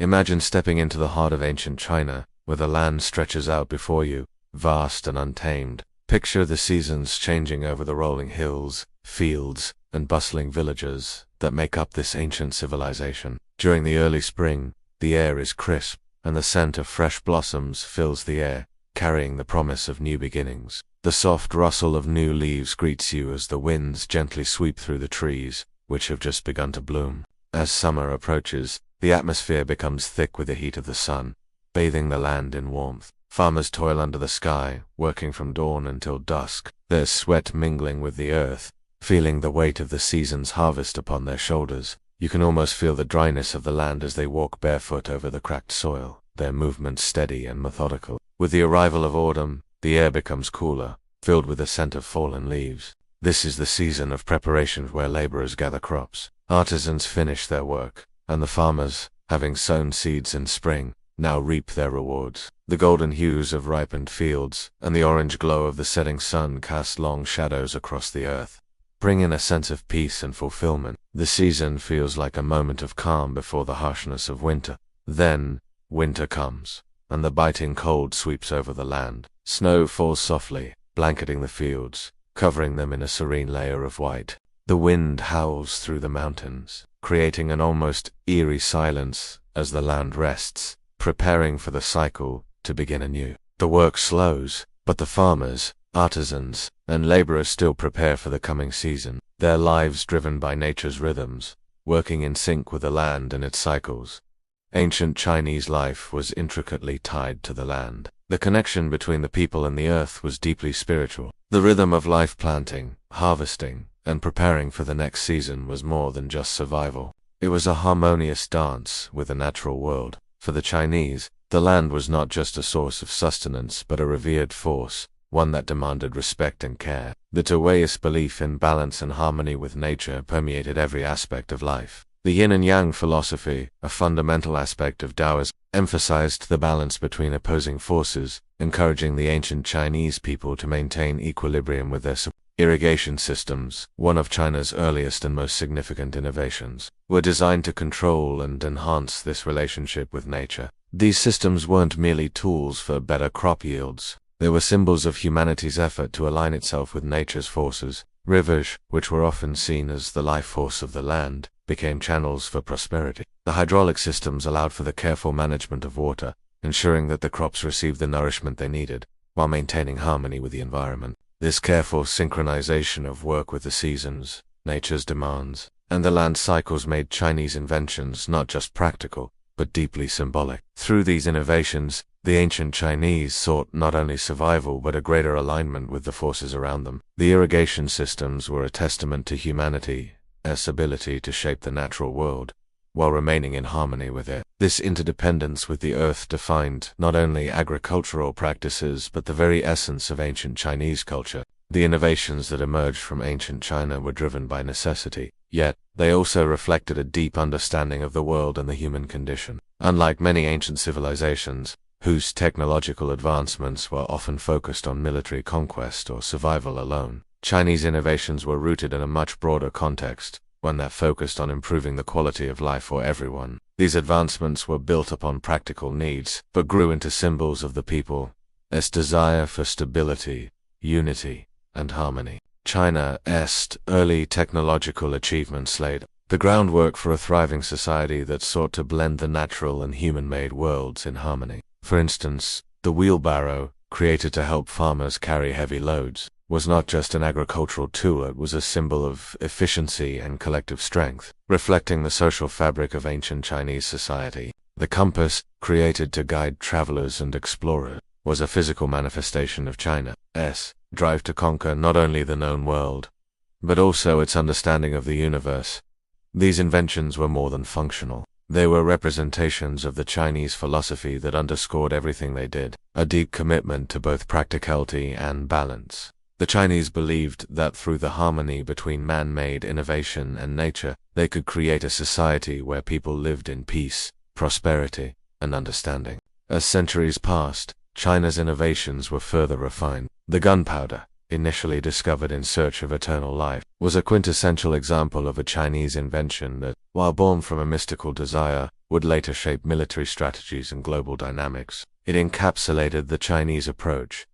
Imagine stepping into the heart of ancient China, where the land stretches out before you, vast and untamed. Picture the seasons changing over the rolling hills, fields, and bustling villages that make up this ancient civilization. During the early spring, the air is crisp, and the scent of fresh blossoms fills the air, carrying the promise of new beginnings. The soft rustle of new leaves greets you as the winds gently sweep through the trees, which have just begun to bloom. As summer approaches, the atmosphere becomes thick with the heat of the sun, bathing the land in warmth. Farmers toil under the sky, working from dawn until dusk, their sweat mingling with the earth, feeling the weight of the season's harvest upon their shoulders. You can almost feel the dryness of the land as they walk barefoot over the cracked soil, their movements steady and methodical. With the arrival of autumn, the air becomes cooler, filled with the scent of fallen leaves. This is the season of preparation where laborers gather crops. Artisans finish their work, and the farmers, having sown seeds in spring, now reap their rewards. The golden hues of ripened fields and the orange glow of the setting sun cast long shadows across the earth, bringing a sense of peace and fulfillment. The season feels like a moment of calm before the harshness of winter. Then, winter comes, and the biting cold sweeps over the land. Snow falls softly, blanketing the fields, covering them in a serene layer of white. The wind howls through the mountains, creating an almost eerie silence as the land rests, preparing for the cycle to begin anew. The work slows, but the farmers, artisans, and laborers still prepare for the coming season, their lives driven by nature's rhythms, working in sync with the land and its cycles. Ancient Chinese life was intricately tied to the land. The connection between the people and the earth was deeply spiritual. The rhythm of life planting, harvesting, and preparing for the next season was more than just survival. It was a harmonious dance with the natural world. For the Chinese, the land was not just a source of sustenance but a revered force, one that demanded respect and care. The Taoist belief in balance and harmony with nature permeated every aspect of life. The yin and yang philosophy, a fundamental aspect of Taoism, emphasized the balance between opposing forces, encouraging the ancient Chinese people to maintain equilibrium with their irrigation systems, one of China's earliest and most significant innovations, were designed to control and enhance this relationship with nature. These systems weren't merely tools for better crop yields. They were symbols of humanity's effort to align itself with nature's forces. Rivers, which were often seen as the life force of the land, became channels for prosperity. The hydraulic systems allowed for the careful management of water, ensuring that the crops received the nourishment they needed, while maintaining harmony with the environment. This careful synchronization of work with the seasons, nature's demands, and the land cycles made Chinese inventions not just practical, but deeply symbolic. Through these innovations, the ancient Chinese sought not only survival but a greater alignment with the forces around them. The irrigation systems were a testament to humanity's ability to shape the natural world, while remaining in harmony with it. This interdependence with the earth defined not only agricultural practices but the very essence of ancient Chinese culture. The innovations that emerged from ancient China were driven by necessity, yet they also reflected a deep understanding of the world and the human condition. Unlike many ancient civilizations, whose technological advancements were often focused on military conquest or survival alone, Chinese innovations were rooted in a much broader context, one that focused on improving the quality of life for everyone. These advancements were built upon practical needs, but grew into symbols of the people's desire for stability, unity, and harmony. China's early technological achievements laid the groundwork for a thriving society that sought to blend the natural and human-made worlds in harmony. For instance, the wheelbarrow, created to help farmers carry heavy loads, was not just an agricultural tool, it was a symbol of efficiency and collective strength, reflecting the social fabric of ancient Chinese society. The compass, created to guide travelers and explorers, was a physical manifestation of China's drive to conquer not only the known world, but also its understanding of the universe. These inventions were more than functional. They were representations of the Chinese philosophy that underscored everything they did, a deep commitment to both practicality and balance. The Chinese believed that through the harmony between man-made innovation and nature, they could create a society where people lived in peace, prosperity, and understanding. As centuries passed, China's innovations were further refined. The gunpowder, initially discovered in search of eternal life, was a quintessential example of a Chinese invention that, while born from a mystical desire, would later shape military strategies and global dynamics. It encapsulated the Chinese approach,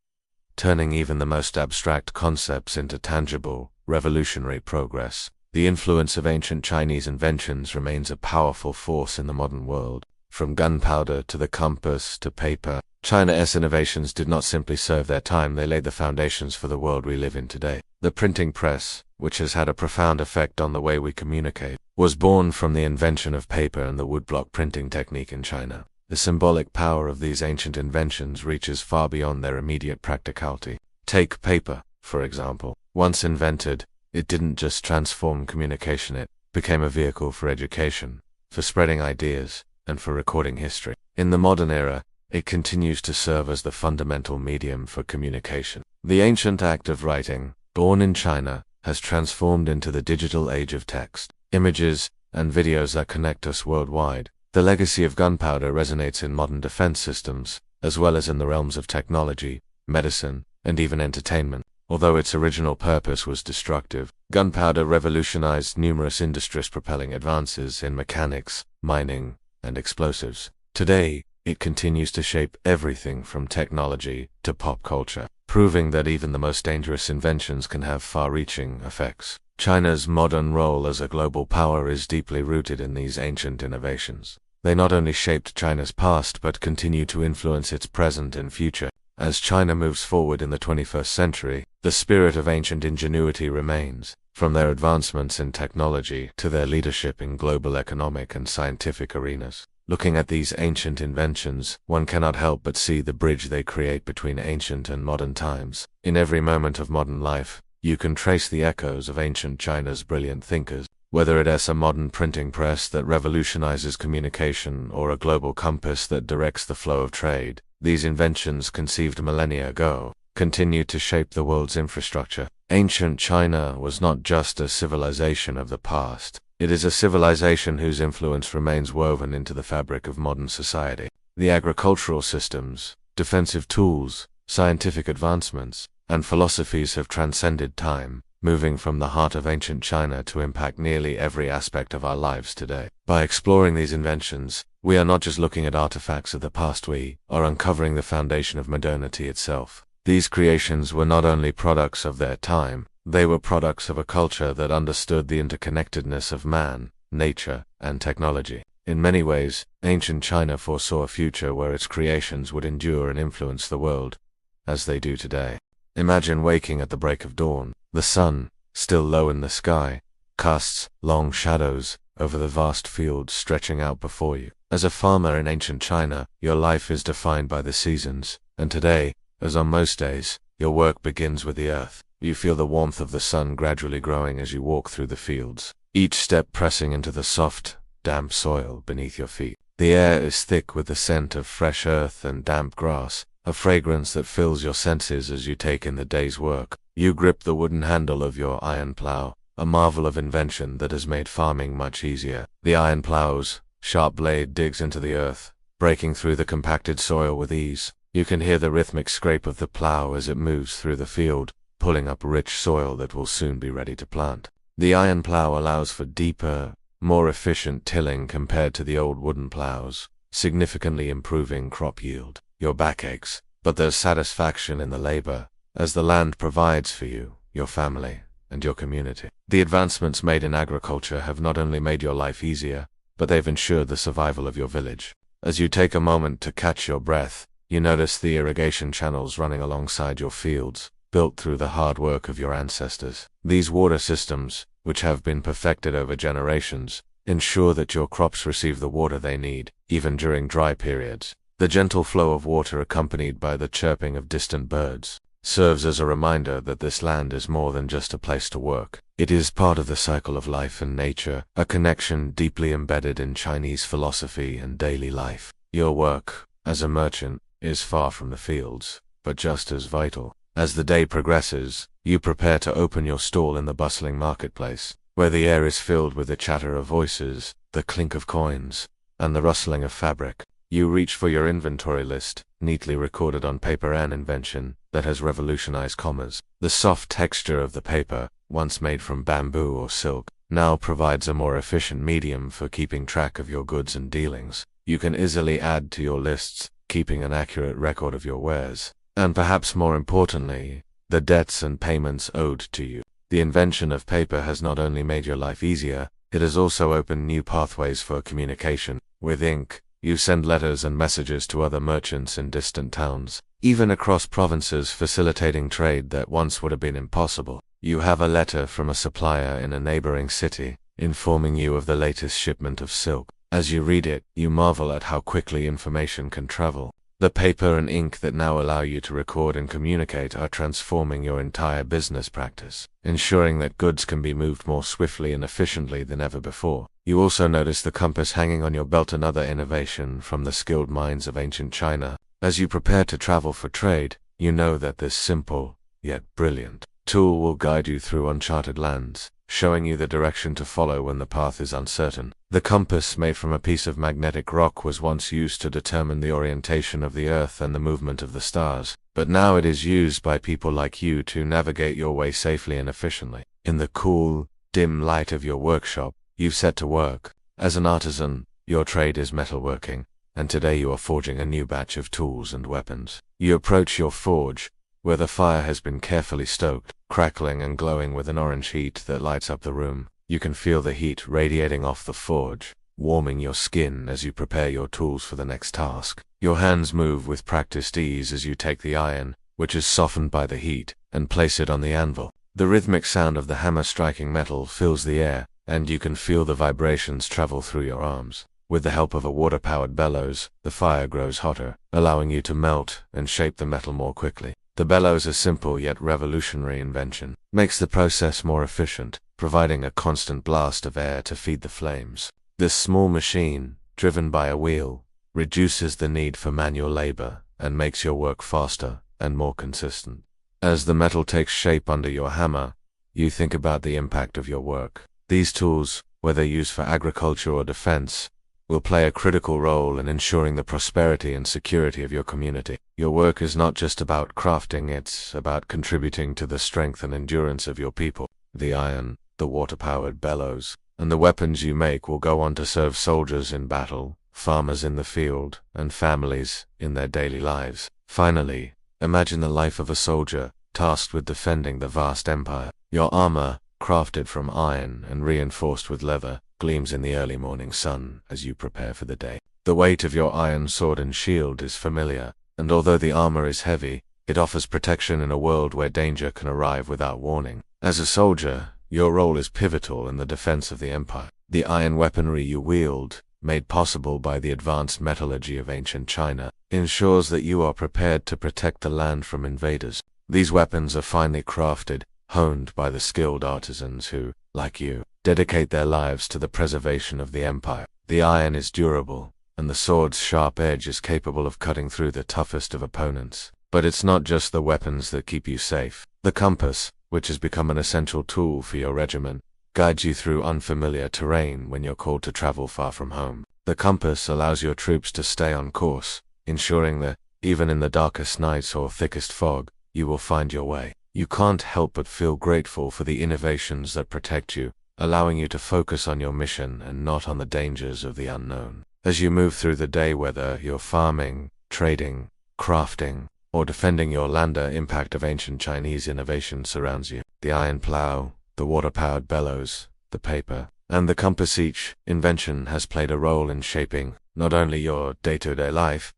turning even the most abstract concepts into tangible, revolutionary progress. The influence of ancient Chinese inventions remains a powerful force in the modern world. From gunpowder to the compass to paper, China's innovations did not simply serve their time, they laid the foundations for the world we live in today. The printing press, which has had a profound effect on the way we communicate, was born from the invention of paper and the woodblock printing technique in China. The symbolic power of these ancient inventions reaches far beyond their immediate practicality. Take paper, for example. Once invented, it didn't just transform communication, it became a vehicle for education, for spreading ideas, and for recording history. In the modern era, it continues to serve as the fundamental medium for communication. The ancient act of writing, born in China, has transformed into the digital age of text, images, and videos that connect us worldwide. The legacy of gunpowder resonates in modern defense systems, as well as in the realms of technology, medicine, and even entertainment. Although its original purpose was destructive, gunpowder revolutionized numerous industries, propelling advances in mechanics, mining, and explosives. Today, it continues to shape everything from technology to pop culture, proving that even the most dangerous inventions can have far-reaching effects. China's modern role as a global power is deeply rooted in these ancient innovations. They not only shaped China's past but continue to influence its present and future. As China moves forward in the 21st century, the spirit of ancient ingenuity remains, from their advancements in technology to their leadership in global economic and scientific arenas. Looking at these ancient inventions, one cannot help but see the bridge they create between ancient and modern times. In every moment of modern life, you can trace the echoes of ancient China's brilliant thinkers. Whether it is a modern printing press that revolutionizes communication or a global compass that directs the flow of trade, these inventions, conceived millennia ago, continue to shape the world's infrastructure. Ancient China was not just a civilization of the past. It is a civilization whose influence remains woven into the fabric of modern society. The agricultural systems, defensive tools, scientific advancements, and philosophies have transcended time, moving from the heart of ancient China to impact nearly every aspect of our lives today. By exploring these inventions, we are not just looking at artifacts of the past, we are uncovering the foundation of modernity itself. These creations were not only products of their time, they were products of a culture that understood the interconnectedness of man, nature, and technology. In many ways, ancient China foresaw a future where its creations would endure and influence the world, as they do today. Imagine waking at the break of dawn. The sun, still low in the sky, casts long shadows over the vast fields stretching out before you. As a farmer in ancient China, your life is defined by the seasons, and today, as on most days, your work begins with the earth. You feel the warmth of the sun gradually growing as you walk through the fields, each step pressing into the soft, damp soil beneath your feet. The air is thick with the scent of fresh earth and damp grass, a fragrance that fills your senses as you take in the day's work. You grip the wooden handle of your iron plow, a marvel of invention that has made farming much easier. The iron plow's sharp blade digs into the earth, breaking through the compacted soil with ease. You can hear the rhythmic scrape of the plow as it moves through the field, pulling up rich soil that will soon be ready to plant. The iron plow allows for deeper, more efficient tilling compared to the old wooden plows, significantly improving crop yield. Your back aches, but there's satisfaction in the labor, as the land provides for you, your family, and your community. The advancements made in agriculture have not only made your life easier, but they've ensured the survival of your village. As you take a moment to catch your breath, you notice the irrigation channels running alongside your fields, built through the hard work of your ancestors. These water systems, which have been perfected over generations, ensure that your crops receive the water they need, even during dry periods. The gentle flow of water, accompanied by the chirping of distant birds, serves as a reminder that this land is more than just a place to work. It is part of the cycle of life and nature, a connection deeply embedded in Chinese philosophy and daily life. Your work, as a merchant, is far from the fields, but just as vital. As the day progresses, you prepare to open your stall in the bustling marketplace, where the air is filled with the chatter of voices, the clink of coins, and the rustling of fabric. You reach for your inventory list, neatly recorded on paper, an invention that has revolutionized commerce. The soft texture of the paper, once made from bamboo or silk, now provides a more efficient medium for keeping track of your goods and dealings. You can easily add to your lists, keeping an accurate record of your wares, and perhaps more importantly, the debts and payments owed to you. The invention of paper has not only made your life easier, it has also opened new pathways for communication. With ink, you send letters and messages to other merchants in distant towns, even across provinces, facilitating trade that once would have been impossible. You have a letter from a supplier in a neighboring city, informing you of the latest shipment of silk. As you read it, you marvel at how quickly information can travel. The paper and ink that now allow you to record and communicate are transforming your entire business practice, ensuring that goods can be moved more swiftly and efficiently than ever before. You also notice the compass hanging on your belt, another innovation from the skilled minds of ancient China. As you prepare to travel for trade, you know that this simple, yet brilliant, tool will guide you through uncharted lands, showing you the direction to follow when the path is uncertain. The compass, made from a piece of magnetic rock, was once used to determine the orientation of the Earth and the movement of the stars, but now it is used by people like you to navigate your way safely and efficiently. In the cool, dim light of your workshop, you've set to work. As an artisan, your trade is metalworking, and today you are forging a new batch of tools and weapons. You approach your forge, where the fire has been carefully stoked, crackling and glowing with an orange heat that lights up the room. You can feel the heat radiating off the forge, warming your skin as you prepare your tools for the next task. Your hands move with practiced ease as you take the iron, which is softened by the heat, and place it on the anvil. The rhythmic sound of the hammer striking metal fills the air, and you can feel the vibrations travel through your arms. With the help of a water-powered bellows, the fire grows hotter, allowing you to melt and shape the metal more quickly. The bellows, a simple yet revolutionary invention, makes the process more efficient, providing a constant blast of air to feed the flames. This small machine, driven by a wheel, reduces the need for manual labor and makes your work faster and more consistent. As the metal takes shape under your hammer, you think about the impact of your work. These tools, whether used for agriculture or defense, will play a critical role in ensuring the prosperity and security of your community. Your work is not just about crafting, it's about contributing to the strength and endurance of your people. The iron, the water-powered bellows, and the weapons you make will go on to serve soldiers in battle, farmers in the field, and families in their daily lives. Finally, imagine the life of a soldier tasked with defending the vast empire. Your armor, crafted from iron and reinforced with leather, gleams in the early morning sun as you prepare for the day. The weight of your iron sword and shield is familiar, and although the armor is heavy, it offers protection in a world where danger can arrive without warning. As a soldier, your role is pivotal in the defense of the empire. The iron weaponry you wield, made possible by the advanced metallurgy of ancient China, ensures that you are prepared to protect the land from invaders. These weapons are finely crafted, honed by the skilled artisans who, like you, dedicate their lives to the preservation of the empire. The iron is durable, and the sword's sharp edge is capable of cutting through the toughest of opponents. But it's not just the weapons that keep you safe. The compass, which has become an essential tool for your regiment, guides you through unfamiliar terrain when you're called to travel far from home. The compass allows your troops to stay on course, ensuring that, even in the darkest nights or thickest fog, you will find your way. You can't help but feel grateful for the innovations that protect you, allowing you to focus on your mission and not on the dangers of the unknown. As you move through the day, whether you're farming, trading, crafting, or defending your land, the impact of ancient Chinese innovation surrounds you. The iron plow, the water-powered bellows, the paper, and the compass, each invention has played a role in shaping not only your day-to-day life,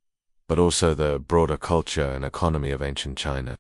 but also the broader culture and economy of ancient China.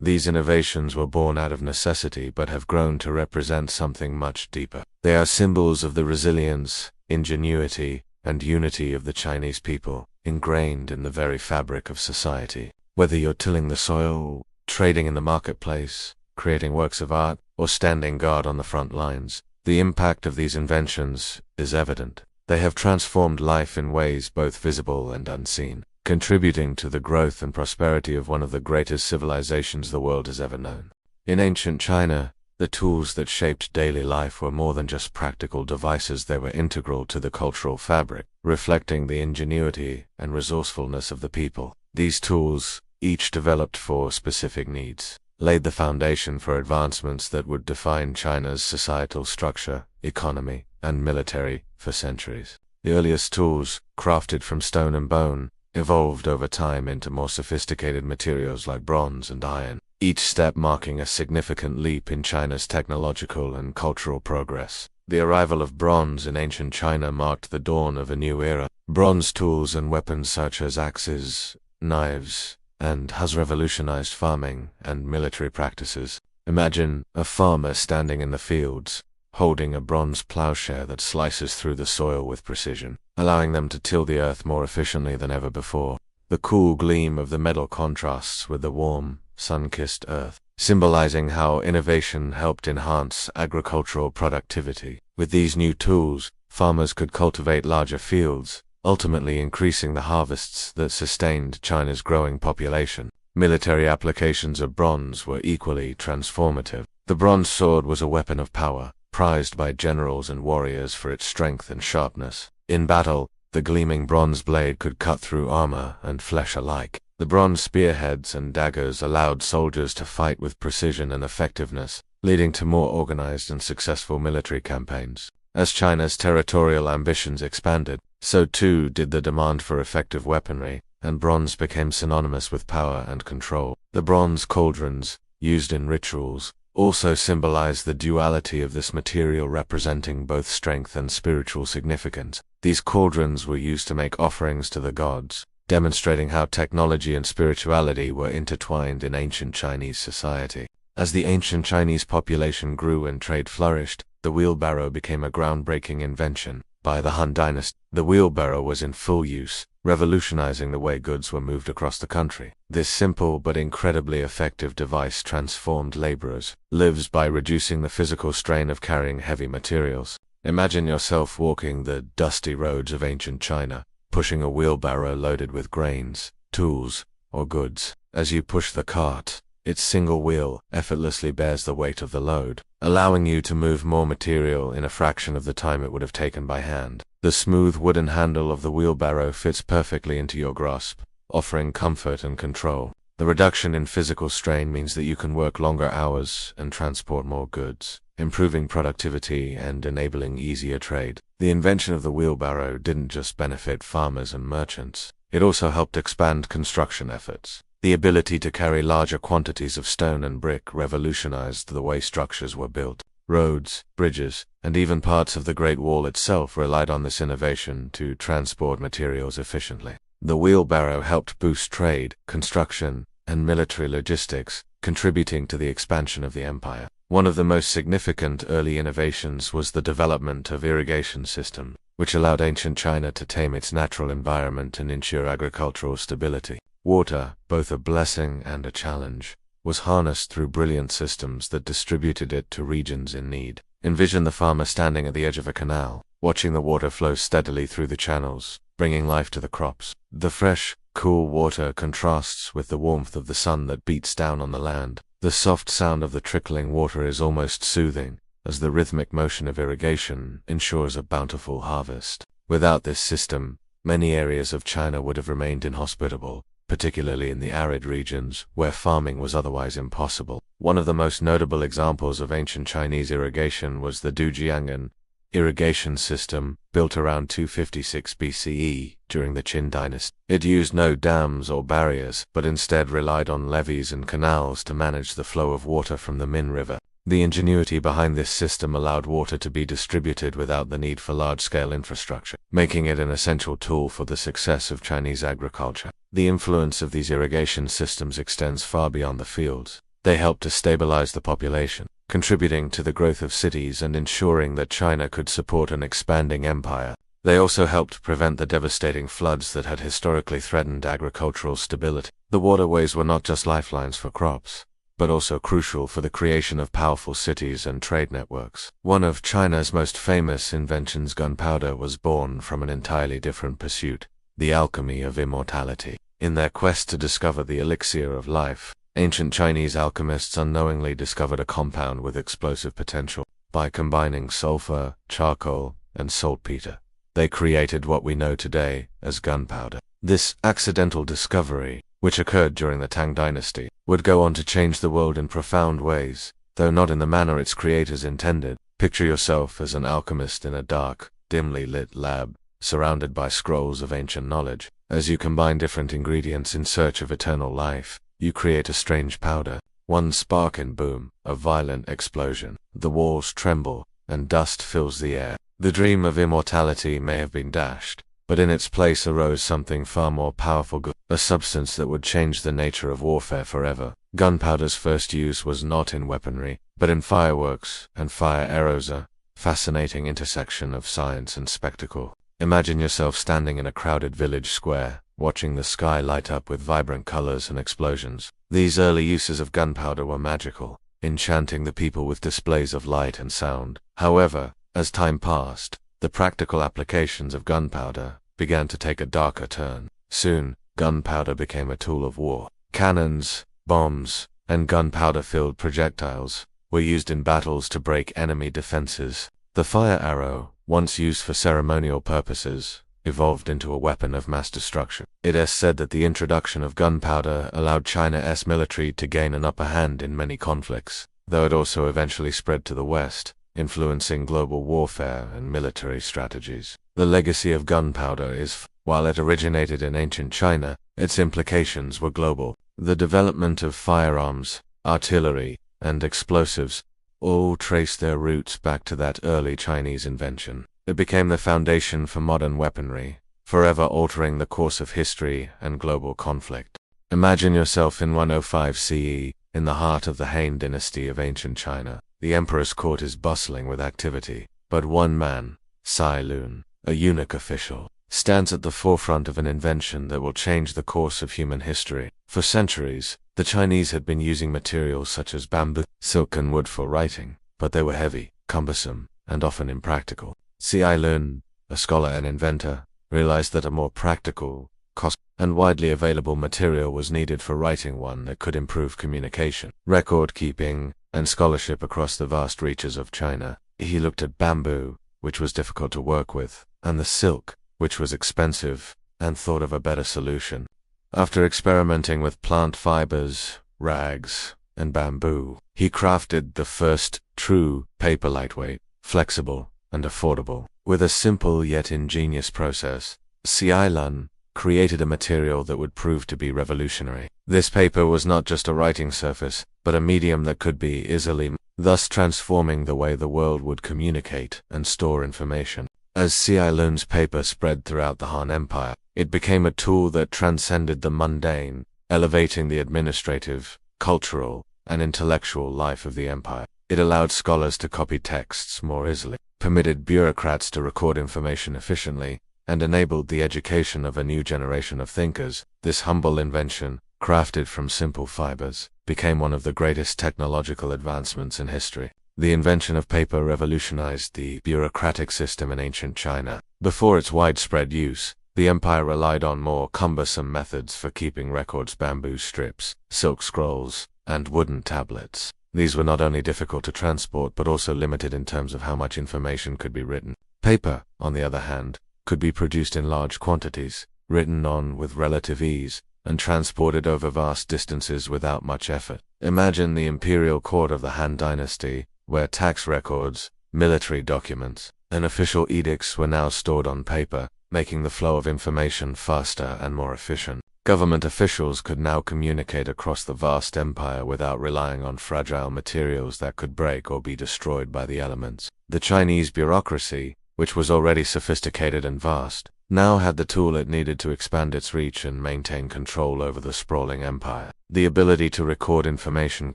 These innovations were born out of necessity but have grown to represent something much deeper. They are symbols of the resilience, ingenuity, and unity of the Chinese people, ingrained in the very fabric of society. Whether you're tilling the soil, trading in the marketplace, creating works of art, or standing guard on the front lines, the impact of these inventions is evident. They have transformed life in ways both visible and unseen, contributing to the growth and prosperity of one of the greatest civilizations the world has ever known. In ancient China, the tools that shaped daily life were more than just practical devices. They were integral to the cultural fabric, reflecting the ingenuity and resourcefulness of the people. These tools, each developed for specific needs, laid the foundation for advancements that would define China's societal structure economy, and military for centuries. The earliest tools, crafted from stone and bone, evolved over time into more sophisticated materials like bronze and iron, each step marking a significant leap in China's technological and cultural progress. The arrival of bronze in ancient China marked the dawn of a new era. Bronze tools and weapons such as axes, knives, and has revolutionized farming and military practices. Imagine a farmer standing in the fields, holding a bronze plowshare that slices through the soil with precision, allowing them to till the earth more efficiently than ever before. The cool gleam of the metal contrasts with the warm, sun-kissed earth, symbolizing how innovation helped enhance agricultural productivity. With these new tools, farmers could cultivate larger fields, ultimately increasing the harvests that sustained China's growing population. Military applications of bronze were equally transformative. The bronze sword was a weapon of power, prized by generals and warriors for its strength and sharpness. In battle, the gleaming bronze blade could cut through armor and flesh alike. The bronze spearheads and daggers allowed soldiers to fight with precision and effectiveness, leading to more organized and successful military campaigns. As China's territorial ambitions expanded, so too did the demand for effective weaponry, and bronze became synonymous with power and control. The bronze cauldrons, used in rituals, also symbolize the duality of this material, representing both strength and spiritual significance. These cauldrons were used to make offerings to the gods, demonstrating how technology and spirituality were intertwined in ancient Chinese society. As the ancient Chinese population grew and trade flourished, the wheelbarrow became a groundbreaking invention. By the Han Dynasty, the wheelbarrow was in full use, revolutionizing the way goods were moved across the country. This simple but incredibly effective device transformed laborers' lives by reducing the physical strain of carrying heavy materials. Imagine yourself walking the dusty roads of ancient China, pushing a wheelbarrow loaded with grains, tools, or goods. As you push the cart, its single wheel effortlessly bears the weight of the load, allowing you to move more material in a fraction of the time it would have taken by hand. The smooth wooden handle of the wheelbarrow fits perfectly into your grasp, offering comfort and control. The reduction in physical strain means that you can work longer hours and transport more goods, improving productivity and enabling easier trade. The invention of the wheelbarrow didn't just benefit farmers and merchants, it also helped expand construction efforts. The ability to carry larger quantities of stone and brick revolutionized the way structures were built. Roads, bridges, and even parts of the Great Wall itself relied on this innovation to transport materials efficiently. The wheelbarrow helped boost trade, construction, and military logistics, contributing to the expansion of the empire. One of the most significant early innovations was the development of irrigation systems, which allowed ancient China to tame its natural environment and ensure agricultural stability. Water, both a blessing and a challenge, was harnessed through brilliant systems that distributed it to regions in need. Envision the farmer standing at the edge of a canal, watching the water flow steadily through the channels, bringing life to the crops. The fresh, cool water contrasts with the warmth of the sun that beats down on the land. The soft sound of the trickling water is almost soothing, as the rhythmic motion of irrigation ensures a bountiful harvest. Without this system, many areas of China would have remained inhospitable, particularly in the arid regions, where farming was otherwise impossible. One of the most notable examples of ancient Chinese irrigation was the Dujiang'an irrigation system, built around 256 BCE during the Qin dynasty. It used no dams or barriers, but instead relied on levees and canals to manage the flow of water from the Min River. The ingenuity behind this system allowed water to be distributed without the need for large-scale infrastructure, making it an essential tool for the success of Chinese agriculture. The influence of these irrigation systems extends far beyond the fields. They helped to stabilize the population, contributing to the growth of cities and ensuring that China could support an expanding empire. They also helped prevent the devastating floods that had historically threatened agricultural stability. The waterways were not just lifelines for crops, but also crucial for the creation of powerful cities and trade networks. One of China's most famous inventions, gunpowder, was born from an entirely different pursuit, the alchemy of immortality. In their quest to discover the elixir of life, ancient Chinese alchemists unknowingly discovered a compound with explosive potential. By combining sulfur, charcoal, and saltpeter, they created what we know today as gunpowder. This accidental discovery, which occurred during the Tang dynasty, would go on to change the world in profound ways, though not in the manner its creators intended. Picture yourself as an alchemist in a dark, dimly lit lab, surrounded by scrolls of ancient knowledge. As you combine different ingredients in search of eternal life, you create a strange powder. One spark and boom, a violent explosion. The walls tremble, and dust fills the air. The dream of immortality may have been dashed, but in its place arose something far more powerful, a substance that would change the nature of warfare forever. Gunpowder's first use was not in weaponry, but in fireworks and fire arrows, a fascinating intersection of science and spectacle. Imagine yourself standing in a crowded village square, watching the sky light up with vibrant colors and explosions. These early uses of gunpowder were magical, enchanting the people with displays of light and sound. However, as time passed, the practical applications of gunpowder began to take a darker turn. Soon, gunpowder became a tool of war. Cannons, bombs, and gunpowder-filled projectiles were used in battles to break enemy defenses. The fire arrow, once used for ceremonial purposes, evolved into a weapon of mass destruction. It is said that the introduction of gunpowder allowed China's military to gain an upper hand in many conflicts, though it also eventually spread to the West, influencing global warfare and military strategies. The legacy of gunpowder is, while it originated in ancient China, its implications were global. The development of firearms, artillery, and explosives all trace their roots back to that early Chinese invention. It became the foundation for modern weaponry, forever altering the course of history and global conflict. Imagine yourself in 105 CE, in the heart of the Han dynasty of ancient China. The emperor's court is bustling with activity, but one man, Cai Lun, a eunuch official, stands at the forefront of an invention that will change the course of human history. For centuries, the Chinese had been using materials such as bamboo, silk and wood for writing, but they were heavy, cumbersome, and often impractical. Cai Lun, a scholar and inventor, realized that a more practical, cost and widely available material was needed for writing, one that could improve communication, record-keeping, and scholarship across the vast reaches of China. He looked at bamboo, which was difficult to work with, and the silk, which was expensive, and thought of a better solution. After experimenting with plant fibers, rags, and bamboo, he crafted the first true paper, lightweight, flexible, and affordable. With a simple yet ingenious process, Cai Lun created a material that would prove to be revolutionary. This paper was not just a writing surface, but a medium that could be easily, thus transforming the way the world would communicate and store information. As Cai Lun's paper spread throughout the Han Empire, it became a tool that transcended the mundane, elevating the administrative, cultural, and intellectual life of the empire. It allowed scholars to copy texts more easily, permitted bureaucrats to record information efficiently, and enabled the education of a new generation of thinkers. This humble invention, crafted from simple fibers, became one of the greatest technological advancements in history. The invention of paper revolutionized the bureaucratic system in ancient China. Before its widespread use, the empire relied on more cumbersome methods for keeping records: bamboo strips, silk scrolls, and wooden tablets. These were not only difficult to transport but also limited in terms of how much information could be written. Paper, on the other hand, could be produced in large quantities, written on with relative ease, and transported over vast distances without much effort. Imagine the imperial court of the Han dynasty, where tax records, military documents, and official edicts were now stored on paper, making the flow of information faster and more efficient. Government officials could now communicate across the vast empire without relying on fragile materials that could break or be destroyed by the elements. The Chinese bureaucracy, which was already sophisticated and vast, now had the tool it needed to expand its reach and maintain control over the sprawling empire. The ability to record information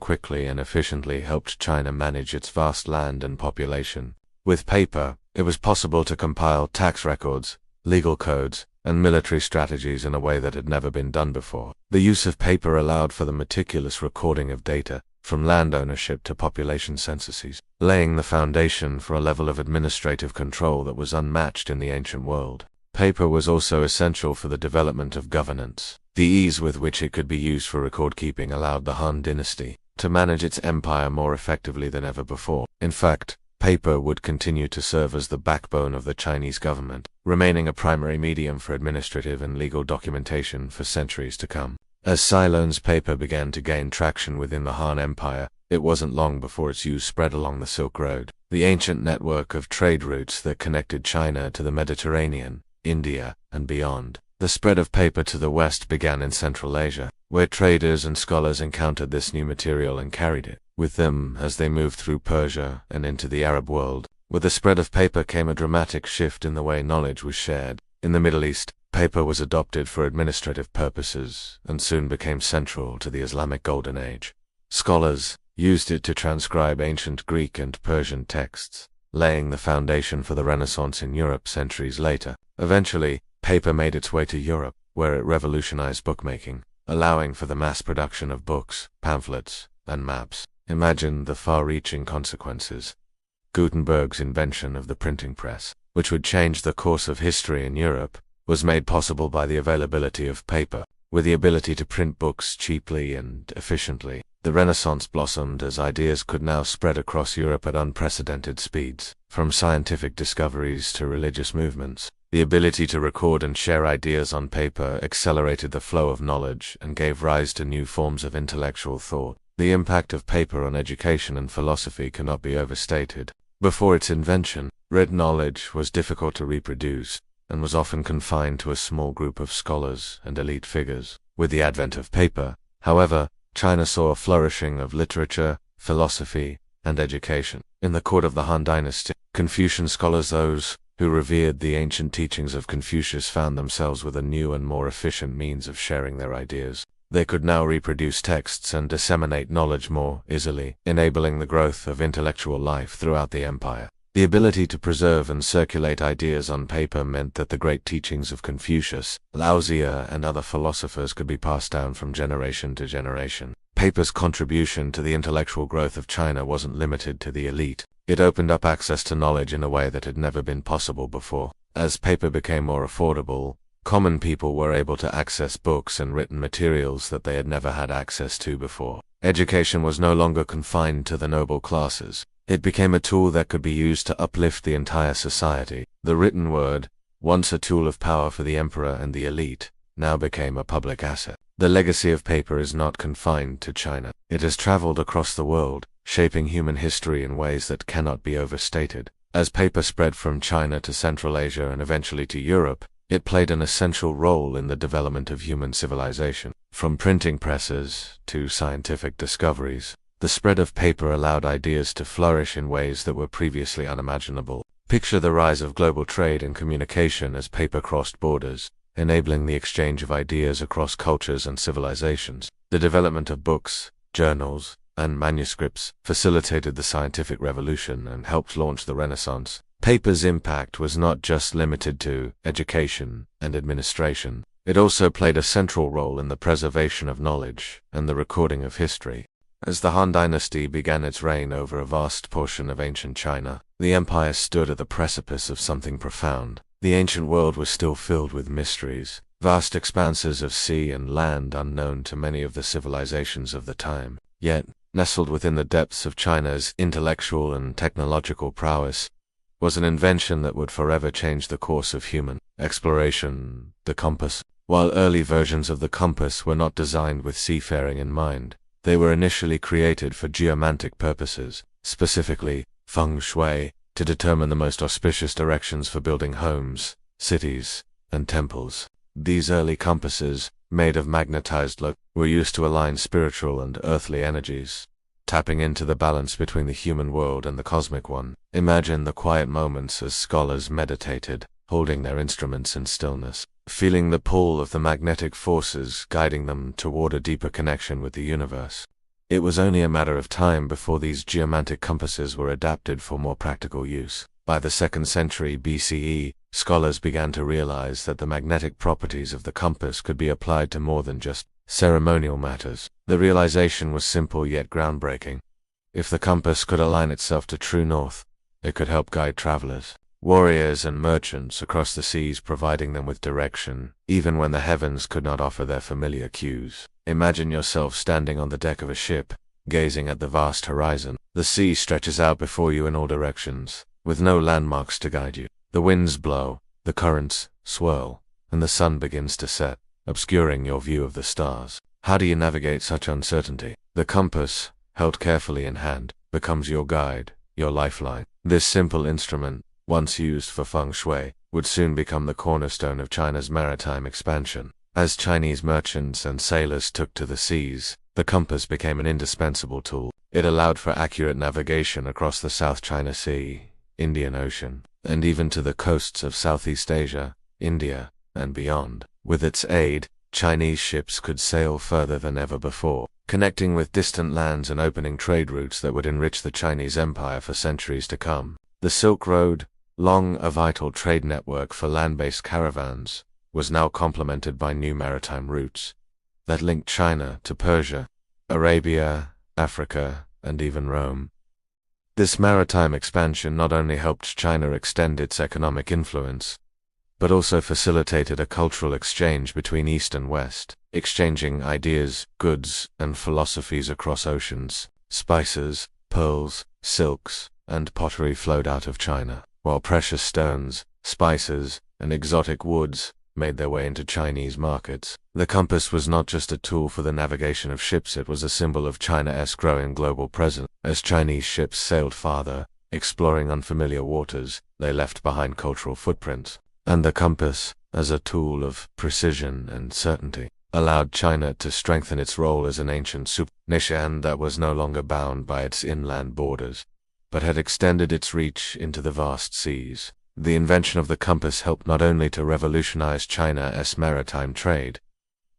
quickly and efficiently helped China manage its vast land and population. With paper, it was possible to compile tax records, legal codes, and military strategies in a way that had never been done before. The use of paper allowed for the meticulous recording of data, from land ownership to population censuses, laying the foundation for a level of administrative control that was unmatched in the ancient world. Paper was also essential for the development of governance. The ease with which it could be used for record-keeping allowed the Han dynasty to manage its empire more effectively than ever before. In fact, paper would continue to serve as the backbone of the Chinese government, remaining a primary medium for administrative and legal documentation for centuries to come. As Cai Lun's paper began to gain traction within the Han Empire, it wasn't long before its use spread along the Silk Road, the ancient network of trade routes that connected China to the Mediterranean, India, and beyond. The spread of paper to the west began in Central Asia, where traders and scholars encountered this new material and carried it with them as they moved through Persia and into the Arab world. With the spread of paper came a dramatic shift in the way knowledge was shared. In the Middle East, paper was adopted for administrative purposes and soon became central to the Islamic Golden Age. Scholars used it to transcribe ancient Greek and Persian texts, laying the foundation for the Renaissance in Europe centuries later. Eventually, paper made its way to Europe, where it revolutionized bookmaking, allowing for the mass production of books, pamphlets, and maps. Imagine the far-reaching consequences. Gutenberg's invention of the printing press, which would change the course of history in Europe, was made possible by the availability of paper. With the ability to print books cheaply and efficiently, the Renaissance blossomed as ideas could now spread across Europe at unprecedented speeds. From scientific discoveries to religious movements, the ability to record and share ideas on paper accelerated the flow of knowledge and gave rise to new forms of intellectual thought. The impact of paper on education and philosophy cannot be overstated. Before its invention, written knowledge was difficult to reproduce and was often confined to a small group of scholars and elite figures. With the advent of paper, however, China saw a flourishing of literature, philosophy, and education. In the court of the Han Dynasty, Confucian scholars, those who revered the ancient teachings of Confucius, found themselves with a new and more efficient means of sharing their ideas. They could now reproduce texts and disseminate knowledge more easily, enabling the growth of intellectual life throughout the empire. The ability to preserve and circulate ideas on paper meant that the great teachings of Confucius, Lao Tzu, and other philosophers could be passed down from generation to generation. Paper's contribution to the intellectual growth of China wasn't limited to the elite. It opened up access to knowledge in a way that had never been possible before. As paper became more affordable, common people were able to access books and written materials that they had never had access to before. Education was no longer confined to the noble classes. It became a tool that could be used to uplift the entire society. The written word, once a tool of power for the emperor and the elite, now became a public asset. The legacy of paper is not confined to China. It has traveled across the world, shaping human history in ways that cannot be overstated. As paper spread from China to Central Asia and eventually to Europe, it played an essential role in the development of human civilization. From printing presses to scientific discoveries, the spread of paper allowed ideas to flourish in ways that were previously unimaginable. Picture the rise of global trade and communication as paper crossed borders, enabling the exchange of ideas across cultures and civilizations. The development of books, journals, and manuscripts facilitated the scientific revolution and helped launch the Renaissance. Paper's impact was not just limited to education and administration. It also played a central role in the preservation of knowledge and the recording of history. As the Han Dynasty began its reign over a vast portion of ancient China, the empire stood at the precipice of something profound. The ancient world was still filled with mysteries, vast expanses of sea and land unknown to many of the civilizations of the time. Yet, nestled within the depths of China's intellectual and technological prowess, was an invention that would forever change the course of human exploration: the compass. While early versions of the compass were not designed with seafaring in mind, they were initially created for geomantic purposes, specifically feng shui, to determine the most auspicious directions for building homes, cities, and temples. These early compasses, made of magnetized lead, were used to align spiritual and earthly energies, tapping into the balance between the human world and the cosmic one. Imagine the quiet moments as scholars meditated, holding their instruments in stillness, feeling the pull of the magnetic forces guiding them toward a deeper connection with the universe. It was only a matter of time before these geomantic compasses were adapted for more practical use. By the 2nd century BCE, scholars began to realize that the magnetic properties of the compass could be applied to more than just ceremonial matters. The realization was simple yet groundbreaking. If the compass could align itself to true north, it could help guide travelers, warriors, and merchants across the seas, providing them with direction, even when the heavens could not offer their familiar cues. Imagine yourself standing on the deck of a ship, gazing at the vast horizon. The sea stretches out before you in all directions, with no landmarks to guide you. The winds blow, the currents swirl, and the sun begins to set, obscuring your view of the stars. How do you navigate such uncertainty? The compass, held carefully in hand, becomes your guide, your lifeline. This simple instrument, once used for feng shui, would soon become the cornerstone of China's maritime expansion. As Chinese merchants and sailors took to the seas, the compass became an indispensable tool. It allowed for accurate navigation across the South China Sea, Indian Ocean, and even to the coasts of Southeast Asia, India, and beyond. With its aid, Chinese ships could sail further than ever before, connecting with distant lands and opening trade routes that would enrich the Chinese Empire for centuries to come. The Silk Road, long a vital trade network for land-based caravans, was now complemented by new maritime routes that linked China to Persia, Arabia, Africa, and even Rome. This maritime expansion not only helped China extend its economic influence, but also facilitated a cultural exchange between East and West, exchanging ideas, goods, and philosophies across oceans. Spices, pearls, silks, and pottery flowed out of China, while precious stones, spices, and exotic woods made their way into Chinese markets. The compass was not just a tool for the navigation of ships, it was a symbol of China's growing global presence. As Chinese ships sailed farther, exploring unfamiliar waters, they left behind cultural footprints. And the compass, as a tool of precision and certainty, allowed China to strengthen its role as an ancient supernation that was no longer bound by its inland borders, but had extended its reach into the vast seas. The invention of the compass helped not only to revolutionize China's maritime trade,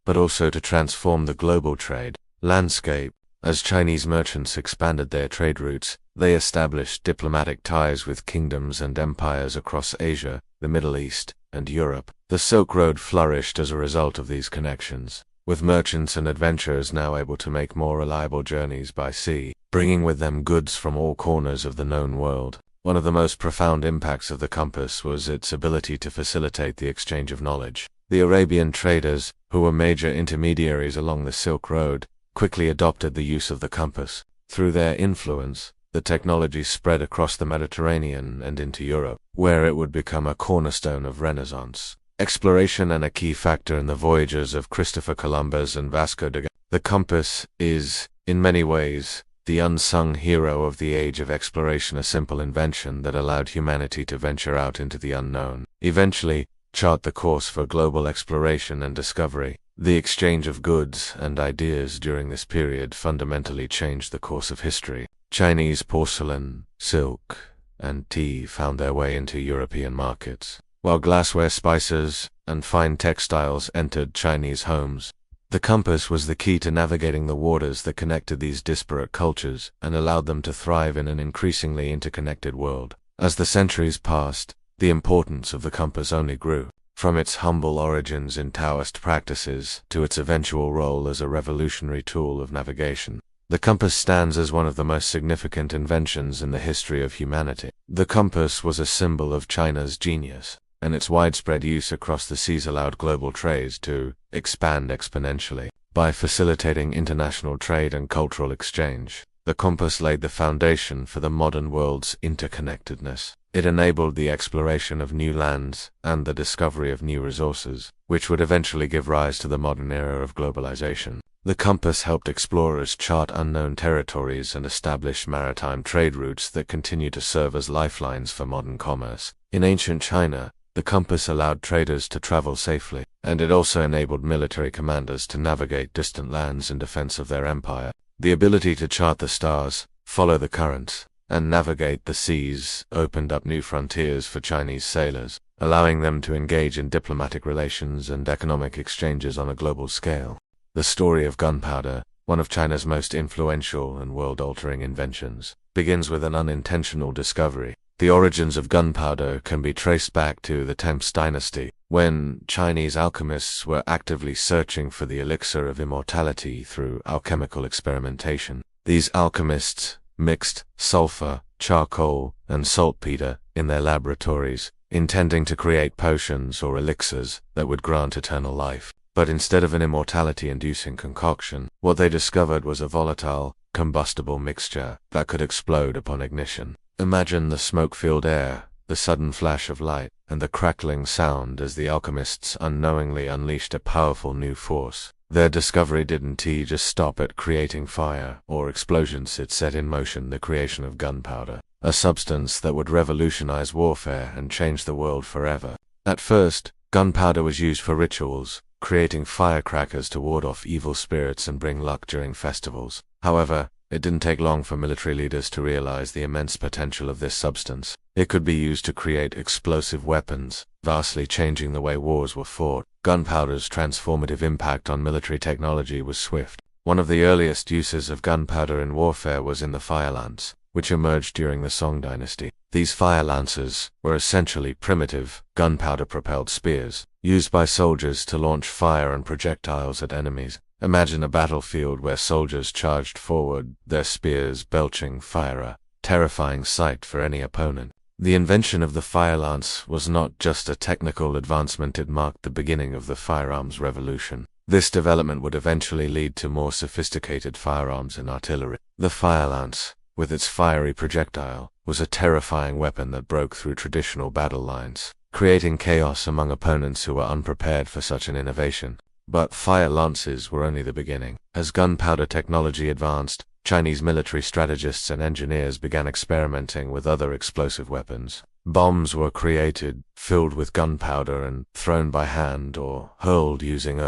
but also to transform the global trade landscape. As Chinese merchants expanded their trade routes, they established diplomatic ties with kingdoms and empires across Asia, the Middle East, and Europe. The Silk Road flourished as a result of these connections, with merchants and adventurers now able to make more reliable journeys by sea, bringing with them goods from all corners of the known world. One of the most profound impacts of the compass was its ability to facilitate the exchange of knowledge. The Arabian traders, who were major intermediaries along the Silk Road, quickly adopted the use of the compass. Through their influence, the technology spread across the Mediterranean and into Europe, where it would become a cornerstone of Renaissance exploration and a key factor in the voyages of Christopher Columbus and Vasco da Gama. The compass is, in many ways, the unsung hero of the age of exploration, a simple invention that allowed humanity to venture out into the unknown, eventually chart the course for global exploration and discovery. The exchange of goods and ideas during this period fundamentally changed the course of history. Chinese porcelain, silk, and tea found their way into European markets, while glassware, spices, and fine textiles entered Chinese homes. The compass was the key to navigating the waters that connected these disparate cultures and allowed them to thrive in an increasingly interconnected world. As the centuries passed, the importance of the compass only grew. From its humble origins in Taoist practices to its eventual role as a revolutionary tool of navigation, the compass stands as one of the most significant inventions in the history of humanity. The compass was a symbol of China's genius, and its widespread use across the seas allowed global trade to expand exponentially. By facilitating international trade and cultural exchange, the compass laid the foundation for the modern world's interconnectedness. It enabled the exploration of new lands and the discovery of new resources, which would eventually give rise to the modern era of globalization. The compass helped explorers chart unknown territories and establish maritime trade routes that continue to serve as lifelines for modern commerce. In ancient China, the compass allowed traders to travel safely, and it also enabled military commanders to navigate distant lands in defense of their empire. The ability to chart the stars, follow the currents, and navigate the seas opened up new frontiers for Chinese sailors, allowing them to engage in diplomatic relations and economic exchanges on a global scale. The story of gunpowder, one of China's most influential and world-altering inventions, begins with an unintentional discovery. The origins of gunpowder can be traced back to the Tang dynasty, when Chinese alchemists were actively searching for the elixir of immortality through alchemical experimentation. These alchemists mixed sulfur, charcoal, and saltpeter in their laboratories, intending to create potions or elixirs that would grant eternal life. But instead of an immortality-inducing concoction, what they discovered was a volatile, combustible mixture that could explode upon ignition. Imagine the smoke-filled air, the sudden flash of light, and the crackling sound as the alchemists unknowingly unleashed a powerful new force. Their discovery didn't just stop at creating fire or explosions, it set in motion the creation of gunpowder, a substance that would revolutionize warfare and change the world forever. At first, gunpowder was used for rituals, creating firecrackers to ward off evil spirits and bring luck during festivals. However, it didn't take long for military leaders to realize the immense potential of this substance. It could be used to create explosive weapons, vastly changing the way wars were fought. Gunpowder's transformative impact on military technology was swift. One of the earliest uses of gunpowder in warfare was in the fire lance, which emerged during the Song dynasty. These fire lances were essentially primitive, gunpowder-propelled spears, used by soldiers to launch fire and projectiles at enemies. Imagine a battlefield where soldiers charged forward, their spears belching fire, a terrifying sight for any opponent. The invention of the fire lance was not just a technical advancement, it marked the beginning of the firearms revolution. This development would eventually lead to more sophisticated firearms and artillery. The fire lance, with its fiery projectile, was a terrifying weapon that broke through traditional battle lines, creating chaos among opponents who were unprepared for such an innovation. But fire lances were only the beginning. As gunpowder technology advanced, Chinese military strategists and engineers began experimenting with other explosive weapons. Bombs were created, filled with gunpowder and thrown by hand or hurled using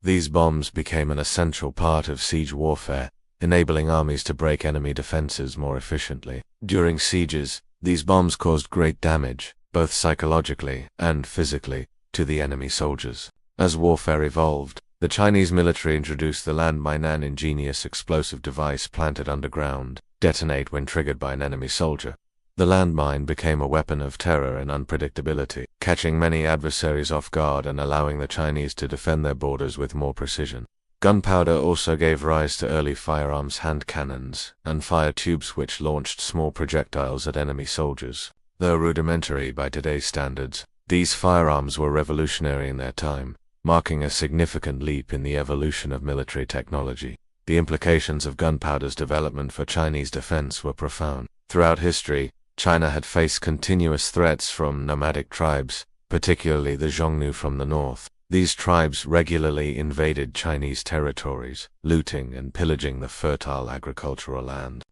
These bombs became an essential part of siege warfare, enabling armies to break enemy defenses more efficiently. During sieges, these bombs caused great damage, both psychologically and physically, to the enemy soldiers. As warfare evolved, the Chinese military introduced the landmine, an ingenious explosive device planted underground, detonate when triggered by an enemy soldier. The landmine became a weapon of terror and unpredictability, catching many adversaries off guard and allowing the Chinese to defend their borders with more precision. Gunpowder also gave rise to early firearms, hand cannons, and fire tubes which launched small projectiles at enemy soldiers. Though rudimentary by today's standards, these firearms were revolutionary in their time, marking a significant leap in the evolution of military technology. The implications of gunpowder's development for Chinese defense were profound. Throughout history, China had faced continuous threats from nomadic tribes, particularly the Xiongnu from the north. These tribes regularly invaded Chinese territories, looting and pillaging the fertile agricultural land.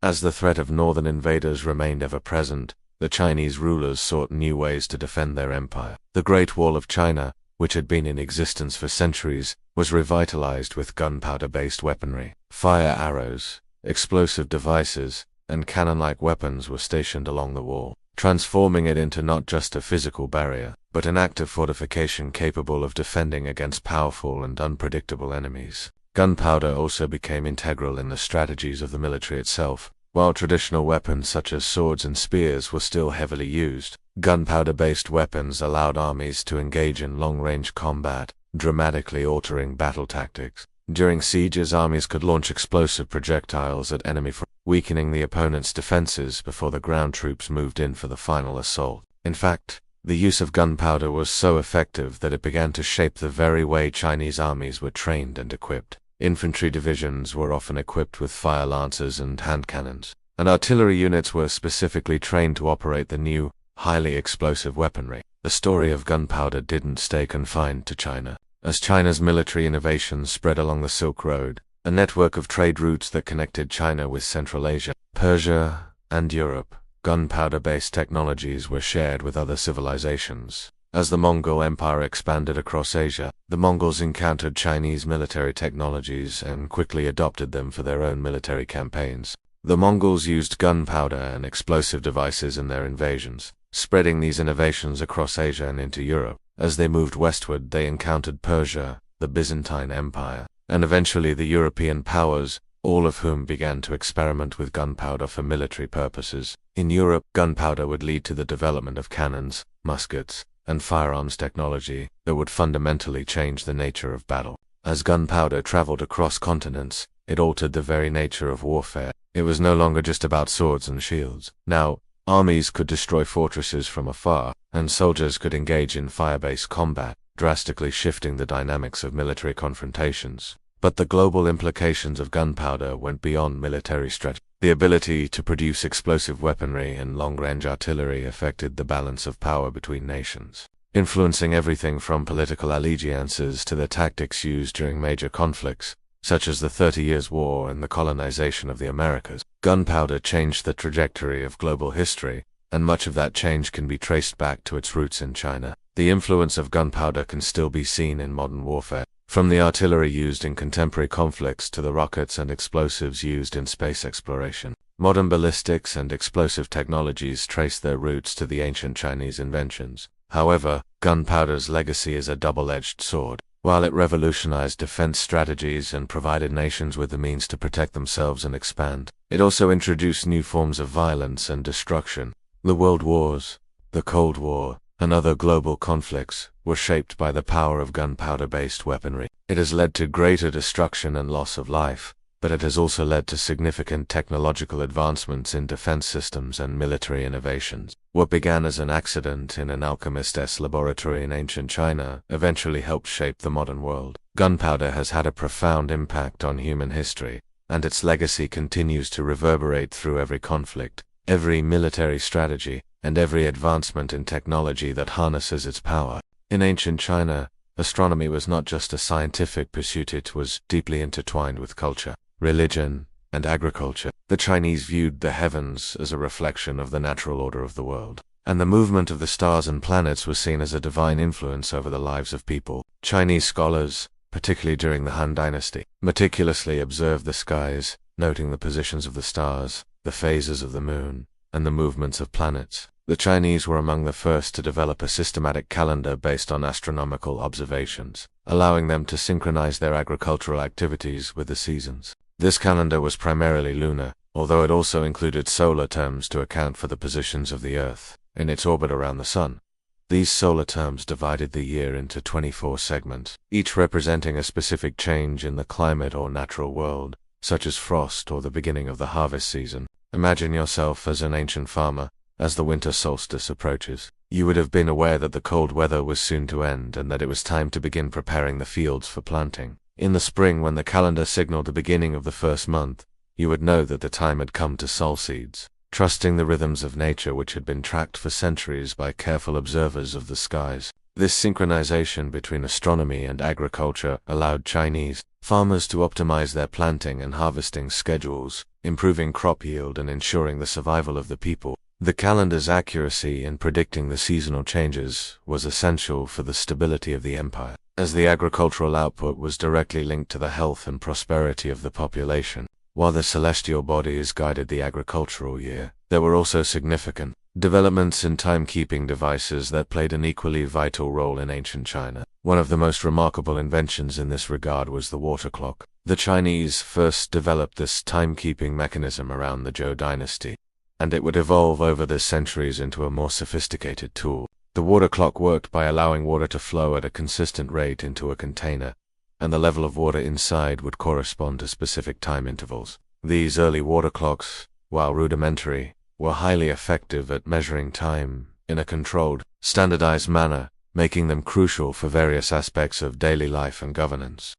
As the threat of northern invaders remained ever present, the Chinese rulers sought new ways to defend their empire. The Great Wall of China, which had been in existence for centuries, was revitalized with gunpowder-based weaponry. Fire arrows, explosive devices, and cannon-like weapons were stationed along the wall, transforming it into not just a physical barrier, but an active fortification capable of defending against powerful and unpredictable enemies. Gunpowder also became integral in the strategies of the military itself. While traditional weapons such as swords and spears were still heavily used, gunpowder-based weapons allowed armies to engage in long-range combat, dramatically altering battle tactics. During sieges, armies could launch explosive projectiles at enemy, weakening the opponent's defenses before the ground troops moved in for the final assault. In fact, the use of gunpowder was so effective that it began to shape the very way Chinese armies were trained and equipped. Infantry divisions were often equipped with fire lances and hand cannons, and artillery units were specifically trained to operate the new, highly explosive weaponry. The story of gunpowder didn't stay confined to China. As China's military innovations spread along the Silk Road, a network of trade routes that connected China with Central Asia, Persia, and Europe, gunpowder-based technologies were shared with other civilizations. As the Mongol Empire expanded across Asia, the Mongols encountered Chinese military technologies and quickly adopted them for their own military campaigns. The Mongols used gunpowder and explosive devices in their invasions, spreading these innovations across Asia and into Europe. As they moved westward, they encountered Persia, the Byzantine Empire, and eventually the European powers, all of whom began to experiment with gunpowder for military purposes. In Europe, gunpowder would lead to the development of cannons, muskets, and firearms technology that would fundamentally change the nature of battle. As gunpowder traveled across continents, it altered the very nature of warfare. It was no longer just about swords and shields. Now, armies could destroy fortresses from afar, and soldiers could engage in fire-based combat, drastically shifting the dynamics of military confrontations. But the global implications of gunpowder went beyond military strategy. The ability to produce explosive weaponry and long-range artillery affected the balance of power between nations. influencing everything from political allegiances to the tactics used during major conflicts, such as the 30 Years' War and the colonization of the Americas. Gunpowder changed the trajectory of global history, and much of that change can be traced back to its roots in China. The influence of gunpowder can still be seen in modern warfare, from the artillery used in contemporary conflicts to the rockets and explosives used in space exploration. Modern ballistics and explosive technologies trace their roots to the ancient Chinese inventions. However, gunpowder's legacy is a double-edged sword. While it revolutionized defense strategies and provided nations with the means to protect themselves and expand, it also introduced new forms of violence and destruction. The World Wars, the Cold War, and other global conflicts were shaped by the power of gunpowder-based weaponry. It has led to greater destruction and loss of life, but it has also led to significant technological advancements in defense systems and military innovations. What began as an accident in an alchemist's laboratory in ancient China eventually helped shape the modern world. Gunpowder has had a profound impact on human history, and its legacy continues to reverberate through every conflict, every military strategy, and every advancement in technology that harnesses its power. In ancient China, astronomy was not just a scientific pursuit, it was deeply intertwined with culture, religion, and agriculture. The Chinese viewed the heavens as a reflection of the natural order of the world, and the movement of the stars and planets was seen as a divine influence over the lives of people. Chinese scholars, particularly during the Han Dynasty, meticulously observed the skies, noting the positions of the stars, the phases of the moon, and the movements of planets. The Chinese were among the first to develop a systematic calendar based on astronomical observations, allowing them to synchronize their agricultural activities with the seasons. This calendar was primarily lunar, although it also included solar terms to account for the positions of the Earth in its orbit around the Sun. These solar terms divided the year into 24 segments, each representing a specific change in the climate or natural world, such as frost or the beginning of the harvest season. Imagine yourself as an ancient farmer. As the winter solstice approaches, you would have been aware that the cold weather was soon to end and that it was time to begin preparing the fields for planting. In the spring, when the calendar signaled the beginning of the first month, you would know that the time had come to sow seeds, trusting the rhythms of nature which had been tracked for centuries by careful observers of the skies. This synchronization between astronomy and agriculture allowed Chinese farmers to optimize their planting and harvesting schedules, improving crop yield and ensuring the survival of the people. The calendar's accuracy in predicting the seasonal changes was essential for the stability of the empire, as the agricultural output was directly linked to the health and prosperity of the population. While the celestial bodies guided the agricultural year, there were also significant developments in timekeeping devices that played an equally vital role in ancient China. One of the most remarkable inventions in this regard was the water clock. The Chinese first developed this timekeeping mechanism around the Zhou dynasty, and it would evolve over the centuries into a more sophisticated tool. The water clock worked by allowing water to flow at a consistent rate into a container, and the level of water inside would correspond to specific time intervals. These early water clocks, while rudimentary, were highly effective at measuring time in a controlled, standardized manner, making them crucial for various aspects of daily life and governance.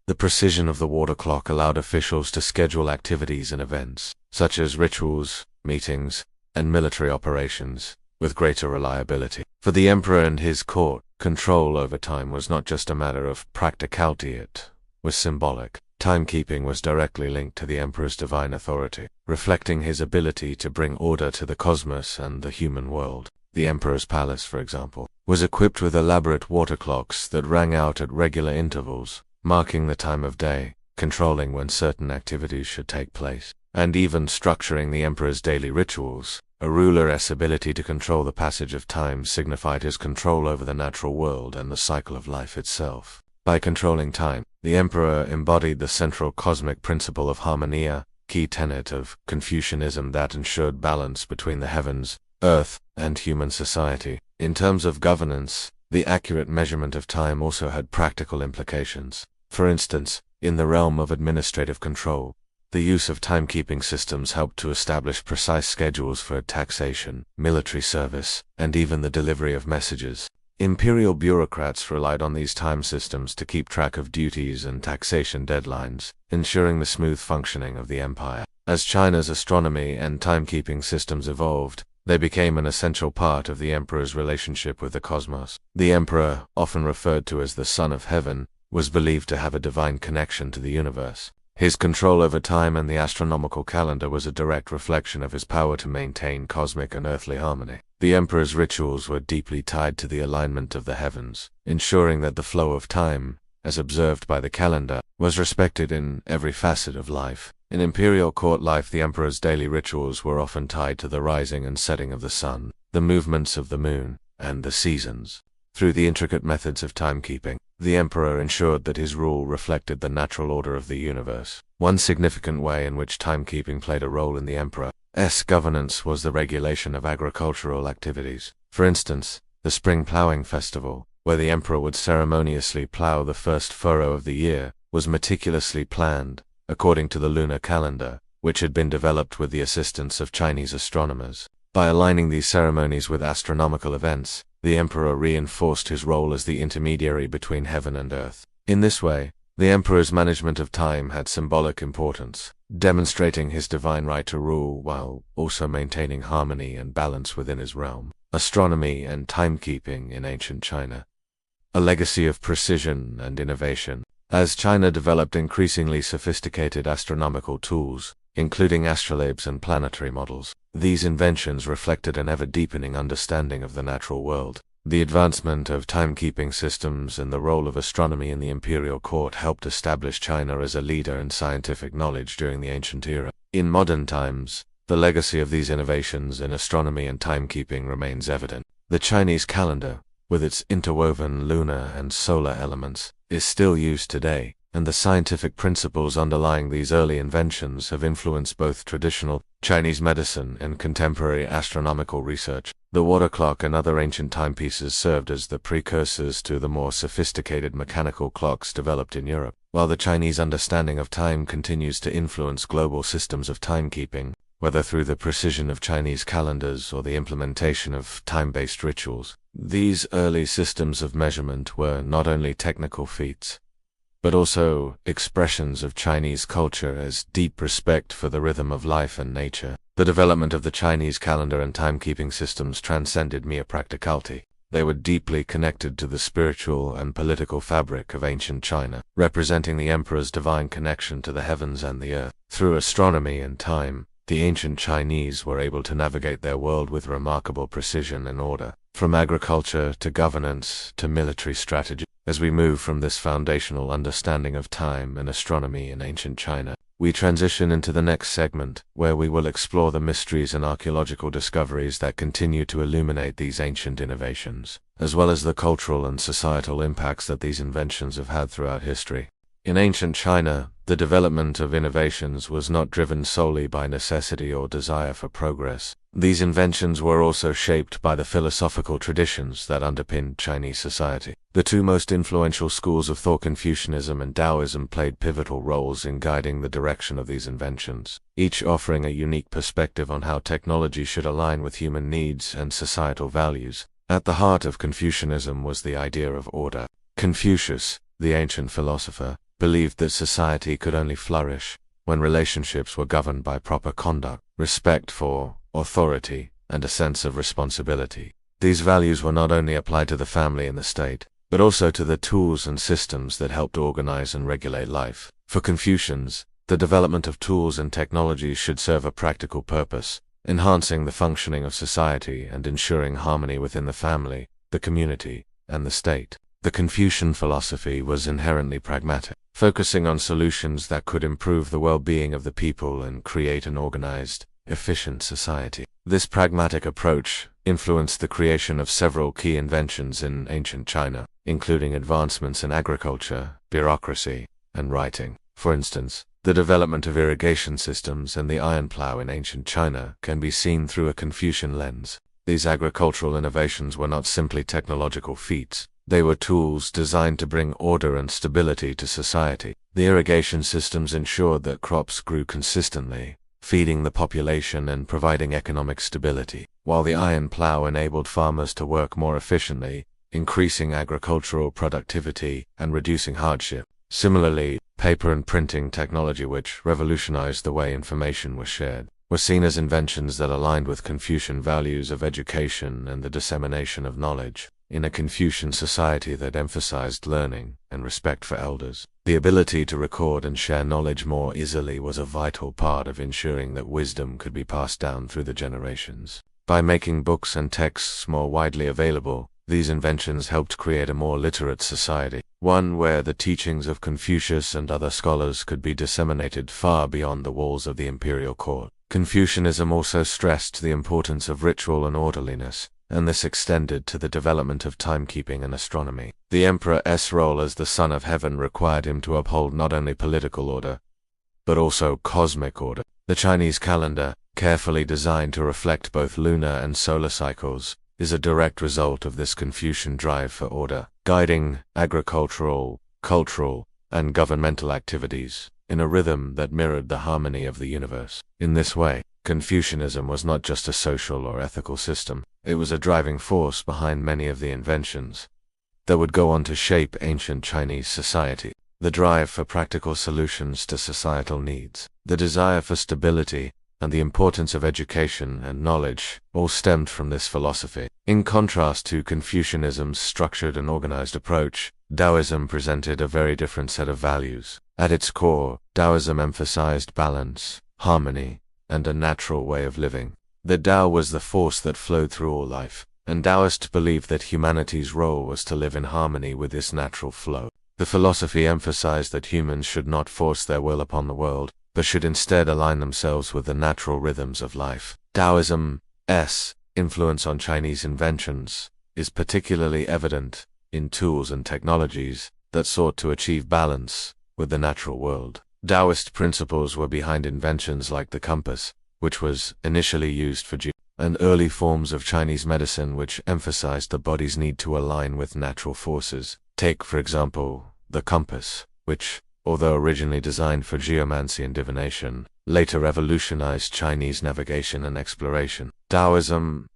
The precision of the water clock allowed officials to schedule activities and events, such as rituals, meetings, and military operations, with greater reliability. For the emperor and his court, control over time was not just a matter of practicality, it was symbolic. Timekeeping was directly linked to the emperor's divine authority, reflecting his ability to bring order to the cosmos and the human world. The emperor's palace, for example, was equipped with elaborate water clocks that rang out at regular intervals, marking the time of day, controlling when certain activities should take place, and even structuring the emperor's daily rituals. A ruler's ability to control the passage of time signified his control over the natural world and the cycle of life itself. By controlling time, the emperor embodied the central cosmic principle of harmonia, key tenet of Confucianism that ensured balance between the heavens, earth, and human society. In terms of governance, the accurate measurement of time also had practical implications. For instance, in the realm of administrative control, the use of timekeeping systems helped to establish precise schedules for taxation, military service, and even the delivery of messages. Imperial bureaucrats relied on these time systems to keep track of duties and taxation deadlines, ensuring the smooth functioning of the empire. As China's astronomy and timekeeping systems evolved, They became an essential part of the emperor's relationship with the cosmos. The emperor, often referred to as the Son of Heaven, was believed to have a divine connection to the universe. His control over time and the astronomical calendar was a direct reflection of his power to maintain cosmic and earthly harmony. The emperor's rituals were deeply tied to the alignment of the heavens, ensuring that the flow of time, as observed by the calendar, was respected in every facet of life. In imperial court life, the emperor's daily rituals were often tied to the rising and setting of the sun, the movements of the moon, and the seasons. Through the intricate methods of timekeeping, the emperor ensured that his rule reflected the natural order of the universe. One significant way in which timekeeping played a role in the emperor's governance was the regulation of agricultural activities. For instance, the spring plowing festival, where the emperor would ceremoniously plow the first furrow of the year, was meticulously planned, according to the lunar calendar, which had been developed with the assistance of Chinese astronomers. By aligning these ceremonies with astronomical events, the emperor reinforced his role as the intermediary between heaven and earth. In this way, the emperor's management of time had symbolic importance, demonstrating his divine right to rule while also maintaining harmony and balance within his realm. Astronomy and timekeeping in ancient China. A legacy of precision and innovation. As China developed increasingly sophisticated astronomical tools, including astrolabes and planetary models, these inventions reflected an ever-deepening understanding of the natural world. The advancement of timekeeping systems and the role of astronomy in the imperial court helped establish China as a leader in scientific knowledge during the ancient era. In modern times, the legacy of these innovations in astronomy and timekeeping remains evident. The Chinese calendar, with its interwoven lunar and solar elements, is still used today, and the scientific principles underlying these early inventions have influenced both traditional Chinese medicine and contemporary astronomical research. The water clock and other ancient timepieces served as the precursors to the more sophisticated mechanical clocks developed in Europe. While the Chinese understanding of time continues to influence global systems of timekeeping, whether through the precision of Chinese calendars or the implementation of time-based rituals, these early systems of measurement were not only technical feats, but also expressions of Chinese culture as deep respect for the rhythm of life and nature. The development of the Chinese calendar and timekeeping systems transcended mere practicality. They were deeply connected to the spiritual and political fabric of ancient China, representing the emperor's divine connection to the heavens and the earth. Through astronomy and time, the ancient Chinese were able to navigate their world with remarkable precision and order, from agriculture to governance to military strategy. As we move from this foundational understanding of time and astronomy in ancient China, we transition into the next segment, where we will explore the mysteries and archaeological discoveries that continue to illuminate these ancient innovations, as well as the cultural and societal impacts that these inventions have had throughout history. In ancient China, the development of innovations was not driven solely by necessity or desire for progress. These inventions were also shaped by the philosophical traditions that underpinned Chinese society. The two most influential schools of thought, Confucianism and Taoism, played pivotal roles in guiding the direction of these inventions, each offering a unique perspective on how technology should align with human needs and societal values. At the heart of Confucianism was the idea of order. Confucius, the ancient philosopher, believed that society could only flourish when relationships were governed by proper conduct, respect for authority, and a sense of responsibility. These values were not only applied to the family and the state, but also to the tools and systems that helped organize and regulate life. For Confucians, the development of tools and technologies should serve a practical purpose, enhancing the functioning of society and ensuring harmony within the family, the community, and the state. The Confucian philosophy was inherently pragmatic, focusing on solutions that could improve the well-being of the people and create an organized, efficient society. This pragmatic approach influenced the creation of several key inventions in ancient China, including advancements in agriculture, bureaucracy, and writing. For instance, the development of irrigation systems and the iron plow in ancient China can be seen through a Confucian lens. These agricultural innovations were not simply technological feats. They were tools designed to bring order and stability to society. The irrigation systems ensured that crops grew consistently, feeding the population and providing economic stability, while the iron plow enabled farmers to work more efficiently, increasing agricultural productivity and reducing hardship. Similarly, paper and printing technology, which revolutionized the way information was shared, were seen as inventions that aligned with Confucian values of education and the dissemination of knowledge. In a Confucian society that emphasized learning and respect for elders, the ability to record and share knowledge more easily was a vital part of ensuring that wisdom could be passed down through the generations. By making books and texts more widely available, these inventions helped create a more literate society, one where the teachings of Confucius and other scholars could be disseminated far beyond the walls of the imperial court. Confucianism also stressed the importance of ritual and orderliness, and this extended to the development of timekeeping and astronomy. The emperor's role as the son of heaven required him to uphold not only political order, but also cosmic order. The Chinese calendar, carefully designed to reflect both lunar and solar cycles, is a direct result of this Confucian drive for order, guiding agricultural, cultural, and governmental activities in a rhythm that mirrored the harmony of the universe. In this way, Confucianism was not just a social or ethical system, it was a driving force behind many of the inventions that would go on to shape ancient Chinese society. The drive for practical solutions to societal needs, the desire for stability, and the importance of education and knowledge all stemmed from this philosophy. In contrast to Confucianism's structured and organized approach, Taoism presented a very different set of values. At its core, Taoism emphasized balance, harmony, and a natural way of living. The Tao was the force that flowed through all life, and Taoists believed that humanity's role was to live in harmony with this natural flow. The philosophy emphasized that humans should not force their will upon the world, but should instead align themselves with the natural rhythms of life. Taoism's influence on Chinese inventions is particularly evident in tools and technologies that sought to achieve balance with the natural world. Taoist principles were behind inventions like the compass, which was initially used for and early forms of Chinese medicine which emphasized the body's need to align with natural forces. Take, for example, the compass, which, although originally designed for geomancy and divination, later revolutionized Chinese navigation and exploration. Taoism's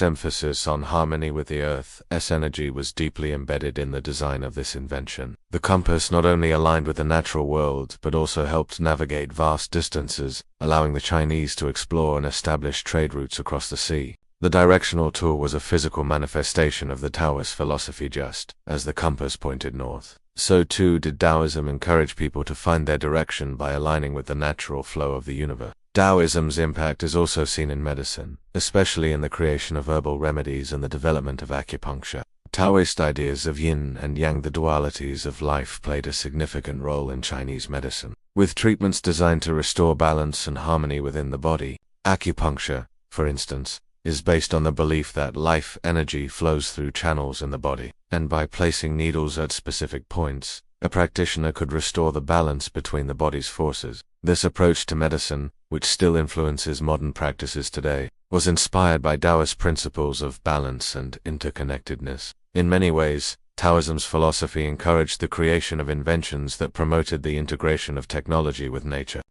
emphasis on harmony with the Earth's energy was deeply embedded in the design of this invention. The compass not only aligned with the natural world, but also helped navigate vast distances, allowing the Chinese to explore and establish trade routes across the sea. The directional tool was a physical manifestation of the Taoist philosophy. Just as the compass pointed north, so too did Taoism encourage people to find their direction by aligning with the natural flow of the universe. Taoism's impact is also seen in medicine, especially in the creation of herbal remedies and the development of acupuncture. Taoist ideas of yin and yang, the dualities of life, played a significant role in Chinese medicine, with treatments designed to restore balance and harmony within the body. Acupuncture, for instance, is based on the belief that life energy flows through channels in the body, and by placing needles at specific points, a practitioner could restore the balance between the body's forces. This approach to medicine, which still influences modern practices today, was inspired by Taoist principles of balance and interconnectedness. In many ways, Taoism's philosophy encouraged the creation of inventions that promoted the integration of technology with nature.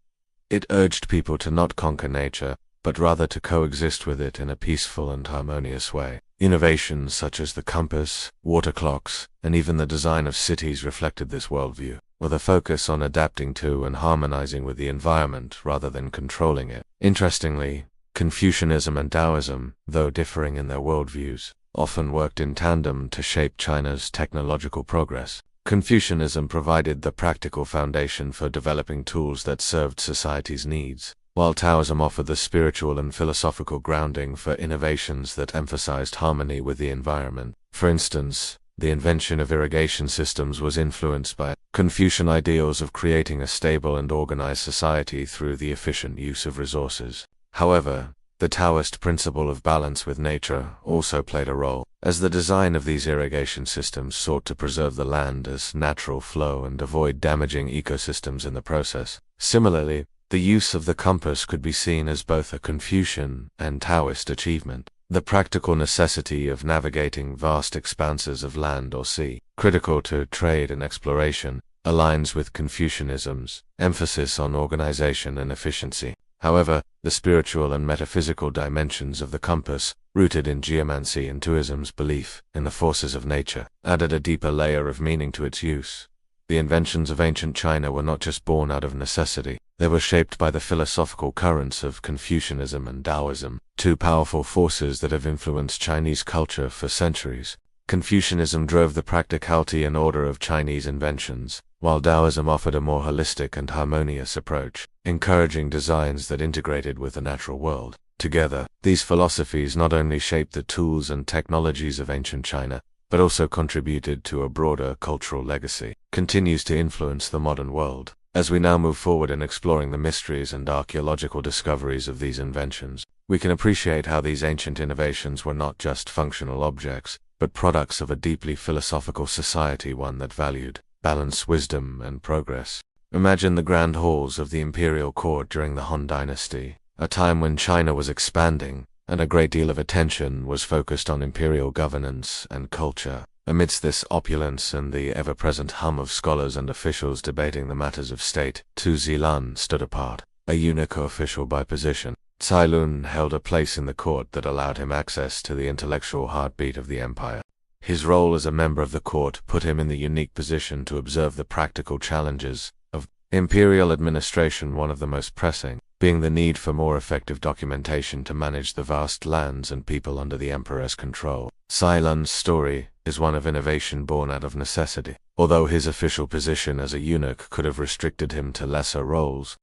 It urged people to not conquer nature, but rather to coexist with it in a peaceful and harmonious way. Innovations such as the compass, water clocks, and even the design of cities reflected this worldview, with a focus on adapting to and harmonizing with the environment rather than controlling it. Interestingly, Confucianism and Taoism, though differing in their worldviews, often worked in tandem to shape China's technological progress. Confucianism provided the practical foundation for developing tools that served society's needs, while Taoism offered the spiritual and philosophical grounding for innovations that emphasized harmony with the environment. For instance, the invention of irrigation systems was influenced by Confucian ideals of creating a stable and organized society through the efficient use of resources. However, the Taoist principle of balance with nature also played a role, as the design of these irrigation systems sought to preserve the land as natural flow and avoid damaging ecosystems in the process. Similarly, the use of the compass could be seen as both a Confucian and Taoist achievement. The practical necessity of navigating vast expanses of land or sea, critical to trade and exploration, aligns with Confucianism's emphasis on organization and efficiency. However, the spiritual and metaphysical dimensions of the compass, rooted in geomancy and Taoism's belief in the forces of nature, added a deeper layer of meaning to its use. The inventions of ancient China were not just born out of necessity, They were shaped by the philosophical currents of Confucianism and Taoism, two powerful forces that have influenced Chinese culture for centuries. Confucianism drove the practicality and order of Chinese inventions, while Taoism offered a more holistic and harmonious approach, encouraging designs that integrated with the natural world. Together, these philosophies not only shaped the tools and technologies of ancient China, but also contributed to a broader cultural legacy, continues to influence the modern world. As we now move forward in exploring the mysteries and archaeological discoveries of these inventions, we can appreciate how these ancient innovations were not just functional objects, but products of a deeply philosophical society, one that valued balance, wisdom, and progress. Imagine the grand halls of the imperial court during the Han Dynasty, a time when China was expanding, and a great deal of attention was focused on imperial governance and culture. Amidst this opulence and the ever-present hum of scholars and officials debating the matters of state, Tu Zilan stood apart. A eunuch official by position, Cai Lun held a place in the court that allowed him access to the intellectual heartbeat of the empire. His role as a member of the court put him in the unique position to observe the practical challenges of imperial administration, one of the most pressing being the need for more effective documentation to manage the vast lands and people under the emperor's control. Cai Lun's story is one of innovation born out of necessity. Although his official position as a eunuch could have restricted him to lesser roles,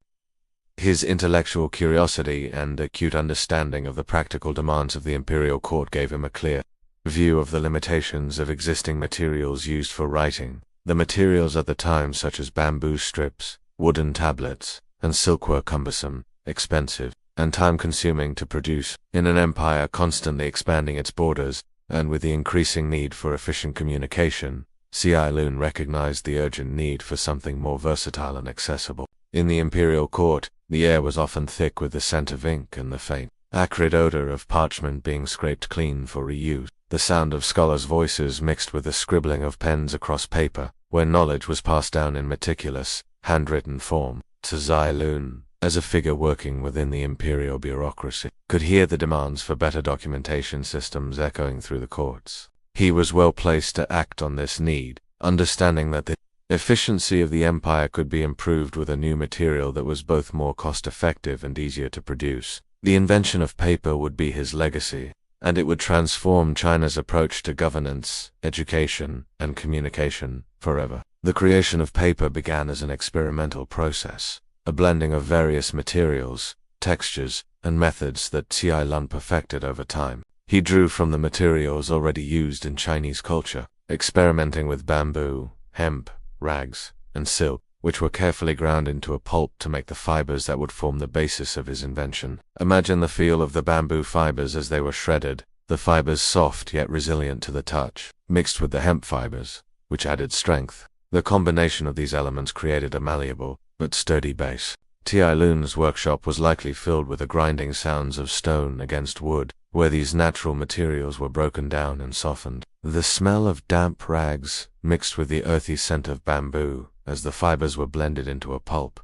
his intellectual curiosity and acute understanding of the practical demands of the imperial court gave him a clear view of the limitations of existing materials used for writing. The materials at the time, such as bamboo strips, wooden tablets, and silk, were cumbersome, expensive, and time-consuming to produce. In an empire constantly expanding its borders, and with the increasing need for efficient communication, Cai Lun recognized the urgent need for something more versatile and accessible. In the imperial court, the air was often thick with the scent of ink and the faint, acrid odor of parchment being scraped clean for reuse. The sound of scholars' voices mixed with the scribbling of pens across paper, where knowledge was passed down in meticulous, handwritten form. Cai Lun, as a figure working within the imperial bureaucracy, could hear the demands for better documentation systems echoing through the courts. He was well placed to act on this need, understanding that the efficiency of the empire could be improved with a new material that was both more cost-effective and easier to produce. The invention of paper would be his legacy, and it would transform China's approach to governance, education, and communication forever. The creation of paper began as an experimental process, a blending of various materials, textures, and methods that Cai Lun perfected over time. He drew from the materials already used in Chinese culture, experimenting with bamboo, hemp, rags, and silk, which were carefully ground into a pulp to make the fibers that would form the basis of his invention. Imagine the feel of the bamboo fibers as they were shredded, the fibers soft yet resilient to the touch, mixed with the hemp fibers, which added strength. The combination of these elements created a malleable, but sturdy base. Cai Lun's workshop was likely filled with the grinding sounds of stone against wood, where these natural materials were broken down and softened. The smell of damp rags mixed with the earthy scent of bamboo, as the fibers were blended into a pulp,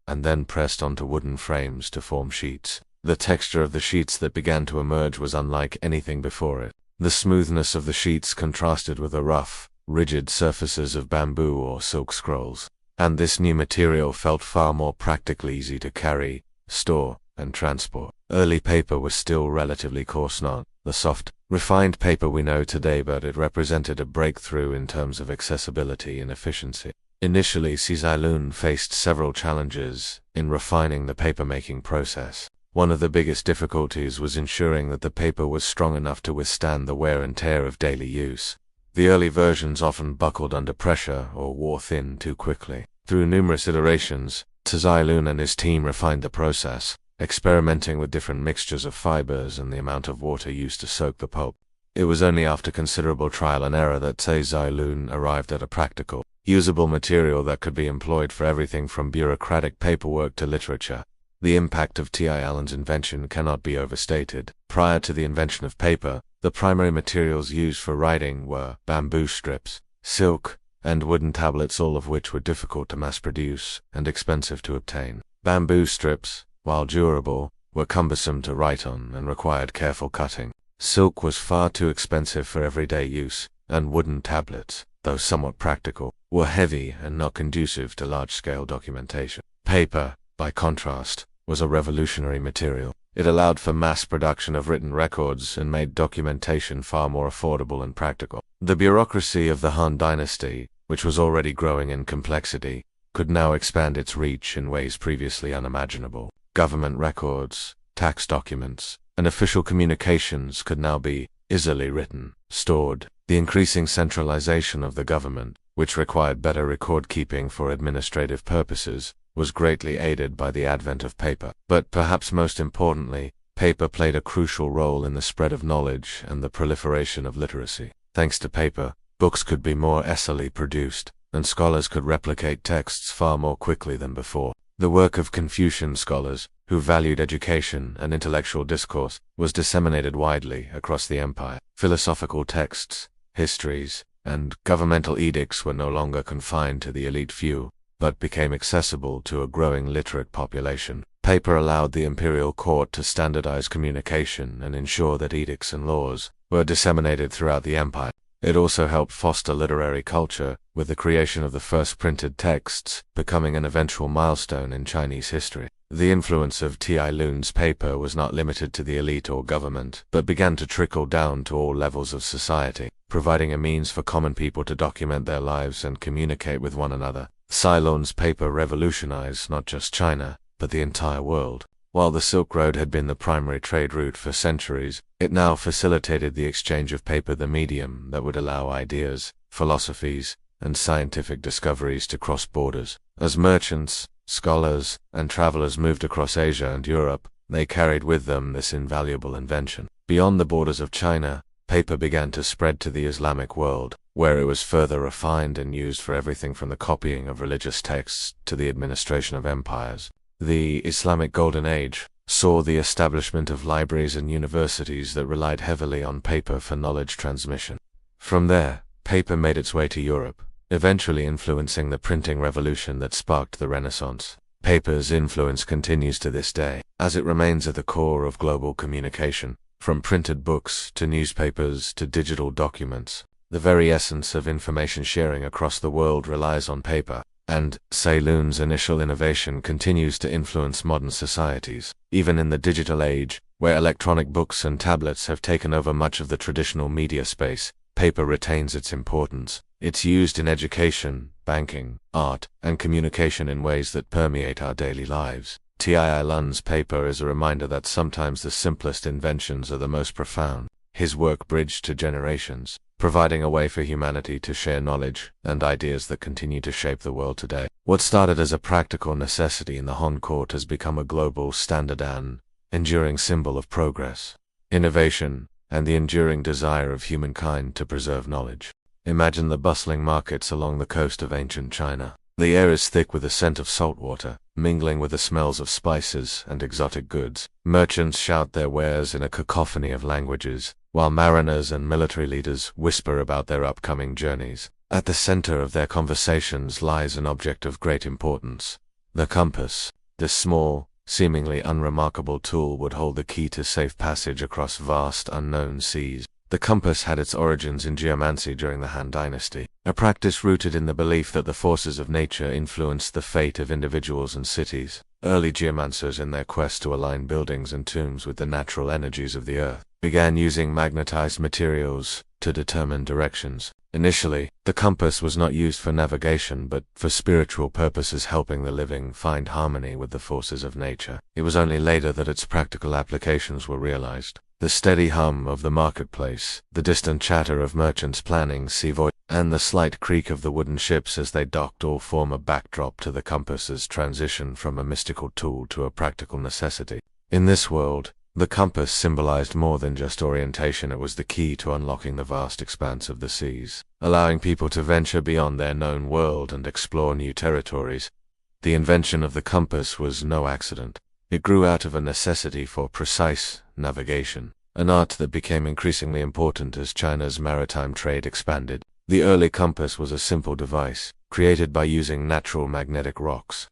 and then pressed onto wooden frames to form sheets. The texture of the sheets that began to emerge was unlike anything before it. The smoothness of the sheets contrasted with the rough, rigid surfaces of bamboo or silk scrolls, and this new material felt far more practically easy to carry, store, and transport. Early paper was still relatively coarse, not the soft, refined paper we know today, but it represented a breakthrough in terms of accessibility and efficiency. Initially, Cai Lun faced several challenges in refining the paper-making process. One of the biggest difficulties was ensuring that the paper was strong enough to withstand the wear and tear of daily use. The early versions often buckled under pressure or wore thin too quickly. Through numerous iterations, Cai Lun and his team refined the process, experimenting with different mixtures of fibers and the amount of water used to soak the pulp. It was only after considerable trial and error that Cai Lun arrived at a practical, usable material that could be employed for everything from bureaucratic paperwork to literature. The impact of Cai Lun's invention cannot be overstated. Prior to the invention of paper, the primary materials used for writing were bamboo strips, silk, and wooden tablets, all of which were difficult to mass-produce and expensive to obtain. Bamboo strips, while durable, were cumbersome to write on and required careful cutting. Silk was far too expensive for everyday use, and wooden tablets, though somewhat practical, were heavy and not conducive to large-scale documentation. Paper, by contrast, was a revolutionary material. It allowed for mass production of written records and made documentation far more affordable and practical. The bureaucracy of the Han Dynasty, which was already growing in complexity, could now expand its reach in ways previously unimaginable. Government records, tax documents, and official communications could now be easily written, stored. The increasing centralization of the government, which required better record-keeping for administrative purposes, was greatly aided by the advent of paper. But perhaps most importantly, paper played a crucial role in the spread of knowledge and the proliferation of literacy. Thanks to paper, books could be more easily produced, and scholars could replicate texts far more quickly than before. The work of Confucian scholars, who valued education and intellectual discourse, was disseminated widely across the empire. Philosophical texts, histories, and governmental edicts were no longer confined to the elite few, but became accessible to a growing literate population. Paper allowed the imperial court to standardize communication and ensure that edicts and laws were disseminated throughout the empire. It also helped foster literary culture, with the creation of the first printed texts becoming an eventual milestone in Chinese history. The influence of T.I. Lun's paper was not limited to the elite or government, but began to trickle down to all levels of society, providing a means for common people to document their lives and communicate with one another. Ceylon's paper revolutionized not just China, but the entire world. While the Silk Road had been the primary trade route for centuries, it now facilitated the exchange of paper, the medium that would allow ideas, philosophies, and scientific discoveries to cross borders. As merchants, scholars, and travelers moved across Asia and Europe, they carried with them this invaluable invention. Beyond the borders of China, paper began to spread to the Islamic world, where it was further refined and used for everything from the copying of religious texts to the administration of empires. The Islamic Golden Age saw the establishment of libraries and universities that relied heavily on paper for knowledge transmission. From there, paper made its way to Europe, eventually influencing the printing revolution that sparked the Renaissance. Paper's influence continues to this day, as it remains at the core of global communication. From printed books to newspapers to digital documents, the very essence of information sharing across the world relies on paper. And Ceylon's initial innovation continues to influence modern societies. Even in the digital age, where electronic books and tablets have taken over much of the traditional media space, paper retains its importance. It's used in education, banking, art, and communication in ways that permeate our daily lives. T.I. Lun's paper is a reminder that sometimes the simplest inventions are the most profound. His work bridged to generations, providing a way for humanity to share knowledge and ideas that continue to shape the world today. What started as a practical necessity in the Han court has become a global standard and enduring symbol of progress, innovation, and the enduring desire of humankind to preserve knowledge. Imagine the bustling markets along the coast of ancient China. The air is thick with the scent of salt water, mingling with the smells of spices and exotic goods. Merchants shout their wares in a cacophony of languages, while mariners and military leaders whisper about their upcoming journeys. At the center of their conversations lies an object of great importance: the compass. This small, seemingly unremarkable tool would hold the key to safe passage across vast unknown seas. The compass had its origins in geomancy during the Han Dynasty, a practice rooted in the belief that the forces of nature influenced the fate of individuals and cities. Early geomancers, in their quest to align buildings and tombs with the natural energies of the earth, began using magnetized materials to determine directions. Initially, the compass was not used for navigation but for spiritual purposes, helping the living find harmony with the forces of nature. It was only later that its practical applications were realized. The steady hum of the marketplace, the distant chatter of merchants planning sea voyages, and the slight creak of the wooden ships as they docked all form a backdrop to the compass's transition from a mystical tool to a practical necessity. In this world, the compass symbolized more than just orientation. It was the key to unlocking the vast expanse of the seas, allowing people to venture beyond their known world and explore new territories. The invention of the compass was no accident. It grew out of a necessity for precise navigation, an art that became increasingly important as China's maritime trade expanded. The early compass was a simple device, created by using natural magnetic rocks,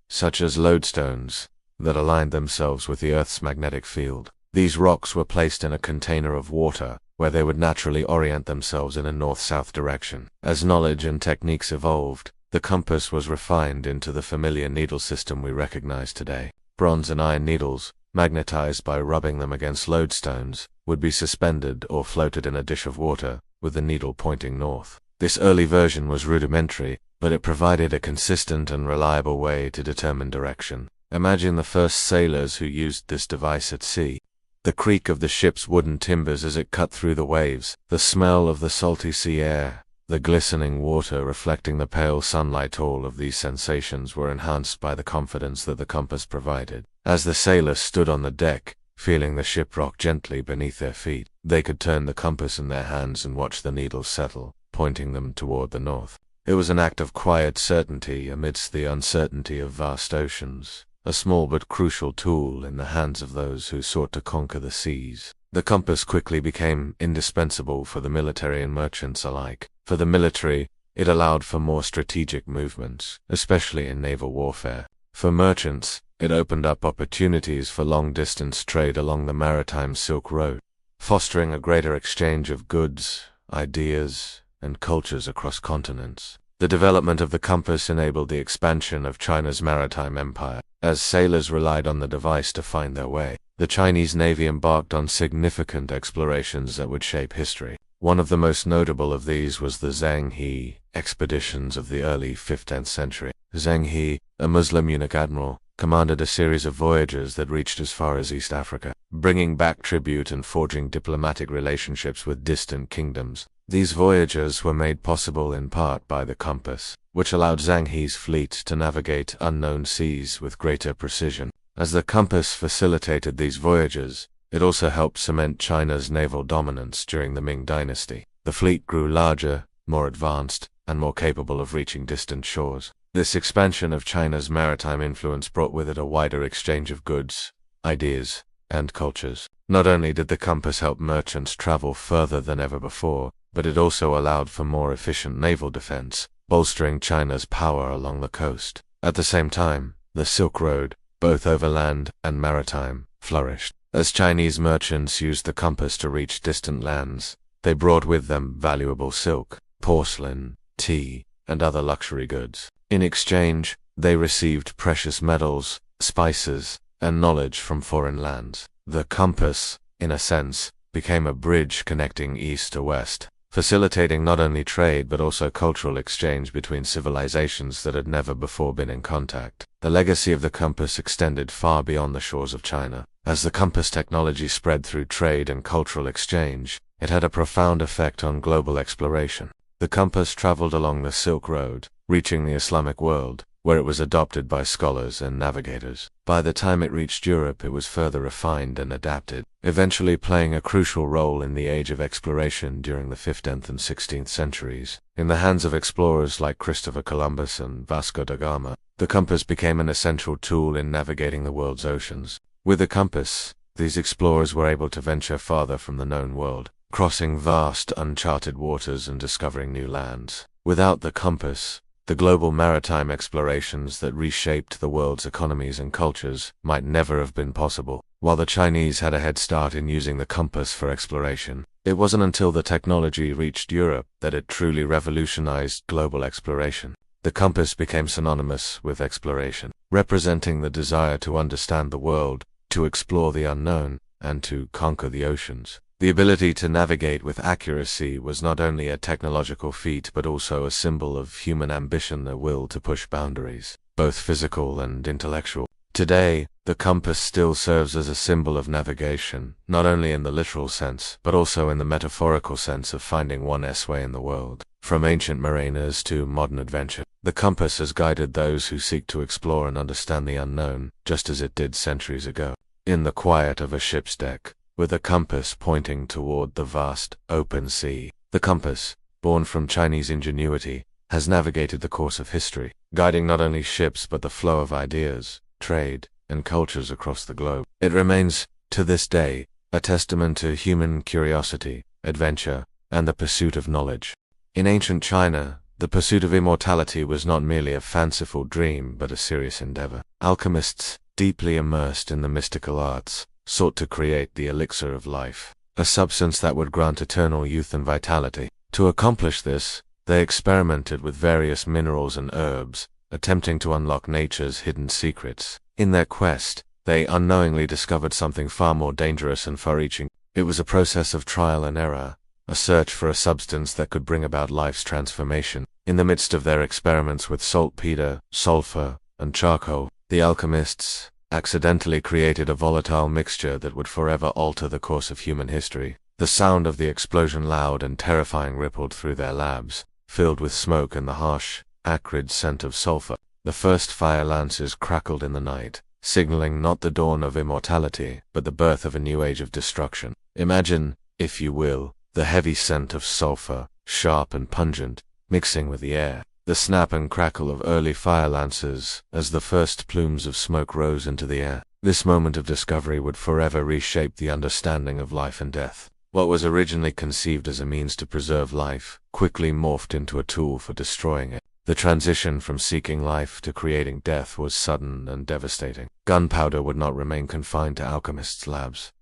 such as lodestones, that aligned themselves with the Earth's magnetic field. These rocks were placed in a container of water, where they would naturally orient themselves in a north-south direction. As knowledge and techniques evolved, the compass was refined into the familiar needle system we recognize today. Bronze and iron needles, magnetized by rubbing them against lodestones, would be suspended or floated in a dish of water, with the needle pointing north. This early version was rudimentary, but it provided a consistent and reliable way to determine direction. Imagine the first sailors who used this device at sea. The creak of the ship's wooden timbers as it cut through the waves, the smell of the salty sea air, the glistening water reflecting the pale sunlight, all of these sensations were enhanced by the confidence that the compass provided. As the sailors stood on the deck, feeling the ship rock gently beneath their feet, they could turn the compass in their hands and watch the needles settle, pointing them toward the north. It was an act of quiet certainty amidst the uncertainty of vast oceans, a small but crucial tool in the hands of those who sought to conquer the seas. The compass quickly became indispensable for the military and merchants alike. For the military, it allowed for more strategic movements, especially in naval warfare. For merchants, it opened up opportunities for long-distance trade along the maritime Silk Road, fostering a greater exchange of goods, ideas, and cultures across continents. The development of the compass enabled the expansion of China's maritime empire. As sailors relied on the device to find their way, the Chinese Navy embarked on significant explorations that would shape history. One of the most notable of these was the Zhang He expeditions of the early 15th century. Zhang He, a Muslim eunuch admiral, commanded a series of voyages that reached as far as East Africa, bringing back tribute and forging diplomatic relationships with distant kingdoms. These voyages were made possible in part by the compass, which allowed Zhang He's fleet to navigate unknown seas with greater precision. As the compass facilitated these voyages, it also helped cement China's naval dominance during the Ming Dynasty. The fleet grew larger, more advanced, and more capable of reaching distant shores. This expansion of China's maritime influence brought with it a wider exchange of goods, ideas, and cultures. Not only did the compass help merchants travel further than ever before, but it also allowed for more efficient naval defense, bolstering China's power along the coast. At the same time, the Silk Road, both overland and maritime, flourished. As Chinese merchants used the compass to reach distant lands, they brought with them valuable silk, porcelain, tea, and other luxury goods. In exchange, they received precious metals, spices, and knowledge from foreign lands. The compass, in a sense, became a bridge connecting east to west, facilitating not only trade but also cultural exchange between civilizations that had never before been in contact. The legacy of the compass extended far beyond the shores of China. As the compass technology spread through trade and cultural exchange, it had a profound effect on global exploration. The compass traveled along the Silk Road, reaching the Islamic world, where it was adopted by scholars and navigators. By the time it reached Europe, it was further refined and adapted, eventually playing a crucial role in the age of exploration during the 15th and 16th centuries. In the hands of explorers like Christopher Columbus and Vasco da Gama, the compass became an essential tool in navigating the world's oceans. With the compass, these explorers were able to venture farther from the known world, crossing vast, uncharted waters and discovering new lands. Without the compass, the global maritime explorations that reshaped the world's economies and cultures might never have been possible. While the Chinese had a head start in using the compass for exploration, it wasn't until the technology reached Europe that it truly revolutionized global exploration. The compass became synonymous with exploration, representing the desire to understand the world, to explore the unknown, and to conquer the oceans. The ability to navigate with accuracy was not only a technological feat but also a symbol of human ambition, the will to push boundaries, both physical and intellectual. Today, the compass still serves as a symbol of navigation, not only in the literal sense, but also in the metaphorical sense of finding one's way in the world. From ancient mariners to modern adventure, the compass has guided those who seek to explore and understand the unknown, just as it did centuries ago. In the quiet of a ship's deck, with a compass pointing toward the vast, open sea, the compass, born from Chinese ingenuity, has navigated the course of history, guiding not only ships but the flow of ideas, trade, and cultures across the globe. It remains, to this day, a testament to human curiosity, adventure, and the pursuit of knowledge. In ancient China, the pursuit of immortality was not merely a fanciful dream but a serious endeavor. Alchemists, deeply immersed in the mystical arts, sought to create the elixir of life, a substance that would grant eternal youth and vitality. To accomplish this, They experimented with various minerals and herbs, attempting to unlock nature's hidden secrets. In their quest, they unknowingly discovered something far more dangerous and far-reaching. It was a process of trial and error, a search for a substance that could bring about life's transformation. In the midst of their experiments with saltpeter, sulfur, and charcoal, the alchemists accidentally created a volatile mixture that would forever alter the course of human history. The sound of the explosion, loud and terrifying, rippled through their labs, filled with smoke and the harsh, acrid scent of sulfur. The first fire lances crackled in the night, signaling not the dawn of immortality, but the birth of a new age of destruction. Imagine, if you will, the heavy scent of sulfur, sharp and pungent, mixing with the air. The snap and crackle of early fire lances as the first plumes of smoke rose into the air. This moment of discovery would forever reshape the understanding of life and death. What was originally conceived as a means to preserve life quickly morphed into a tool for destroying it. The transition from seeking life to creating death was sudden and devastating. Gunpowder would not remain confined to alchemists' labs,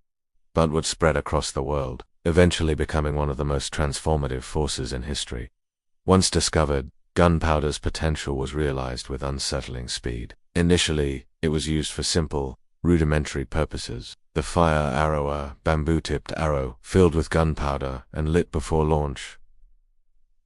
but would spread across the world, eventually becoming one of the most transformative forces in history. Once discovered, gunpowder's potential was realized with unsettling speed. Initially, it was used for simple, rudimentary purposes. The fire arrow, a bamboo-tipped arrow filled with gunpowder and lit before launch,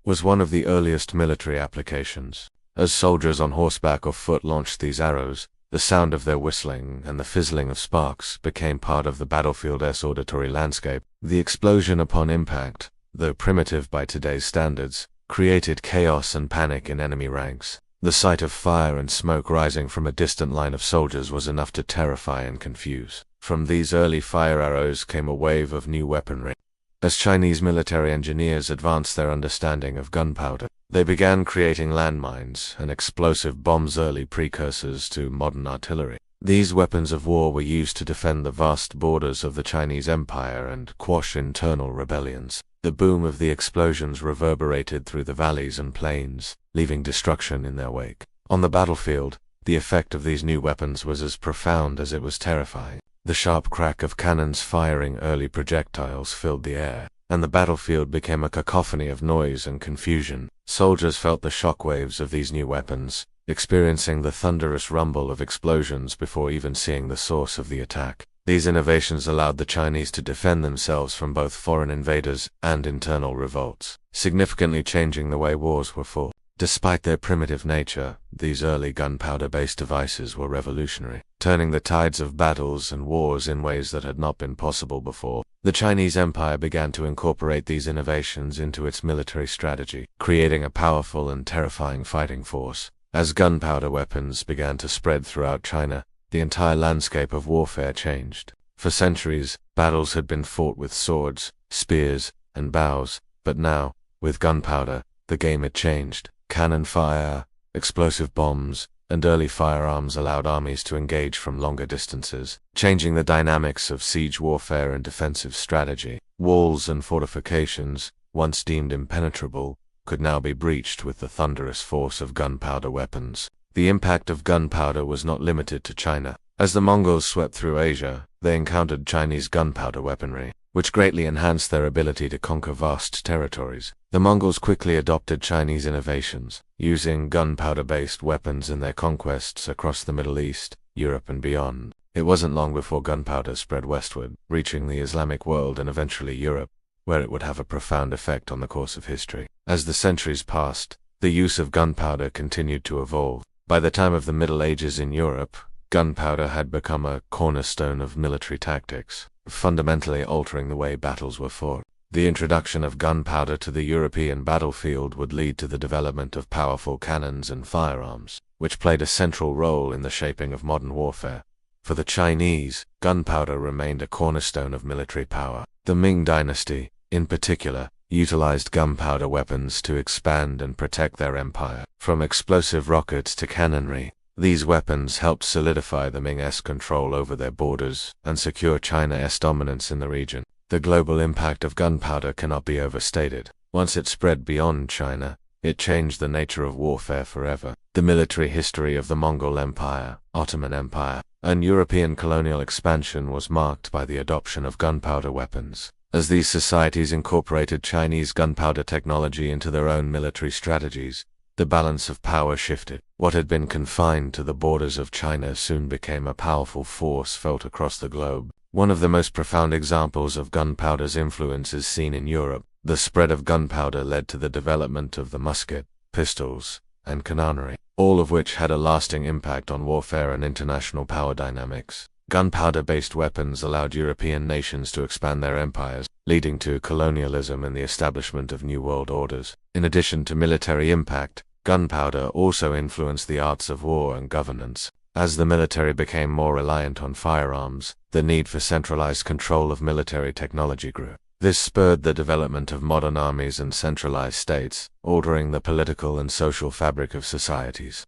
was one of the earliest military applications. As soldiers on horseback or foot launched these arrows, the sound of their whistling and the fizzling of sparks became part of the battlefield's auditory landscape. The explosion upon impact, though primitive by today's standards, created chaos and panic in enemy ranks. The sight of fire and smoke rising from a distant line of soldiers was enough to terrify and confuse. From these early fire arrows came a wave of new weaponry. As Chinese military engineers advanced their understanding of gunpowder, they began creating landmines and explosive bombs, early precursors to modern artillery. These weapons of war were used to defend the vast borders of the Chinese Empire and quash internal rebellions. The boom of the explosions reverberated through the valleys and plains, leaving destruction in their wake. On the battlefield, the effect of these new weapons was as profound as it was terrifying. The sharp crack of cannons firing early projectiles filled the air, and the battlefield became a cacophony of noise and confusion. Soldiers felt the shockwaves of these new weapons, experiencing the thunderous rumble of explosions before even seeing the source of the attack. These innovations allowed the Chinese to defend themselves from both foreign invaders and internal revolts, significantly changing the way wars were fought. Despite their primitive nature, these early gunpowder-based devices were revolutionary, turning the tides of battles and wars in ways that had not been possible before. The Chinese Empire began to incorporate these innovations into its military strategy, creating a powerful and terrifying fighting force. As gunpowder weapons began to spread throughout China, the entire landscape of warfare changed. For centuries, battles had been fought with swords, spears, and bows, but now, with gunpowder, the game had changed. Cannon fire, explosive bombs, and early firearms allowed armies to engage from longer distances, changing the dynamics of siege warfare and defensive strategy. Walls and fortifications, once deemed impenetrable, could now be breached with the thunderous force of gunpowder weapons. The impact of gunpowder was not limited to China. As the Mongols swept through Asia, they encountered Chinese gunpowder weaponry, which greatly enhanced their ability to conquer vast territories. The Mongols quickly adopted Chinese innovations, using gunpowder-based weapons in their conquests across the Middle East, Europe, and beyond. It wasn't long before gunpowder spread westward, reaching the Islamic world and eventually Europe, where it would have a profound effect on the course of history. As the centuries passed, the use of gunpowder continued to evolve. By the time of the Middle Ages in Europe, gunpowder had become a cornerstone of military tactics, fundamentally altering the way battles were fought. The introduction of gunpowder to the European battlefield would lead to the development of powerful cannons and firearms, which played a central role in the shaping of modern warfare. For the Chinese, gunpowder remained a cornerstone of military power. The Ming Dynasty, in particular, utilized gunpowder weapons to expand and protect their empire. From explosive rockets to cannonry, these weapons helped solidify the Ming's control over their borders and secure China's dominance in the region. The global impact of gunpowder cannot be overstated. Once it spread beyond China, it changed the nature of warfare forever. The military history of the Mongol Empire, Ottoman Empire, and European colonial expansion was marked by the adoption of gunpowder weapons. As these societies incorporated Chinese gunpowder technology into their own military strategies, the balance of power shifted. What had been confined to the borders of China soon became a powerful force felt across the globe. One of the most profound examples of gunpowder's influence is seen in Europe. The spread of gunpowder led to the development of the musket, pistols, and canonry, all of which had a lasting impact on warfare and international power dynamics. Gunpowder-based weapons allowed European nations to expand their empires, leading to colonialism and the establishment of new world orders. In addition to military impact, gunpowder also influenced the arts of war and governance. As the military became more reliant on firearms, the need for centralized control of military technology grew. This spurred the development of modern armies and centralized states, altering the political and social fabric of societies.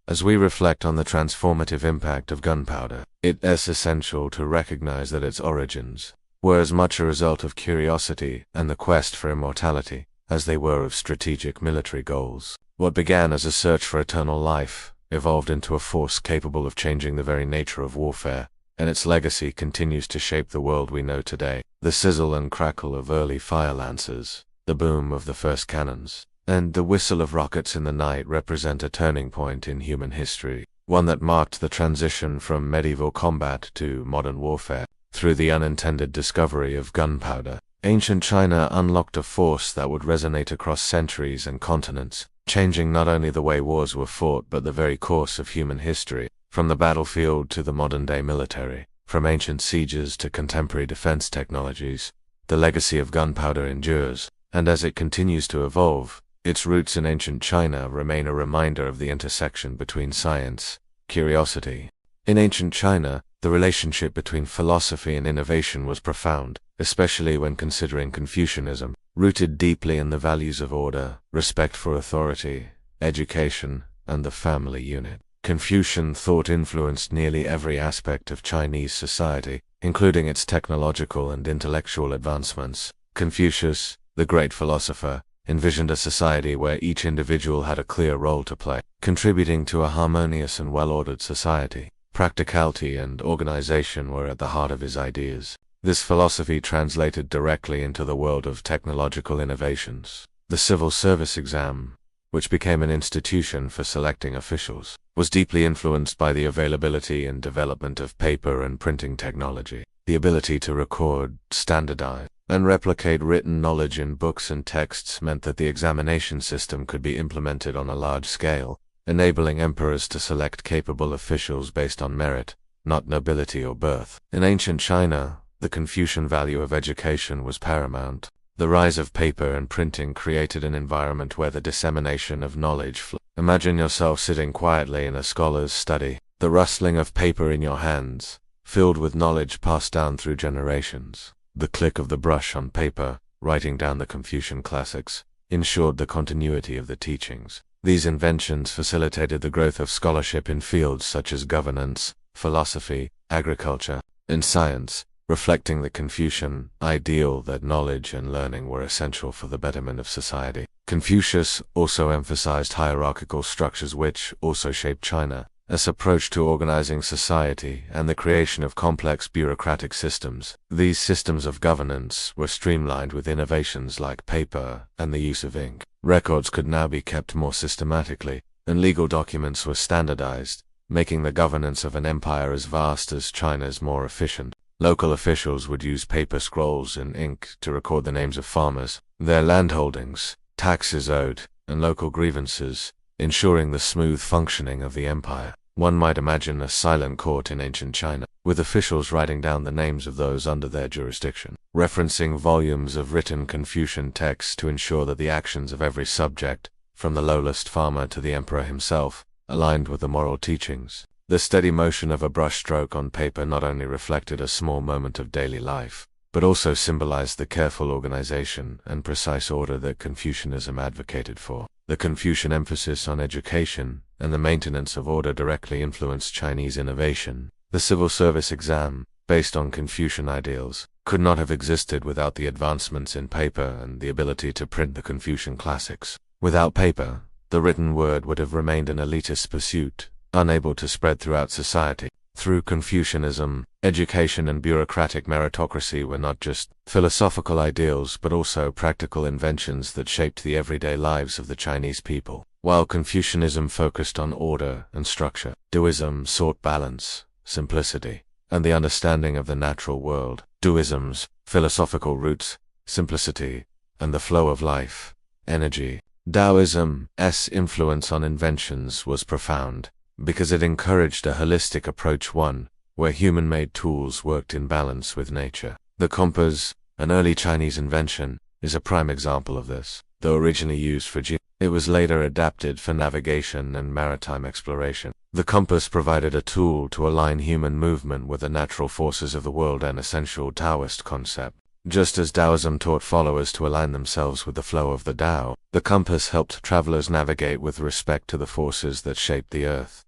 As we reflect on the transformative impact of gunpowder, it is essential to recognize that its origins were as much a result of curiosity and the quest for immortality as they were of strategic military goals. What began as a search for eternal life evolved into a force capable of changing the very nature of warfare, and its legacy continues to shape the world we know today. The sizzle and crackle of early fire lancers, the boom of the first cannons, and the whistle of rockets in the night represent a turning point in human history, one that marked the transition from medieval combat to modern warfare. Through the unintended discovery of gunpowder, ancient China unlocked a force that would resonate across centuries and continents, changing not only the way wars were fought but the very course of human history. From the battlefield to the modern-day military, from ancient sieges to contemporary defense technologies, the legacy of gunpowder endures, and as it continues to evolve, its roots in ancient China remain a reminder of the intersection between science, curiosity. In ancient China, the relationship between philosophy and innovation was profound, especially when considering Confucianism, rooted deeply in the values of order, respect for authority, education, and the family unit. Confucian thought influenced nearly every aspect of Chinese society, including its technological and intellectual advancements. Confucius, the great philosopher, envisioned a society where each individual had a clear role to play, contributing to a harmonious and well-ordered society. Practicality and organization were at the heart of his ideas. This philosophy translated directly into the world of technological innovations. The civil service exam, which became an institution for selecting officials, was deeply influenced by the availability and development of paper and printing technology. The ability to record, standardize, and replicate written knowledge in books and texts meant that the examination system could be implemented on a large scale, enabling emperors to select capable officials based on merit, not nobility or birth. In ancient China, the Confucian value of education was paramount. The rise of paper and printing created an environment where the dissemination of knowledge flowed. Imagine yourself sitting quietly in a scholar's study, the rustling of paper in your hands, filled with knowledge passed down through generations. The click of the brush on paper, writing down the Confucian classics, ensured the continuity of the teachings. These inventions facilitated the growth of scholarship in fields such as governance, philosophy, agriculture, and science, reflecting the Confucian ideal that knowledge and learning were essential for the betterment of society. Confucius also emphasized hierarchical structures which also shaped China's approach to organizing society and the creation of complex bureaucratic systems. These systems of governance were streamlined with innovations like paper and the use of ink. Records could now be kept more systematically, and legal documents were standardized, making the governance of an empire as vast as China's more efficient. Local officials would use paper scrolls and ink to record the names of farmers, their landholdings, taxes owed, and local grievances, ensuring the smooth functioning of the empire. One might imagine a silent court in ancient China, with officials writing down the names of those under their jurisdiction, referencing volumes of written Confucian texts to ensure that the actions of every subject, from the lowest farmer to the emperor himself, aligned with the moral teachings. The steady motion of a brushstroke on paper not only reflected a small moment of daily life, but also symbolized the careful organization and precise order that Confucianism advocated for. The Confucian emphasis on education and the maintenance of order directly influenced Chinese innovation. The civil service exam, based on Confucian ideals, could not have existed without the advancements in paper and the ability to print the Confucian classics. Without paper, the written word would have remained an elitist pursuit, unable to spread throughout society. Through Confucianism, education and bureaucratic meritocracy were not just philosophical ideals but also practical inventions that shaped the everyday lives of the Chinese people. While Confucianism focused on order and structure, Taoism sought balance, simplicity, and the understanding of the natural world. Taoism's philosophical roots, simplicity, and the flow of life, energy. Taoism's influence on inventions was profound, because it encouraged a holistic approach, one where human-made tools worked in balance with nature. The compass, an early Chinese invention, is a prime example of this. Though originally used for it was later adapted for navigation and maritime exploration. The compass provided a tool to align human movement with the natural forces of the world, an essential Taoist concept. Just as Taoism taught followers to align themselves with the flow of the Tao, the compass helped travelers navigate with respect to the forces that shaped the earth.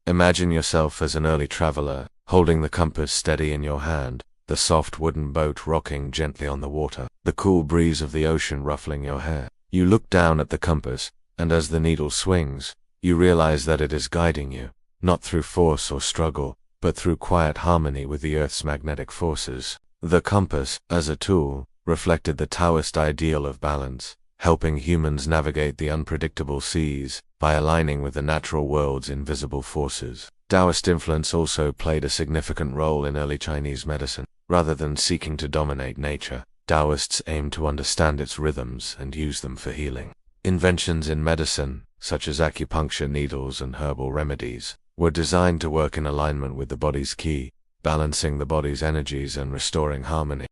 Imagine yourself as an early traveler, holding the compass steady in your hand, the soft wooden boat rocking gently on the water, the cool breeze of the ocean ruffling your hair. You look down at the compass, and as the needle swings, you realize that it is guiding you, not through force or struggle, but through quiet harmony with the Earth's magnetic forces. The compass, as a tool, reflected the Taoist ideal of balance, helping humans navigate the unpredictable seas by aligning with the natural world's invisible forces. Taoist influence also played a significant role in early Chinese medicine. Rather than seeking to dominate nature, Taoists aimed to understand its rhythms and use them for healing. Inventions in medicine, such as acupuncture needles and herbal remedies, were designed to work in alignment with the body's qi, balancing the body's energies and restoring harmony.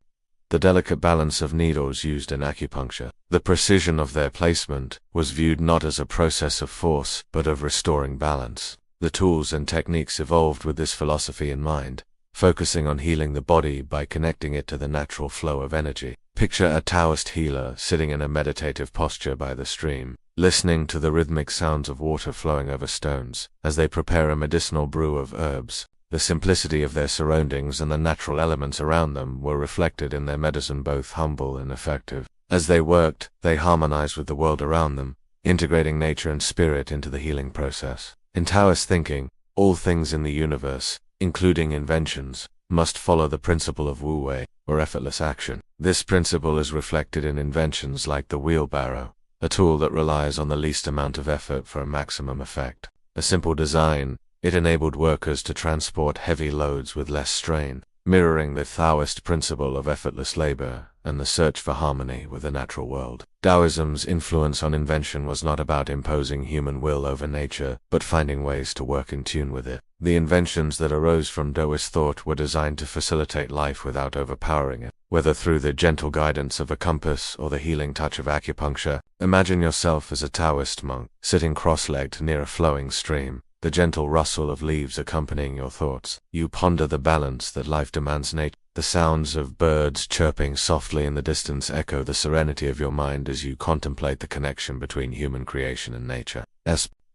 The delicate balance of needles used in acupuncture, the precision of their placement, was viewed not as a process of force but of restoring balance. The tools and techniques evolved with this philosophy in mind, focusing on healing the body by connecting it to the natural flow of energy. Picture a Taoist healer sitting in a meditative posture by the stream, listening to the rhythmic sounds of water flowing over stones as they prepare a medicinal brew of herbs. The simplicity of their surroundings and the natural elements around them were reflected in their medicine, both humble and effective. As they worked, they harmonized with the world around them, integrating nature and spirit into the healing process. In Taoist thinking, all things in the universe, including inventions, must follow the principle of wu wei, or effortless action. This principle is reflected in inventions like the wheelbarrow, a tool that relies on the least amount of effort for a maximum effect. A simple design, it enabled workers to transport heavy loads with less strain, mirroring the Taoist principle of effortless labor and the search for harmony with the natural world. Taoism's influence on invention was not about imposing human will over nature, but finding ways to work in tune with it. The inventions that arose from Taoist thought were designed to facilitate life without overpowering it. Whether through the gentle guidance of a compass or the healing touch of acupuncture, imagine yourself as a Taoist monk, sitting cross-legged near a flowing stream, the gentle rustle of leaves accompanying your thoughts. You ponder the balance that life demands nature. The sounds of birds chirping softly in the distance echo the serenity of your mind as you contemplate the connection between human creation and nature.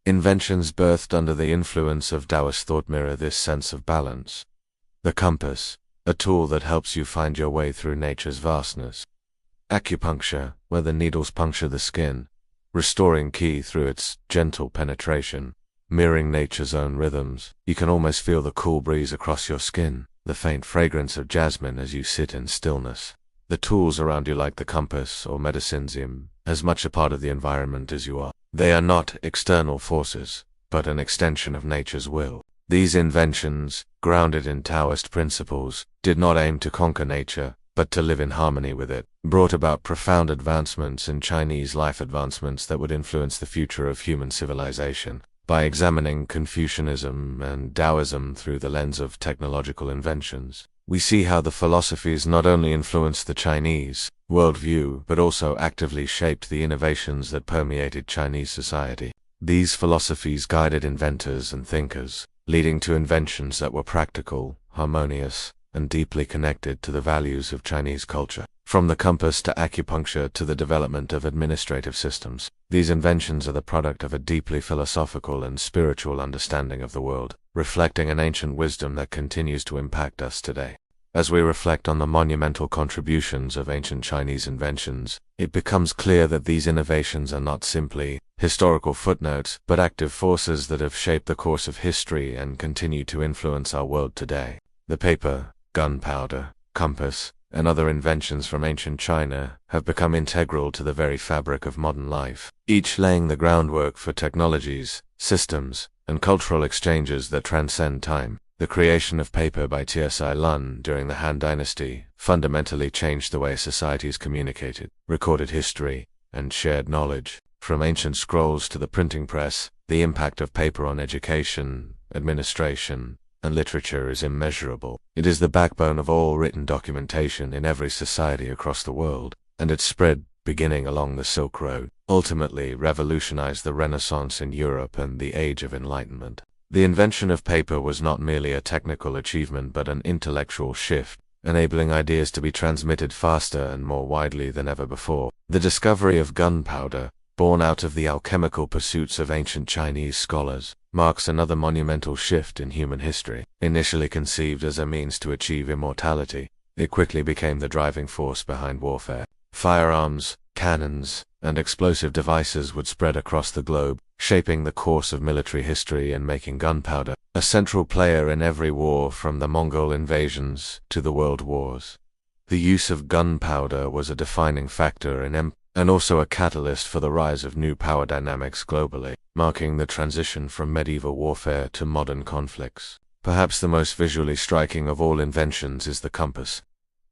Inventions birthed under the influence of Taoist thought mirror this sense of balance. The compass, a tool that helps you find your way through nature's vastness. Acupuncture, where the needles puncture the skin, restoring qi through its gentle penetration, mirroring nature's own rhythms. You can almost feel the cool breeze across your skin, the faint fragrance of jasmine as you sit in stillness. The tools around you, like the compass or medicines, as much a part of the environment as you are. They are not external forces, but an extension of nature's will. These inventions, grounded in Taoist principles, did not aim to conquer nature, but to live in harmony with it, brought about profound advancements in Chinese life, advancements that would influence the future of human civilization. By examining Confucianism and Taoism through the lens of technological inventions, we see how the philosophies not only influenced the Chinese worldview but also actively shaped the innovations that permeated Chinese society. These philosophies guided inventors and thinkers, leading to inventions that were practical, harmonious, and deeply connected to the values of Chinese culture. From the compass to acupuncture to the development of administrative systems, these inventions are the product of a deeply philosophical and spiritual understanding of the world, reflecting an ancient wisdom that continues to impact us today. As we reflect on the monumental contributions of ancient Chinese inventions, it becomes clear that these innovations are not simply historical footnotes, but active forces that have shaped the course of history and continue to influence our world today. The paper, gunpowder, compass, and other inventions from ancient China have become integral to the very fabric of modern life, each laying the groundwork for technologies, systems, and cultural exchanges that transcend time. The creation of paper by T.S.I. Lun during the Han Dynasty fundamentally changed the way societies communicated, recorded history, and shared knowledge. From ancient scrolls to the printing press, the impact of paper on education, administration, and literature is immeasurable. It is the backbone of all written documentation in every society across the world, and its spread, beginning along the Silk Road, ultimately revolutionized the Renaissance in Europe and the Age of Enlightenment. The invention of paper was not merely a technical achievement but an intellectual shift, enabling ideas to be transmitted faster and more widely than ever before. The discovery of gunpowder, born out of the alchemical pursuits of ancient Chinese scholars, marks another monumental shift in human history. Initially conceived as a means to achieve immortality, it quickly became the driving force behind warfare. Firearms, cannons, and explosive devices would spread across the globe, shaping the course of military history and making gunpowder a central player in every war from the Mongol invasions to the world wars. The use of gunpowder was a defining factor and also a catalyst for the rise of new power dynamics globally, marking the transition from medieval warfare to modern conflicts. Perhaps the most visually striking of all inventions is the compass.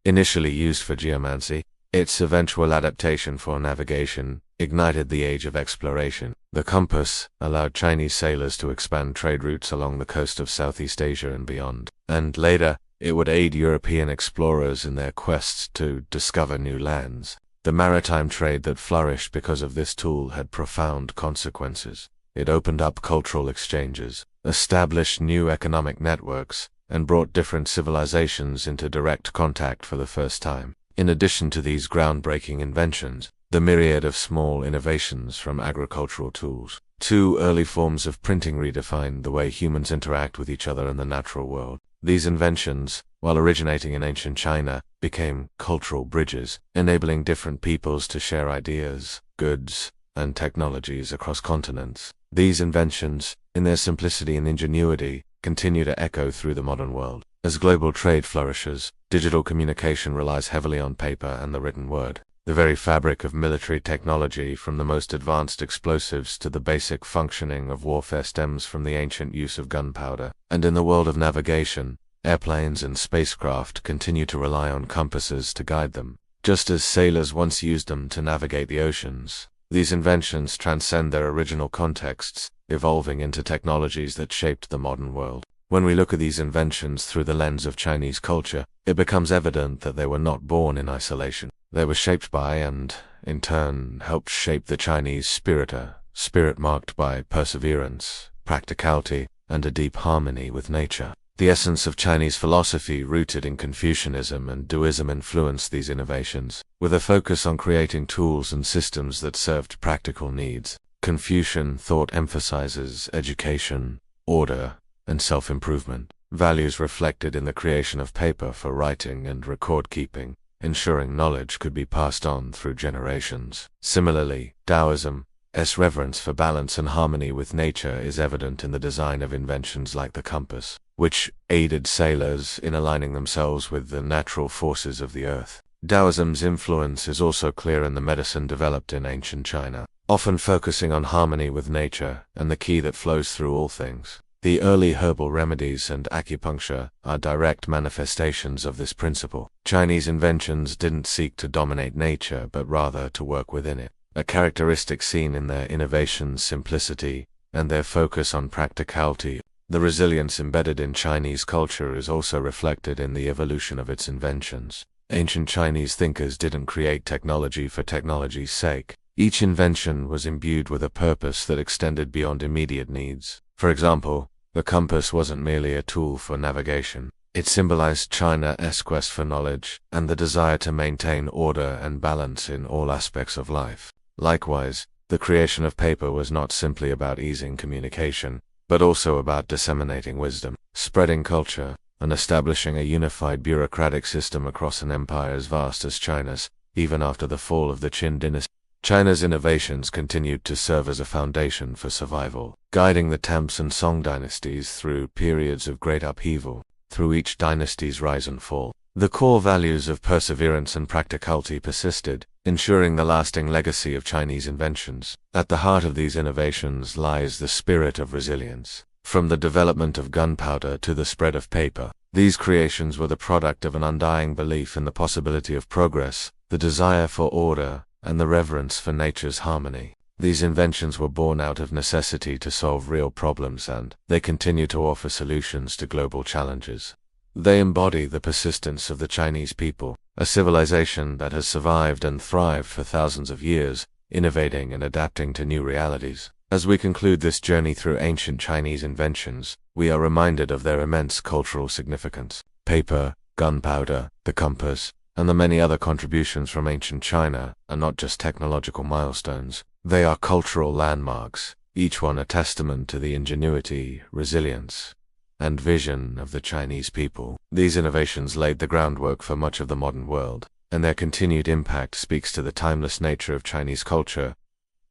Initially used for geomancy, its eventual adaptation for navigation ignited the age of exploration. The compass allowed Chinese sailors to expand trade routes along the coast of Southeast Asia and beyond, and later it would aid European explorers in their quests to discover new lands. The maritime trade that flourished because of this tool had profound consequences. It opened up cultural exchanges, established new economic networks, and brought different civilizations into direct contact for the first time. In addition to these groundbreaking inventions, the myriad of small innovations from agricultural tools to early forms of printing redefined the way humans interact with each other in the natural world. These inventions, while originating in ancient China, became cultural bridges, enabling different peoples to share ideas, goods, and technologies across continents. These inventions, in their simplicity and ingenuity, continue to echo through the modern world. As global trade flourishes, digital communication relies heavily on paper and the written word. The very fabric of military technology, from the most advanced explosives to the basic functioning of warfare, stems from the ancient use of gunpowder. And in the world of navigation, airplanes and spacecraft continue to rely on compasses to guide them, just as sailors once used them to navigate the oceans. These inventions transcend their original contexts, evolving into technologies that shaped the modern world. When we look at these inventions through the lens of Chinese culture, it becomes evident that they were not born in isolation. They were shaped by and, in turn, helped shape the Chinese spirit, a spirit marked by perseverance, practicality, and a deep harmony with nature. The essence of Chinese philosophy rooted in Confucianism and Taoism influenced these innovations, with a focus on creating tools and systems that served practical needs. Confucian thought emphasizes education, order, and self-improvement, values reflected in the creation of paper for writing and record-keeping, ensuring knowledge could be passed on through generations. Similarly, Taoism's reverence for balance and harmony with nature is evident in the design of inventions like the compass, which aided sailors in aligning themselves with the natural forces of the earth. Taoism's influence is also clear in the medicine developed in ancient China, often focusing on harmony with nature and the qi that flows through all things. The early herbal remedies and acupuncture are direct manifestations of this principle. Chinese inventions didn't seek to dominate nature, but rather to work within it, a characteristic seen in their innovation's simplicity and their focus on practicality. The resilience embedded in Chinese culture is also reflected in the evolution of its inventions. Ancient Chinese thinkers didn't create technology for technology's sake. Each invention was imbued with a purpose that extended beyond immediate needs. For example, the compass wasn't merely a tool for navigation. It symbolized China's quest for knowledge and the desire to maintain order and balance in all aspects of life. Likewise, the creation of paper was not simply about easing communication, but also about disseminating wisdom, spreading culture, and establishing a unified bureaucratic system across an empire as vast as China's. Even after the fall of the Qin dynasty, China's innovations continued to serve as a foundation for survival, guiding the Tamps and Song dynasties through periods of great upheaval. Through each dynasty's rise and fall, the core values of perseverance and practicality persisted, ensuring the lasting legacy of Chinese inventions. At the heart of these innovations lies the spirit of resilience. From the development of gunpowder to the spread of paper, these creations were the product of an undying belief in the possibility of progress, the desire for order, and the reverence for nature's harmony. These inventions were born out of necessity to solve real problems, and they continue to offer solutions to global challenges. They embody the persistence of the Chinese people, a civilization that has survived and thrived for thousands of years, innovating and adapting to new realities. As we conclude this journey through ancient Chinese inventions, we are reminded of their immense cultural significance. Paper, gunpowder, the compass, and the many other contributions from ancient China are not just technological milestones. They are cultural landmarks, each one a testament to the ingenuity, resilience, and vision of the Chinese people. These innovations laid the groundwork for much of the modern world, and their continued impact speaks to the timeless nature of Chinese culture,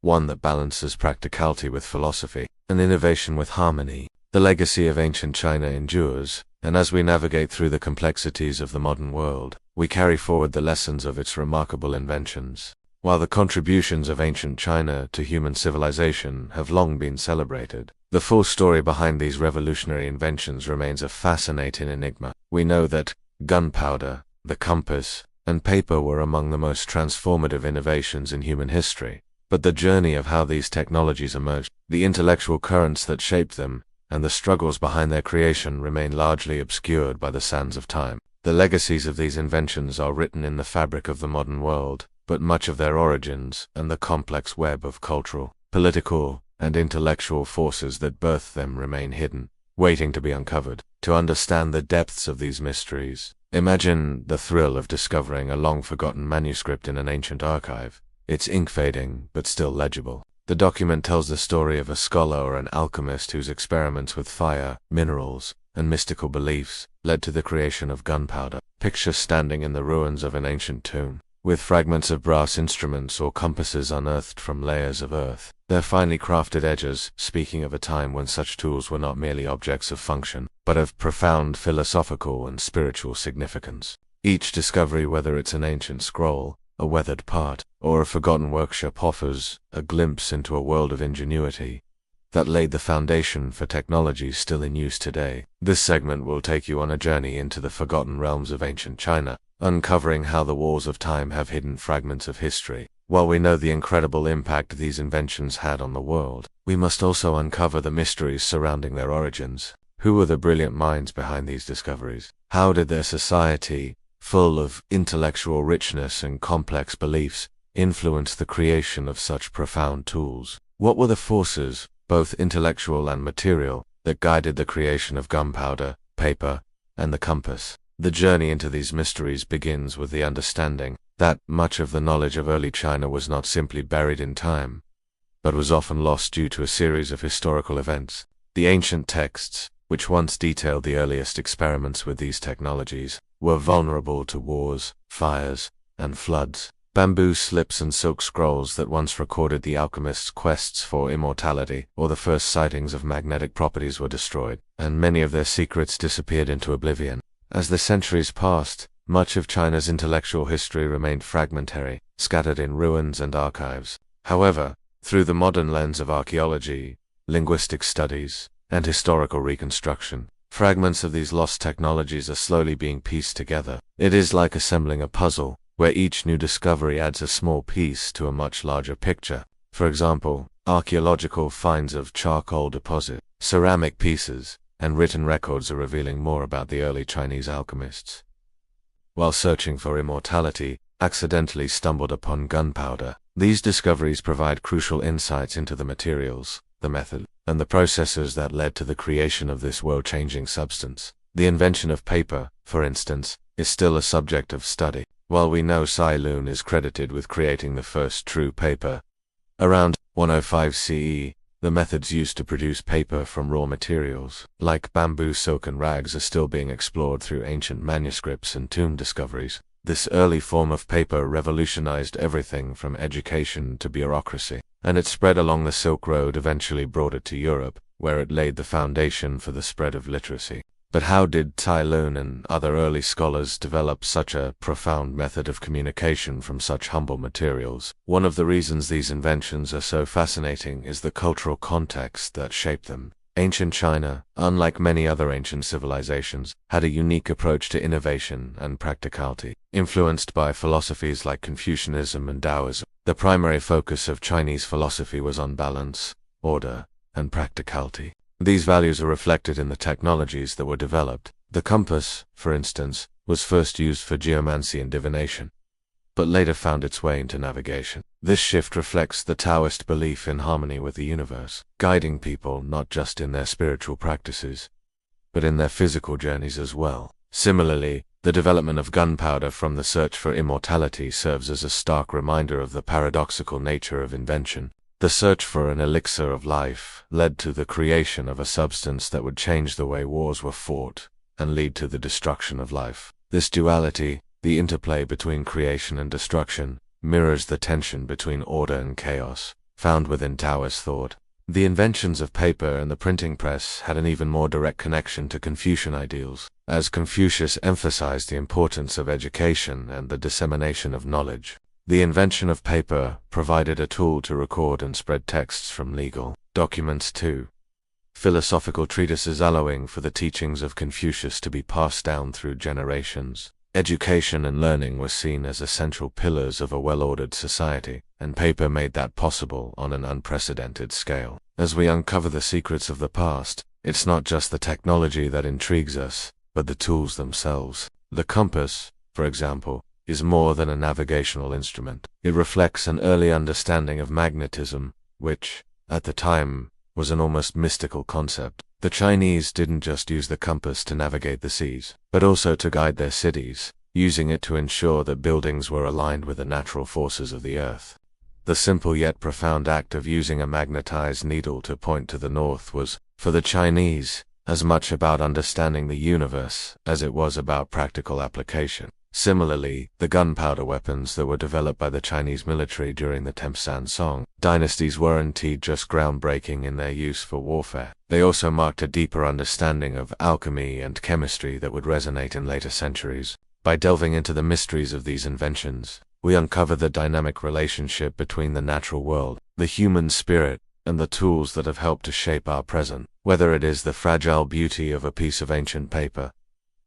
one that balances practicality with philosophy, and innovation with harmony. The legacy of ancient China endures, and as we navigate through the complexities of the modern world, we carry forward the lessons of its remarkable inventions. While the contributions of ancient China to human civilization have long been celebrated, the full story behind these revolutionary inventions remains a fascinating enigma. We know that gunpowder, the compass, and paper were among the most transformative innovations in human history, but the journey of how these technologies emerged, the intellectual currents that shaped them, and the struggles behind their creation remain largely obscured by the sands of time. The legacies of these inventions are written in the fabric of the modern world, but much of their origins and the complex web of cultural, political, and intellectual forces that birthed them remain hidden, waiting to be uncovered. To understand the depths of these mysteries, imagine the thrill of discovering a long-forgotten manuscript in an ancient archive. It's ink-fading, but still legible. The document tells the story of a scholar or an alchemist whose experiments with fire, minerals, and mystical beliefs led to the creation of gunpowder. Picture standing in the ruins of an ancient tomb, with fragments of brass instruments or compasses unearthed from layers of earth. Their finely crafted edges, speaking of a time when such tools were not merely objects of function, but of profound philosophical and spiritual significance. Each discovery, whether it's an ancient scroll, a weathered part, or a forgotten workshop, offers a glimpse into a world of ingenuity that laid the foundation for technologies still in use today. This segment will take you on a journey into the forgotten realms of ancient China, uncovering how the walls of time have hidden fragments of history. While we know the incredible impact these inventions had on the world, we must also uncover the mysteries surrounding their origins. Who were the brilliant minds behind these discoveries? How did their society, full of intellectual richness and complex beliefs, influence the creation of such profound tools? What were the forces, both intellectual and material, that guided the creation of gunpowder, paper, and the compass? The journey into these mysteries begins with the understanding that much of the knowledge of early China was not simply buried in time, but was often lost due to a series of historical events. The ancient texts, which once detailed the earliest experiments with these technologies, were vulnerable to wars, fires, and floods. Bamboo slips and silk scrolls that once recorded the alchemists' quests for immortality or the first sightings of magnetic properties were destroyed, and many of their secrets disappeared into oblivion. As the centuries passed, much of China's intellectual history remained fragmentary, scattered in ruins and archives. However, through the modern lens of archaeology, linguistic studies, and historical reconstruction, fragments of these lost technologies are slowly being pieced together. It is like assembling a puzzle, where each new discovery adds a small piece to a much larger picture. For example, archaeological finds of charcoal deposit, ceramic pieces, and written records are revealing more about the early Chinese alchemists. While searching for immortality, accidentally stumbled upon gunpowder. These discoveries provide crucial insights into the materials, the method, and the processes that led to the creation of this world-changing substance. The invention of paper, for instance, is still a subject of study. While we know Cai Lun is credited with creating the first true paper around 105 CE, The methods used to produce paper from raw materials, like bamboo, silk, and rags, are still being explored through ancient manuscripts and tomb discoveries. This early form of paper revolutionized everything from education to bureaucracy, and it spread along the Silk Road, eventually brought it to Europe, where it laid the foundation for the spread of literacy. But how did Cai Lun and other early scholars develop such a profound method of communication from such humble materials? One of the reasons these inventions are so fascinating is the cultural context that shaped them. Ancient China, unlike many other ancient civilizations, had a unique approach to innovation and practicality. Influenced by philosophies like Confucianism and Taoism, the primary focus of Chinese philosophy was on balance, order, and practicality. These values are reflected in the technologies that were developed. The compass, for instance, was first used for geomancy and divination, but later found its way into navigation. This shift reflects the Taoist belief in harmony with the universe, guiding people not just in their spiritual practices, but in their physical journeys as well. Similarly, the development of gunpowder from the search for immortality serves as a stark reminder of the paradoxical nature of invention. The search for an elixir of life led to the creation of a substance that would change the way wars were fought and lead to the destruction of life. This duality, the interplay between creation and destruction, mirrors the tension between order and chaos found within Taoist thought. The inventions of paper and the printing press had an even more direct connection to Confucian ideals, as Confucius emphasized the importance of education and the dissemination of knowledge. The invention of paper provided a tool to record and spread texts from legal documents to philosophical treatises, allowing for the teachings of Confucius to be passed down through generations. Education and learning were seen as essential pillars of a well-ordered society, and paper made that possible on an unprecedented scale. As we uncover the secrets of the past, it's not just the technology that intrigues us, but the tools themselves. The compass, for example, is more than a navigational instrument. It reflects an early understanding of magnetism, which, at the time, was an almost mystical concept. The Chinese didn't just use the compass to navigate the seas, but also to guide their cities, using it to ensure that buildings were aligned with the natural forces of the earth. The simple yet profound act of using a magnetized needle to point to the north was, for the Chinese, as much about understanding the universe as it was about practical application. Similarly, the gunpowder weapons that were developed by the Chinese military during the Temsan Song dynasties weren't just groundbreaking in their use for warfare. They also marked a deeper understanding of alchemy and chemistry that would resonate in later centuries. By delving into the mysteries of these inventions, we uncover the dynamic relationship between the natural world, the human spirit, and the tools that have helped to shape our present. Whether it is the fragile beauty of a piece of ancient paper,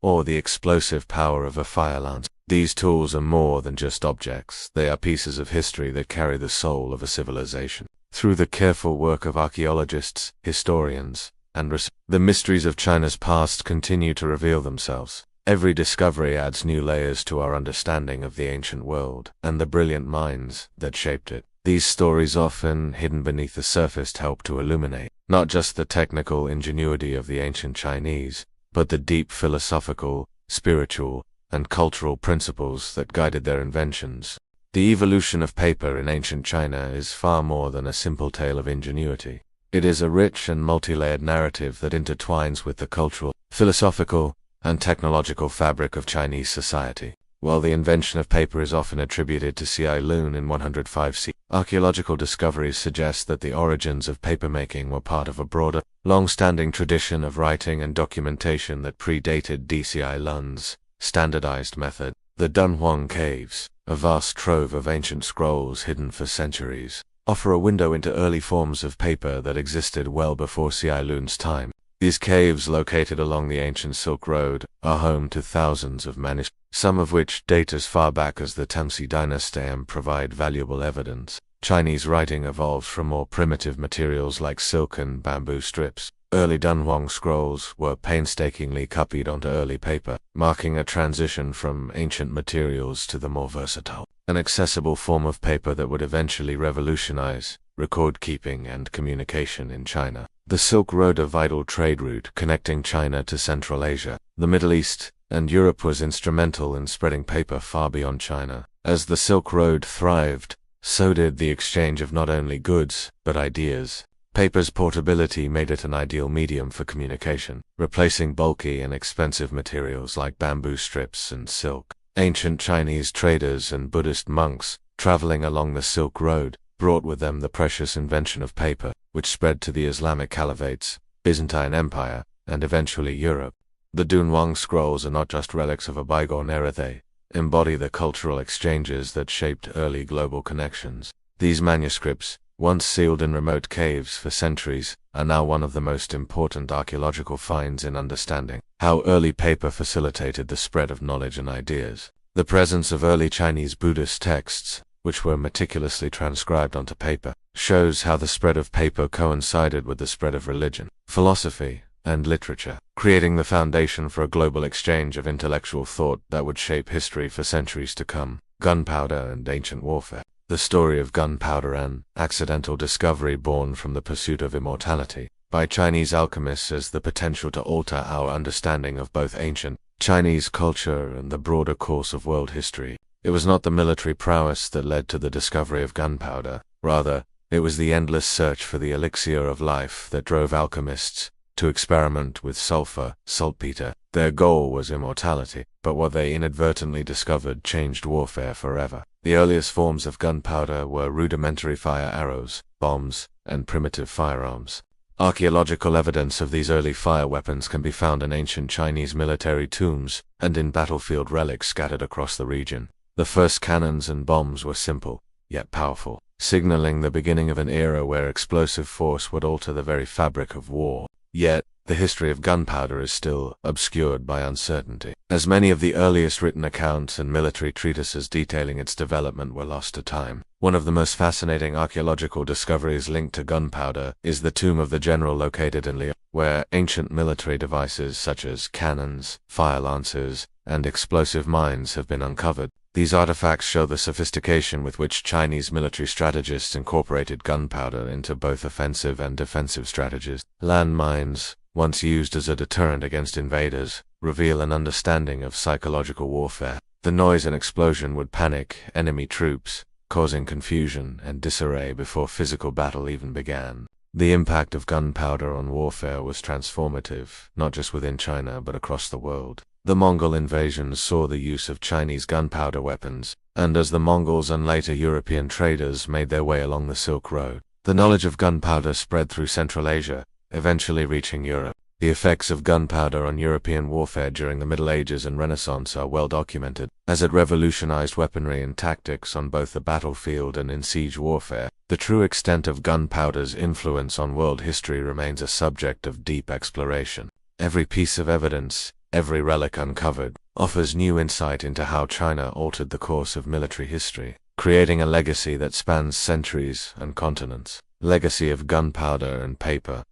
or the explosive power of a fire lance, these tools are more than just objects. They are pieces of history that carry the soul of a civilization. Through the careful work of archaeologists, historians, and the mysteries of China's past continue to reveal themselves. Every discovery adds new layers to our understanding of the ancient world and the brilliant minds that shaped it. These stories, often hidden beneath the surface, help to illuminate not just the technical ingenuity of the ancient Chinese, but the deep philosophical, spiritual, and cultural principles that guided their inventions. The evolution of paper in ancient China is far more than a simple tale of ingenuity. It is a rich and multi-layered narrative that intertwines with the cultural, philosophical, and technological fabric of Chinese society. While the invention of paper is often attributed to Cai Lun in 105 CE, archaeological discoveries suggest that the origins of papermaking were part of a broader, long-standing tradition of writing and documentation that predated Cai Lun's standardized method. The Dunhuang Caves, a vast trove of ancient scrolls hidden for centuries, offer a window into early forms of paper that existed well before Cai Lun's time. These caves, located along the ancient Silk Road, are home to thousands of manuscripts, some of which date as far back as the Temsi dynasty and provide valuable evidence. Chinese writing evolved from more primitive materials like silk and bamboo strips. Early Dunhuang scrolls were painstakingly copied onto early paper, marking a transition from ancient materials to the more versatile and accessible form of paper that would eventually revolutionize record-keeping and communication in China. The Silk Road, a vital trade route connecting China to Central Asia, the Middle East, and Europe, was instrumental in spreading paper far beyond China. As the Silk Road thrived, so did the exchange of not only goods, but ideas. Paper's portability made it an ideal medium for communication, replacing bulky and expensive materials like bamboo strips and silk. Ancient Chinese traders and Buddhist monks, traveling along the Silk Road, brought with them the precious invention of paper, which spread to the Islamic caliphates, Byzantine Empire, and eventually Europe. The Dunhuang scrolls are not just relics of a bygone era, they embody the cultural exchanges that shaped early global connections. These manuscripts, once sealed in remote caves for centuries, are now one of the most important archaeological finds in understanding how early paper facilitated the spread of knowledge and ideas. The presence of early Chinese Buddhist texts, which were meticulously transcribed onto paper, shows how the spread of paper coincided with the spread of religion, philosophy, and literature, creating the foundation for a global exchange of intellectual thought that would shape history for centuries to come. Gunpowder and ancient warfare. The story of gunpowder, an accidental discovery born from the pursuit of immortality by Chinese alchemists, has the potential to alter our understanding of both ancient Chinese culture and the broader course of world history. It was not the military prowess that led to the discovery of gunpowder. Rather, it was the endless search for the elixir of life that drove alchemists to experiment with sulfur, saltpeter. Their goal was immortality, but what they inadvertently discovered changed warfare forever. The earliest forms of gunpowder were rudimentary fire arrows, bombs, and primitive firearms. Archaeological evidence of these early fire weapons can be found in ancient Chinese military tombs and in battlefield relics scattered across the region. The first cannons and bombs were simple, yet powerful, signaling the beginning of an era where explosive force would alter the very fabric of war. Yet, the history of gunpowder is still obscured by uncertainty, as many of the earliest written accounts and military treatises detailing its development were lost to time. One of the most fascinating archaeological discoveries linked to gunpowder is the tomb of the general located in Lyon, where ancient military devices such as cannons, fire lancers, and explosive mines have been uncovered. These artifacts show the sophistication with which Chinese military strategists incorporated gunpowder into both offensive and defensive strategies. Landmines, once used as a deterrent against invaders, reveal an understanding of psychological warfare. The noise and explosion would panic enemy troops, causing confusion and disarray before physical battle even began. The impact of gunpowder on warfare was transformative, not just within China but across the world. The Mongol invasions saw the use of Chinese gunpowder weapons, and as the Mongols and later European traders made their way along the Silk Road, the knowledge of gunpowder spread through Central Asia, eventually reaching Europe. The effects of gunpowder on European warfare during the Middle Ages and Renaissance are well documented, as it revolutionized weaponry and tactics on both the battlefield and in siege warfare. The true extent of gunpowder's influence on world history remains a subject of deep exploration. Every piece of evidence, every relic uncovered, offers new insight into how China altered the course of military history, creating a legacy that spans centuries and continents. Legacy of gunpowder and paper.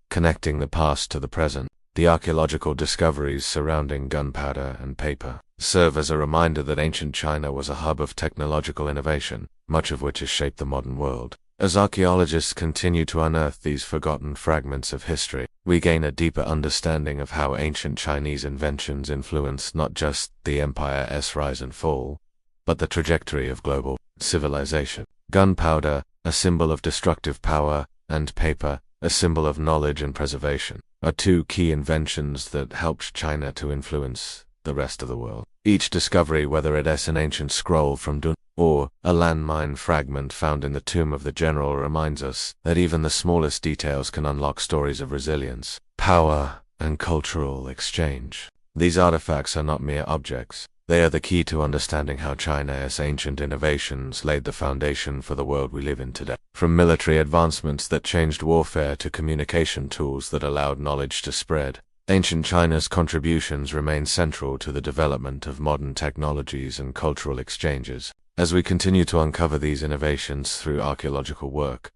Connecting the past to the present, the archaeological discoveries surrounding gunpowder and paper serve as a reminder that ancient China was a hub of technological innovation, much of which has shaped the modern world. As archaeologists continue to unearth these forgotten fragments of history, we gain a deeper understanding of how ancient Chinese inventions influenced not just the empire's rise and fall, but the trajectory of global civilization. Gunpowder, a symbol of destructive power, and paper, a symbol of knowledge and preservation, are two key inventions that helped China to influence the rest of the world. Each discovery, whether it's an ancient scroll from Dun or a landmine fragment found in the tomb of the general, reminds us that even the smallest details can unlock stories of resilience, power, and cultural exchange. These artifacts are not mere objects. They are the key to understanding how China's ancient innovations laid the foundation for the world we live in today. From military advancements that changed warfare to communication tools that allowed knowledge to spread, ancient China's contributions remain central to the development of modern technologies and cultural exchanges. As we continue to uncover these innovations through archaeological work,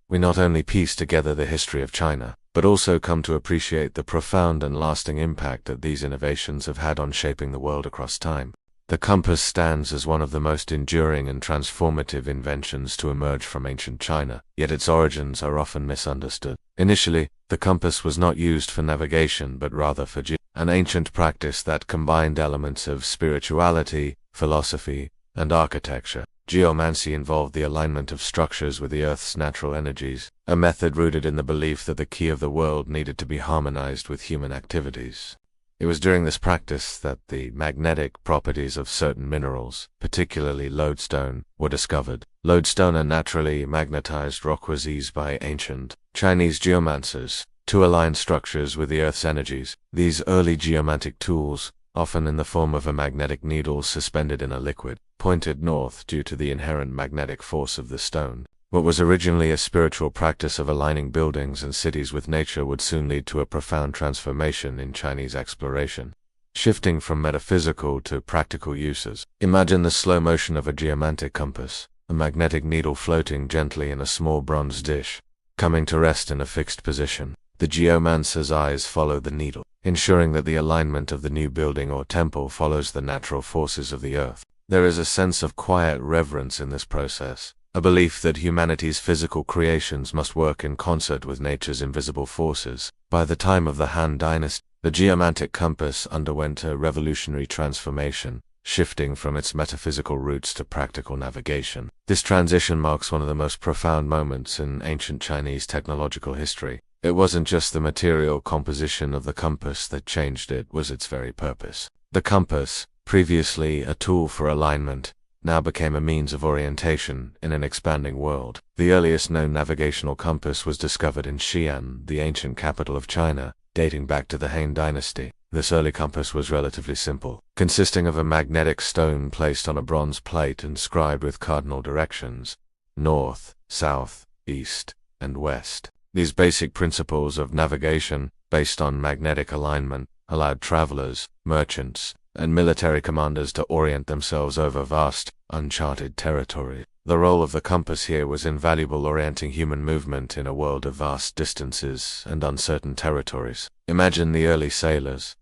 we not only piece together the history of China, but also come to appreciate the profound and lasting impact that these innovations have had on shaping the world across time. The compass stands as one of the most enduring and transformative inventions to emerge from ancient China, yet its origins are often misunderstood. Initially, the compass was not used for navigation but rather for an ancient practice that combined elements of spirituality, philosophy, and architecture. Geomancy involved the alignment of structures with the Earth's natural energies, a method rooted in the belief that the key of the world needed to be harmonized with human activities. It was during this practice that the magnetic properties of certain minerals, particularly lodestone, were discovered. Lodestone, a naturally magnetized rock, was used by ancient Chinese geomancers to align structures with the Earth's energies. These early geomantic tools, often in the form of a magnetic needle suspended in a liquid, pointed north due to the inherent magnetic force of the stone. What was originally a spiritual practice of aligning buildings and cities with nature would soon lead to a profound transformation in Chinese exploration, shifting from metaphysical to practical uses. Imagine the slow motion of a geomantic compass, a magnetic needle floating gently in a small bronze dish, coming to rest in a fixed position. The geomancer's eyes follow the needle, ensuring that the alignment of the new building or temple follows the natural forces of the earth. There is a sense of quiet reverence in this process, a belief that humanity's physical creations must work in concert with nature's invisible forces. By the time of the Han Dynasty, the geomantic compass underwent a revolutionary transformation, shifting from its metaphysical roots to practical navigation. This transition marks one of the most profound moments in ancient Chinese technological history. It wasn't just the material composition of the compass that changed, it was its very purpose. The compass, previously a tool for alignment, now became a means of orientation in an expanding world. The earliest known navigational compass was discovered in Xi'an, the ancient capital of China, dating back to the Han Dynasty. This early compass was relatively simple, consisting of a magnetic stone placed on a bronze plate inscribed with cardinal directions: north, south, east, and west. These basic principles of navigation, based on magnetic alignment, allowed travelers, merchants, and military commanders to orient themselves over vast, uncharted territory. The role of the compass here was invaluable, orienting human movement in a world of vast distances and uncertain territories. Imagine the early sailors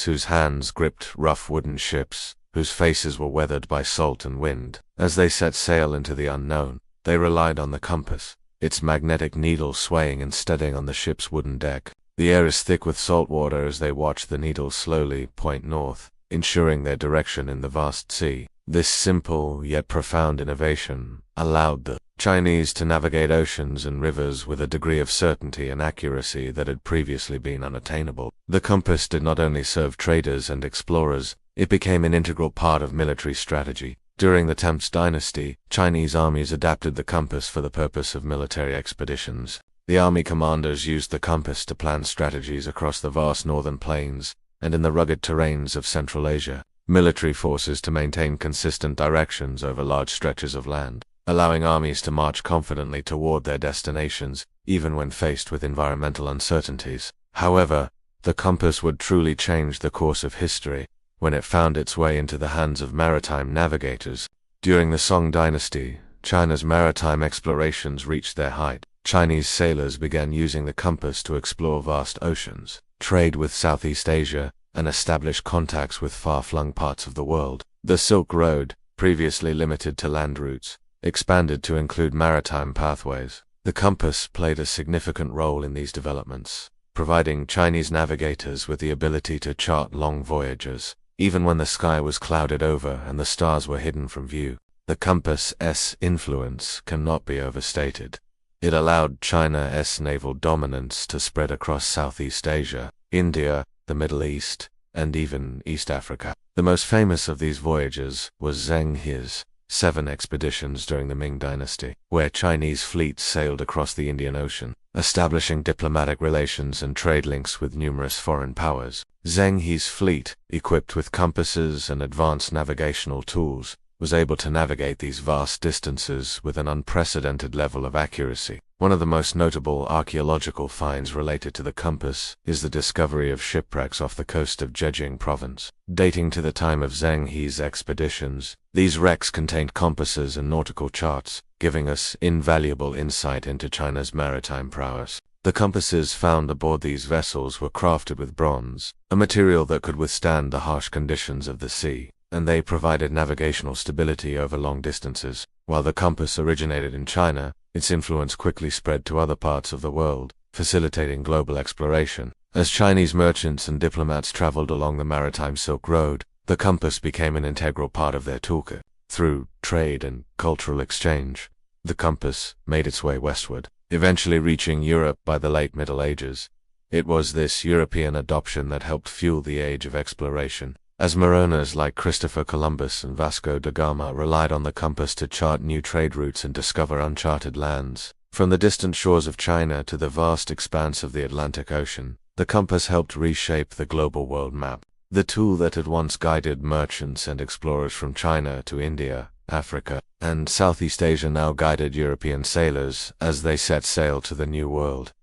whose hands gripped rough wooden ships, whose faces were weathered by salt and wind. As they set sail into the unknown, they relied on the compass, its magnetic needle swaying and steadying on the ship's wooden deck. The air is thick with salt water as they watch the needle slowly point north, ensuring their direction in the vast sea. This simple yet profound innovation allowed the Chinese to navigate oceans and rivers with a degree of certainty and accuracy that had previously been unattainable. The compass did not only serve traders and explorers, it became an integral part of military strategy. During the Tang Dynasty, Chinese armies adapted the compass for the purpose of military expeditions. The army commanders used the compass to plan strategies across the vast northern plains and in the rugged terrains of Central Asia. Military forces to maintain consistent directions over large stretches of land, allowing armies to march confidently toward their destinations, even when faced with environmental uncertainties. However, the compass would truly change the course of history when it found its way into the hands of maritime navigators. During the Song Dynasty, China's maritime explorations reached their height. Chinese sailors began using the compass to explore vast oceans, trade with Southeast Asia, and establish contacts with far-flung parts of the world. The Silk Road, previously limited to land routes, expanded to include maritime pathways. The compass played a significant role in these developments, providing Chinese navigators with the ability to chart long voyages, even when the sky was clouded over and the stars were hidden from view. The compass's influence cannot be overstated. It allowed China's naval dominance to spread across Southeast Asia, India, the Middle East, and even East Africa. The most famous of these voyages was Zheng He's 7 expeditions during the Ming Dynasty, where Chinese fleets sailed across the Indian Ocean, establishing diplomatic relations and trade links with numerous foreign powers. Zheng He's fleet, equipped with compasses and advanced navigational tools, was able to navigate these vast distances with an unprecedented level of accuracy. One of the most notable archaeological finds related to the compass is the discovery of shipwrecks off the coast of Zhejiang province. Dating to the time of Zheng He's expeditions, these wrecks contained compasses and nautical charts, giving us invaluable insight into China's maritime prowess. The compasses found aboard these vessels were crafted with bronze, a material that could withstand the harsh conditions of the sea, and they provided navigational stability over long distances. While the compass originated in China, its influence quickly spread to other parts of the world, facilitating global exploration. As Chinese merchants and diplomats traveled along the maritime Silk Road, the compass became an integral part of their toolkit. Through trade and cultural exchange, the compass made its way westward, eventually reaching Europe by the late Middle Ages. It was this European adoption that helped fuel the age of exploration, as mariners like Christopher Columbus and Vasco da Gama relied on the compass to chart new trade routes and discover uncharted lands. From the distant shores of China to the vast expanse of the Atlantic Ocean, the compass helped reshape the global world map. The tool that had once guided merchants and explorers from China to India, Africa, and Southeast Asia now guided European sailors as they set sail to the New World.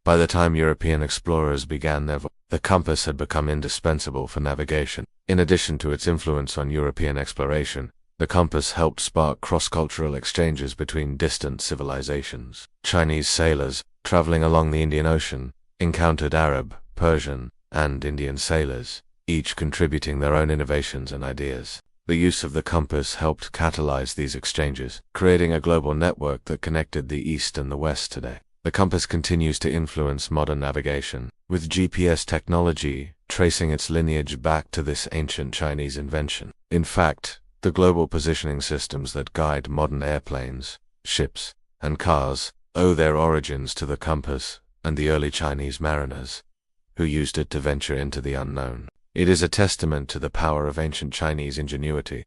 By the time European explorers began their voyage, the compass had become indispensable for navigation. In addition to its influence on European exploration, the compass helped spark cross-cultural exchanges between distant civilizations. Chinese sailors, traveling along the Indian Ocean, encountered Arab, Persian, and Indian sailors, each contributing their own innovations and ideas. The use of the compass helped catalyze these exchanges, creating a global network that connected the East and the West today. The compass continues to influence modern navigation, with GPS technology tracing its lineage back to this ancient Chinese invention. In fact, the global positioning systems that guide modern airplanes, ships, and cars owe their origins to the compass and the early Chinese mariners, who used it to venture into the unknown. It is a testament to the power of ancient Chinese ingenuity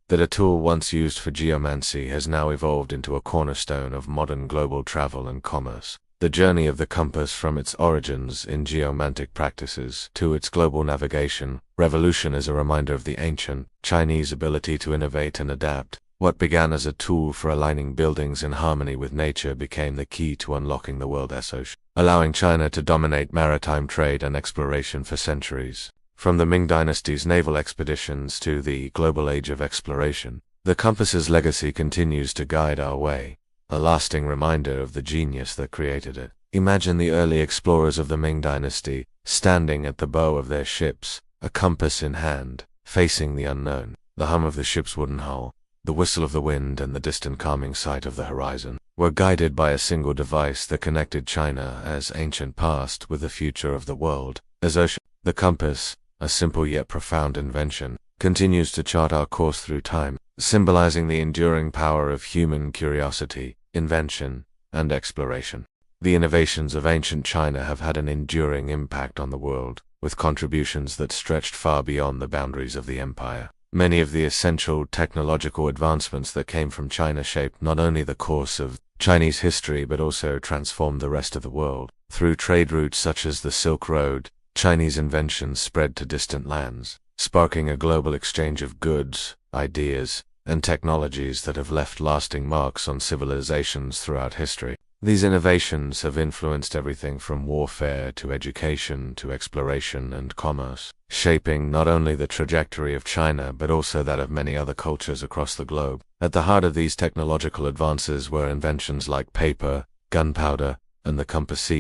that a tool once used for geomancy has now evolved into a cornerstone of modern global travel and commerce. The journey of the compass from its origins in geomantic practices to its global navigation revolution is a reminder of the ancient Chinese ability to innovate and adapt. What began as a tool for aligning buildings in harmony with nature became the key to unlocking the world's ocean, allowing China to dominate maritime trade and exploration for centuries. From the Ming Dynasty's naval expeditions to the global age of exploration, the compass's legacy continues to guide our way, a lasting reminder of the genius that created it. Imagine the early explorers of the Ming Dynasty, standing at the bow of their ships, a compass in hand, facing the unknown. The hum of the ship's wooden hull, the whistle of the wind, and the distant calming sight of the horizon were guided by a single device that connected China as ancient past with the future of the world as ocean. The compass, a simple yet profound invention, continues to chart our course through time, symbolizing the enduring power of human curiosity, invention, and exploration. The innovations of ancient China have had an enduring impact on the world, with contributions that stretched far beyond the boundaries of the empire. Many of the essential technological advancements that came from China shaped not only the course of Chinese history but also transformed the rest of the world. Through trade routes such as the Silk Road, Chinese inventions spread to distant lands, sparking a global exchange of goods, ideas, and technologies that have left lasting marks on civilizations throughout history. These innovations have influenced everything from warfare to education to exploration and commerce, shaping not only the trajectory of China but also that of many other cultures across the globe. At the heart of these technological advances were inventions like paper, gunpowder, and the compass.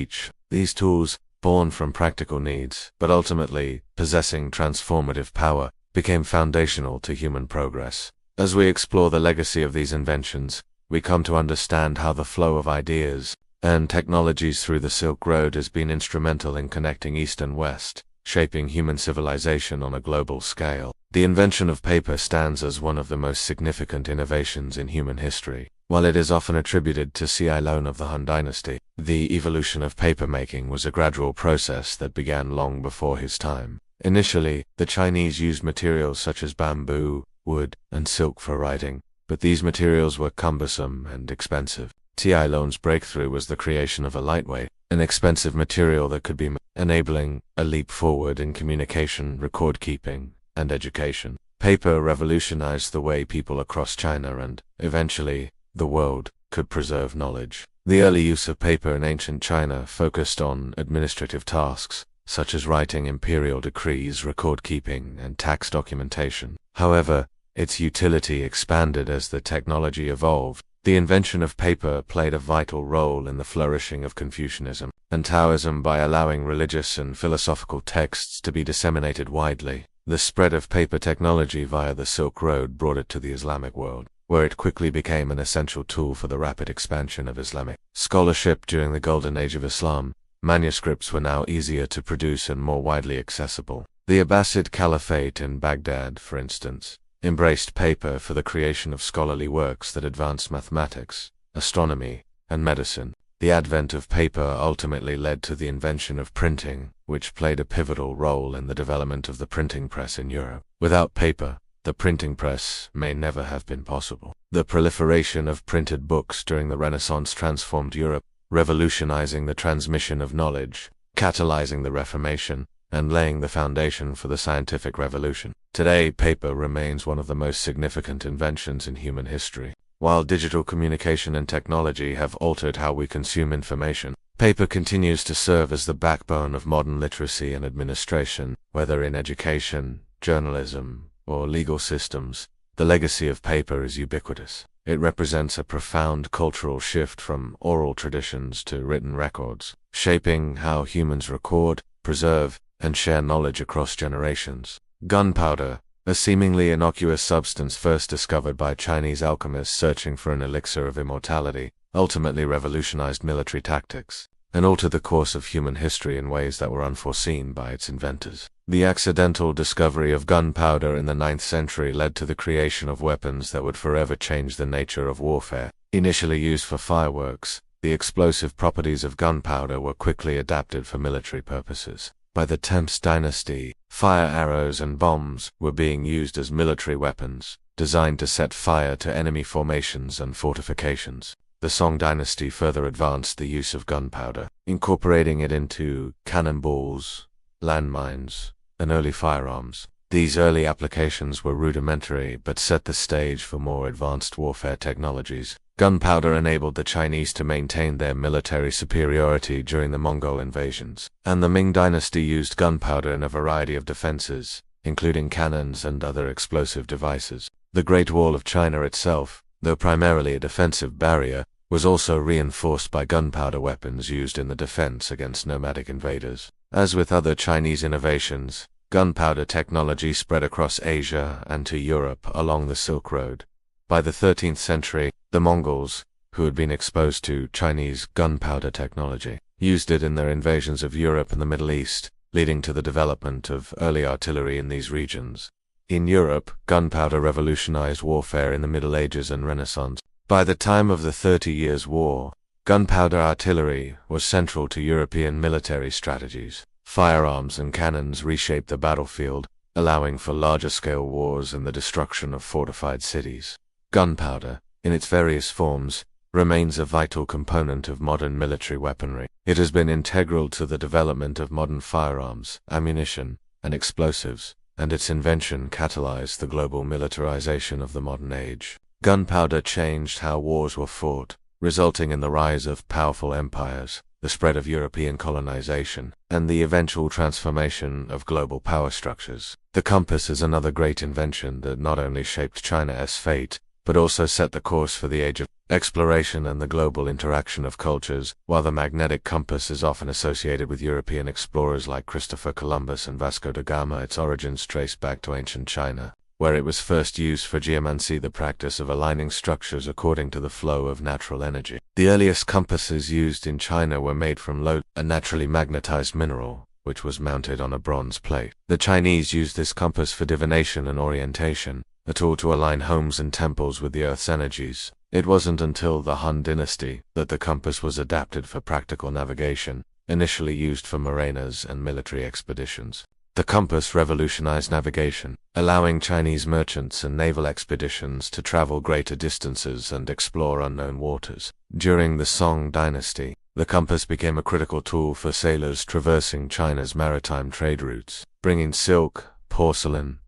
These tools, born from practical needs, but ultimately possessing transformative power, became foundational to human progress. As we explore the legacy of these inventions, we come to understand how the flow of ideas and technologies through the Silk Road has been instrumental in connecting East and West, shaping human civilization on a global scale. The invention of paper stands as one of the most significant innovations in human history. While it is often attributed to Cai Lun of the Han Dynasty, the evolution of papermaking was a gradual process that began long before his time. Initially, the Chinese used materials such as bamboo, wood, and silk for writing, but these materials were cumbersome and expensive. Cai Lun's breakthrough was the creation of a lightweight, inexpensive material that could be enabling a leap forward in communication, record-keeping, and education. Paper revolutionized the way people across China and, eventually, the world could preserve knowledge. The early use of paper in ancient China focused on administrative tasks, such as writing imperial decrees, record-keeping, and tax documentation. However, its utility expanded as the technology evolved. The invention of paper played a vital role in the flourishing of Confucianism and Taoism by allowing religious and philosophical texts to be disseminated widely. The spread of paper technology via the Silk Road brought it to the Islamic world, where it quickly became an essential tool for the rapid expansion of Islamic scholarship during the Golden Age of Islam. Manuscripts were now easier to produce and more widely accessible. The Abbasid Caliphate in Baghdad, for instance, embraced paper for the creation of scholarly works that advanced mathematics, astronomy, and medicine. The advent of paper ultimately led to the invention of printing, which played a pivotal role in the development of the printing press in Europe. Without paper, the printing press may never have been possible. The proliferation of printed books during the Renaissance transformed Europe, revolutionizing the transmission of knowledge, catalyzing the Reformation, and laying the foundation for the scientific revolution. Today, paper remains one of the most significant inventions in human history. While digital communication and technology have altered how we consume information, paper continues to serve as the backbone of modern literacy and administration, whether in education, journalism, or legal systems. The legacy of paper is ubiquitous. It represents a profound cultural shift from oral traditions to written records, shaping how humans record, preserve, and share knowledge across generations. Gunpowder, a seemingly innocuous substance first discovered by Chinese alchemists searching for an elixir of immortality, ultimately revolutionized military tactics and altered the course of human history in ways that were unforeseen by its inventors. The accidental discovery of gunpowder in the 9th century led to the creation of weapons that would forever change the nature of warfare. Initially used for fireworks, the explosive properties of gunpowder were quickly adapted for military purposes. By the 10th dynasty, fire arrows and bombs were being used as military weapons, designed to set fire to enemy formations and fortifications. The Song dynasty further advanced the use of gunpowder, incorporating it into cannonballs, landmines, and early firearms. These early applications were rudimentary but set the stage for more advanced warfare technologies. Gunpowder enabled the Chinese to maintain their military superiority during the Mongol invasions, and the Ming dynasty used gunpowder in a variety of defenses, including cannons and other explosive devices. The Great Wall of China itself, though primarily a defensive barrier, was also reinforced by gunpowder weapons used in the defense against nomadic invaders. As with other Chinese innovations, gunpowder technology spread across Asia and to Europe along the Silk Road. By the 13th century, the Mongols, who had been exposed to Chinese gunpowder technology, used it in their invasions of Europe and the Middle East, leading to the development of early artillery in these regions. In Europe, gunpowder revolutionized warfare in the Middle Ages and Renaissance. By the time of the 30 Years' War, gunpowder artillery was central to European military strategies. Firearms and cannons reshaped the battlefield, allowing for larger-scale wars and the destruction of fortified cities. Gunpowder, in its various forms, remains a vital component of modern military weaponry. It has been integral to the development of modern firearms, ammunition, and explosives, and its invention catalyzed the global militarization of the modern age. Gunpowder changed how wars were fought, resulting in the rise of powerful empires, the spread of European colonization, and the eventual transformation of global power structures. The compass is another great invention that not only shaped China's fate, but also set the course for the age of exploration and the global interaction of cultures. While the magnetic compass is often associated with European explorers like Christopher Columbus and Vasco da Gama, its origins trace back to ancient China, where it was first used for geomancy, the practice of aligning structures according to the flow of natural energy. The earliest compasses used in China were made from lode, a naturally magnetized mineral, which was mounted on a bronze plate. The Chinese used this compass for divination and orientation, a tool to align homes and temples with the earth's energies. It wasn't until the Han dynasty that the compass was adapted for practical navigation, initially used for mariners and military expeditions. The compass revolutionized navigation, allowing Chinese merchants and naval expeditions to travel greater distances and explore unknown waters. During the Song dynasty, the compass became a critical tool for sailors traversing China's maritime trade routes, bringing silk, porcelain,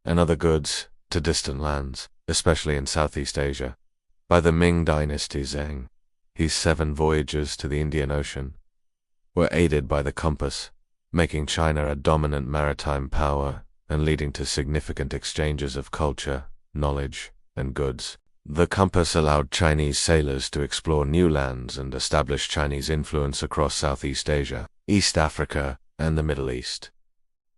and other goods to distant lands, especially in Southeast Asia. By the Ming dynasty, Zheng, his 7 voyages to the Indian Ocean were aided by the compass, making China a dominant maritime power and leading to significant exchanges of culture, knowledge, and goods. The compass allowed Chinese sailors to explore new lands and establish Chinese influence across Southeast Asia, East Africa, and the Middle East.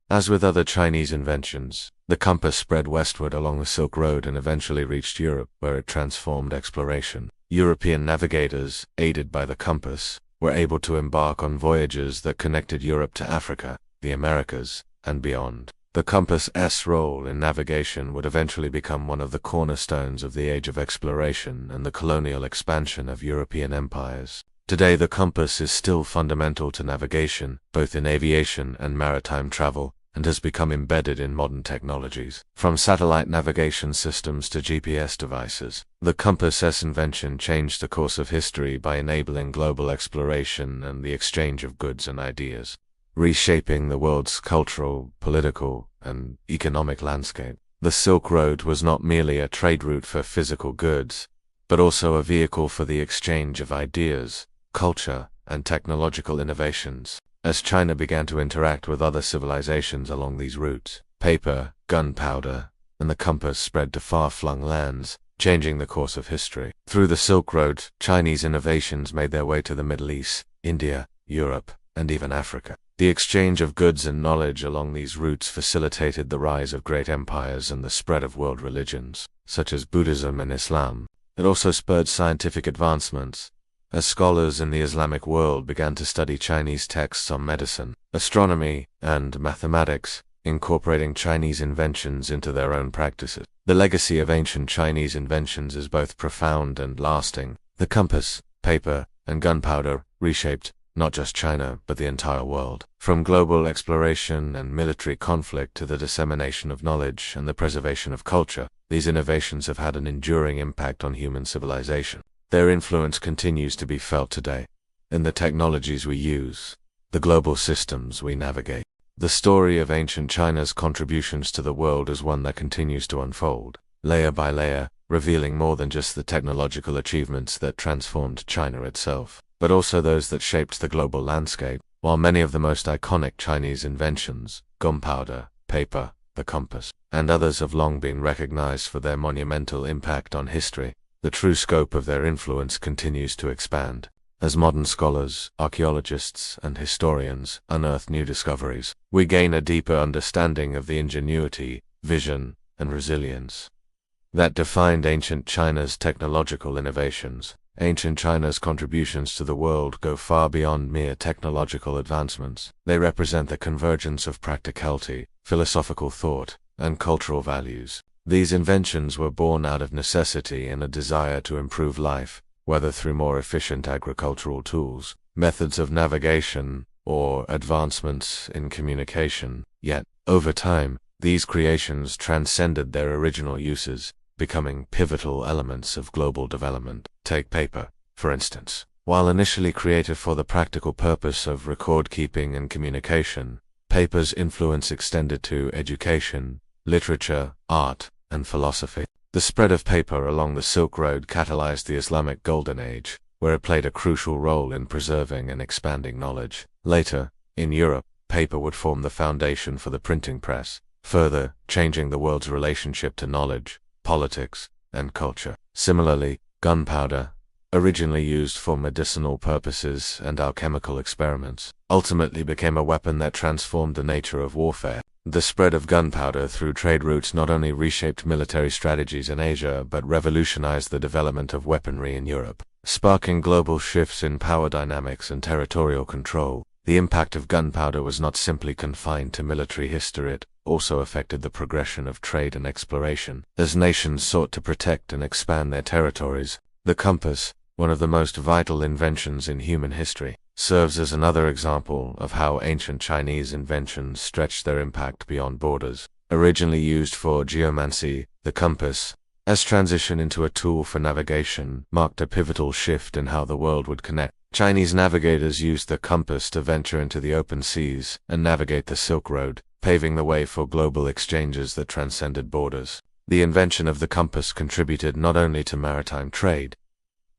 As with other Chinese inventions, the compass spread westward along the Silk Road and eventually reached Europe, where it transformed exploration. European navigators, aided by the compass, were able to embark on voyages that connected Europe to Africa, the Americas, and beyond. The compass's role in navigation would eventually become one of the cornerstones of the age of exploration and the colonial expansion of European empires. Today, the compass is still fundamental to navigation, both in aviation and maritime travel, and has become embedded in modern technologies. From satellite navigation systems to GPS devices, the compass's invention changed the course of history by enabling global exploration and the exchange of goods and ideas, reshaping the world's cultural, political, and economic landscape. The Silk Road was not merely a trade route for physical goods, but also a vehicle for the exchange of ideas, culture, and technological innovations. As China began to interact with other civilizations along these routes, paper, gunpowder, and the compass spread to far-flung lands, changing the course of history. Through the Silk Road, Chinese innovations made their way to the Middle East, India, Europe, and even Africa. The exchange of goods and knowledge along these routes facilitated the rise of great empires and the spread of world religions, such as Buddhism and Islam. It also spurred scientific advancements, as scholars in the Islamic world began to study Chinese texts on medicine, astronomy, and mathematics, incorporating Chinese inventions into their own practices. The legacy of ancient Chinese inventions is both profound and lasting. The compass, paper, and gunpowder reshaped not just China, but the entire world. From global exploration and military conflict to the dissemination of knowledge and the preservation of culture, these innovations have had an enduring impact on human civilization. Their influence continues to be felt today in the technologies we use, the global systems we navigate. The story of ancient China's contributions to the world is one that continues to unfold, layer by layer, revealing more than just the technological achievements that transformed China itself, but also those that shaped the global landscape. While many of the most iconic Chinese inventions, gunpowder, paper, the compass, and others have long been recognized for their monumental impact on history, the true scope of their influence continues to expand. As modern scholars, archaeologists, and historians unearth new discoveries, we gain a deeper understanding of the ingenuity, vision, and resilience that defined ancient China's technological innovations. Ancient China's contributions to the world go far beyond mere technological advancements. They represent the convergence of practicality, philosophical thought, and cultural values. These inventions were born out of necessity and a desire to improve life, whether through more efficient agricultural tools, methods of navigation, or advancements in communication. Yet, over time, these creations transcended their original uses, becoming pivotal elements of global development. Take paper, for instance. While initially created for the practical purpose of record-keeping and communication, paper's influence extended to education, literature, art, and philosophy. The spread of paper along the Silk Road catalyzed the Islamic Golden Age, where it played a crucial role in preserving and expanding knowledge. Later, in Europe, paper would form the foundation for the printing press, further changing the world's relationship to knowledge, politics, and culture. Similarly, gunpowder, originally used for medicinal purposes and alchemical experiments, ultimately became a weapon that transformed the nature of warfare. The spread of gunpowder through trade routes not only reshaped military strategies in Asia but revolutionized the development of weaponry in Europe, sparking global shifts in power dynamics and territorial control. The impact of gunpowder was not simply confined to military history, it also affected the progression of trade and exploration. As nations sought to protect and expand their territories, the compass, one of the most vital inventions in human history, serves as another example of how ancient Chinese inventions stretched their impact beyond borders. Originally used for geomancy, the compass, as transition into a tool for navigation, marked a pivotal shift in how the world would connect. Chinese navigators used the compass to venture into the open seas and navigate the Silk Road, paving the way for global exchanges that transcended borders. The invention of the compass contributed not only to maritime trade,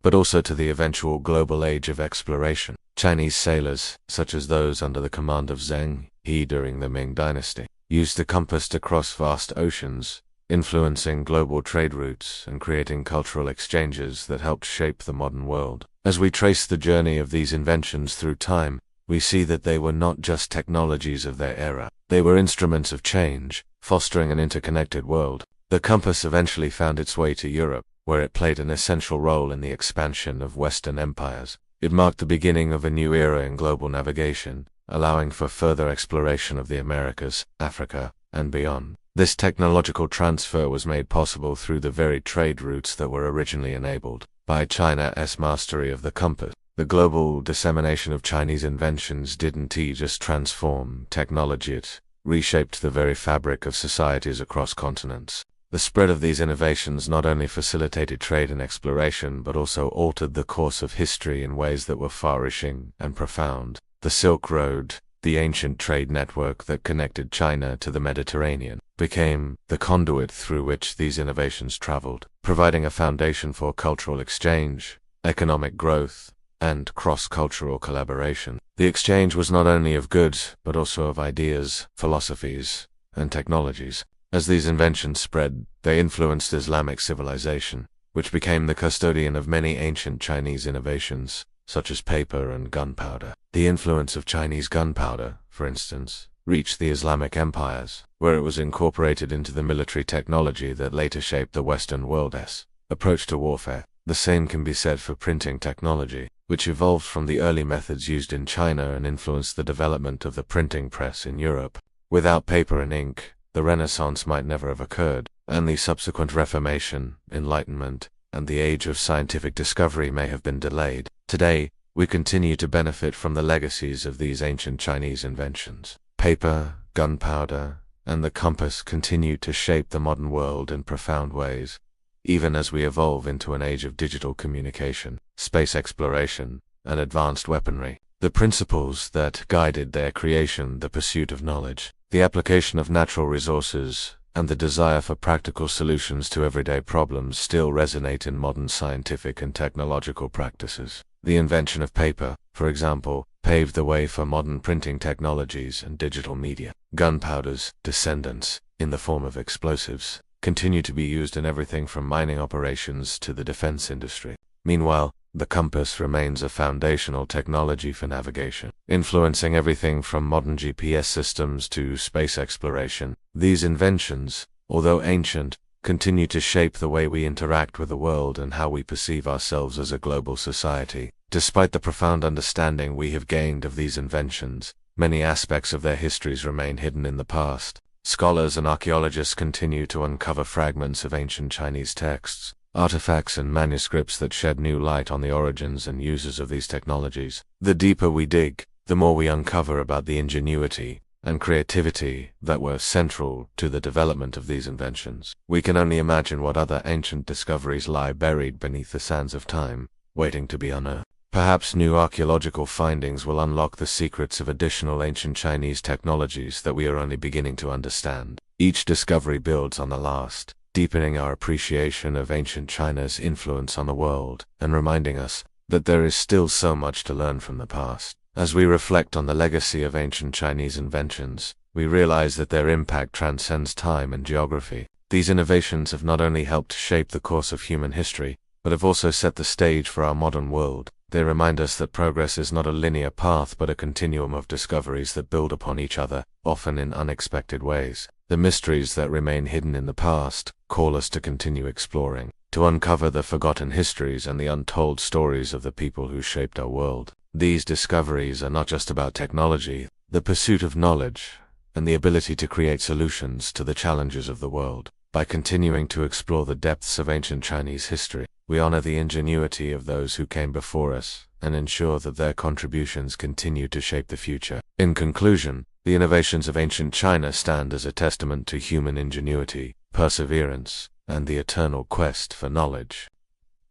but also to the eventual global age of exploration. Chinese sailors, such as those under the command of Zheng He during the Ming Dynasty, used the compass to cross vast oceans, influencing global trade routes and creating cultural exchanges that helped shape the modern world. As we trace the journey of these inventions through time, we see that they were not just technologies of their era. They were instruments of change, fostering an interconnected world. The compass eventually found its way to Europe, where it played an essential role in the expansion of Western empires. It marked the beginning of a new era in global navigation, allowing for further exploration of the Americas, Africa, and beyond. This technological transfer was made possible through the very trade routes that were originally enabled by China's mastery of the compass. The global dissemination of Chinese inventions didn't just transform technology, it reshaped the very fabric of societies across continents. The spread of these innovations not only facilitated trade and exploration, but also altered the course of history in ways that were far-reaching and profound. The Silk Road, the ancient trade network that connected China to the Mediterranean, became the conduit through which these innovations traveled, providing a foundation for cultural exchange, economic growth, and cross-cultural collaboration. The exchange was not only of goods, but also of ideas, philosophies, and technologies. As these inventions spread, they influenced Islamic civilization, which became the custodian of many ancient Chinese innovations, such as paper and gunpowder. The influence of Chinese gunpowder, for instance, reached the Islamic empires, where it was incorporated into the military technology that later shaped the Western world's approach to warfare. The same can be said for printing technology, which evolved from the early methods used in China and influenced the development of the printing press in Europe. Without paper and ink, the Renaissance might never have occurred, and the subsequent Reformation, Enlightenment, and the age of scientific discovery may have been delayed. Today, we continue to benefit from the legacies of these ancient Chinese inventions. Paper, gunpowder, and the compass continue to shape the modern world in profound ways, even as we evolve into an age of digital communication, space exploration, and advanced weaponry. The principles that guided their creation, the pursuit of knowledge, the application of natural resources, and the desire for practical solutions to everyday problems still resonate in modern scientific and technological practices. The invention of paper, for example, paved the way for modern printing technologies and digital media. Gunpowder's descendants, in the form of explosives, continue to be used in everything from mining operations to the defense industry. Meanwhile, the compass remains a foundational technology for navigation, influencing everything from modern GPS systems to space exploration. These inventions, although ancient, continue to shape the way we interact with the world and how we perceive ourselves as a global society. Despite the profound understanding we have gained of these inventions, many aspects of their histories remain hidden in the past. Scholars and archaeologists continue to uncover fragments of ancient Chinese texts, artifacts and manuscripts that shed new light on the origins and uses of these technologies. The deeper we dig, the more we uncover about the ingenuity and creativity that were central to the development of these inventions. We can only imagine what other ancient discoveries lie buried beneath the sands of time, waiting to be unearthed. Perhaps new archaeological findings will unlock the secrets of additional ancient Chinese technologies that we are only beginning to understand. Each discovery builds on the last, deepening our appreciation of ancient China's influence on the world, and reminding us that there is still so much to learn from the past. As we reflect on the legacy of ancient Chinese inventions, we realize that their impact transcends time and geography. These innovations have not only helped shape the course of human history, but have also set the stage for our modern world. They remind us that progress is not a linear path but a continuum of discoveries that build upon each other, often in unexpected ways. The mysteries that remain hidden in the past call us to continue exploring, to uncover the forgotten histories and the untold stories of the people who shaped our world. These discoveries are not just about technology, the pursuit of knowledge, and the ability to create solutions to the challenges of the world. By continuing to explore the depths of ancient Chinese history, we honor the ingenuity of those who came before us and ensure that their contributions continue to shape the future. In conclusion, the innovations of ancient China stand as a testament to human ingenuity, perseverance, and the eternal quest for knowledge.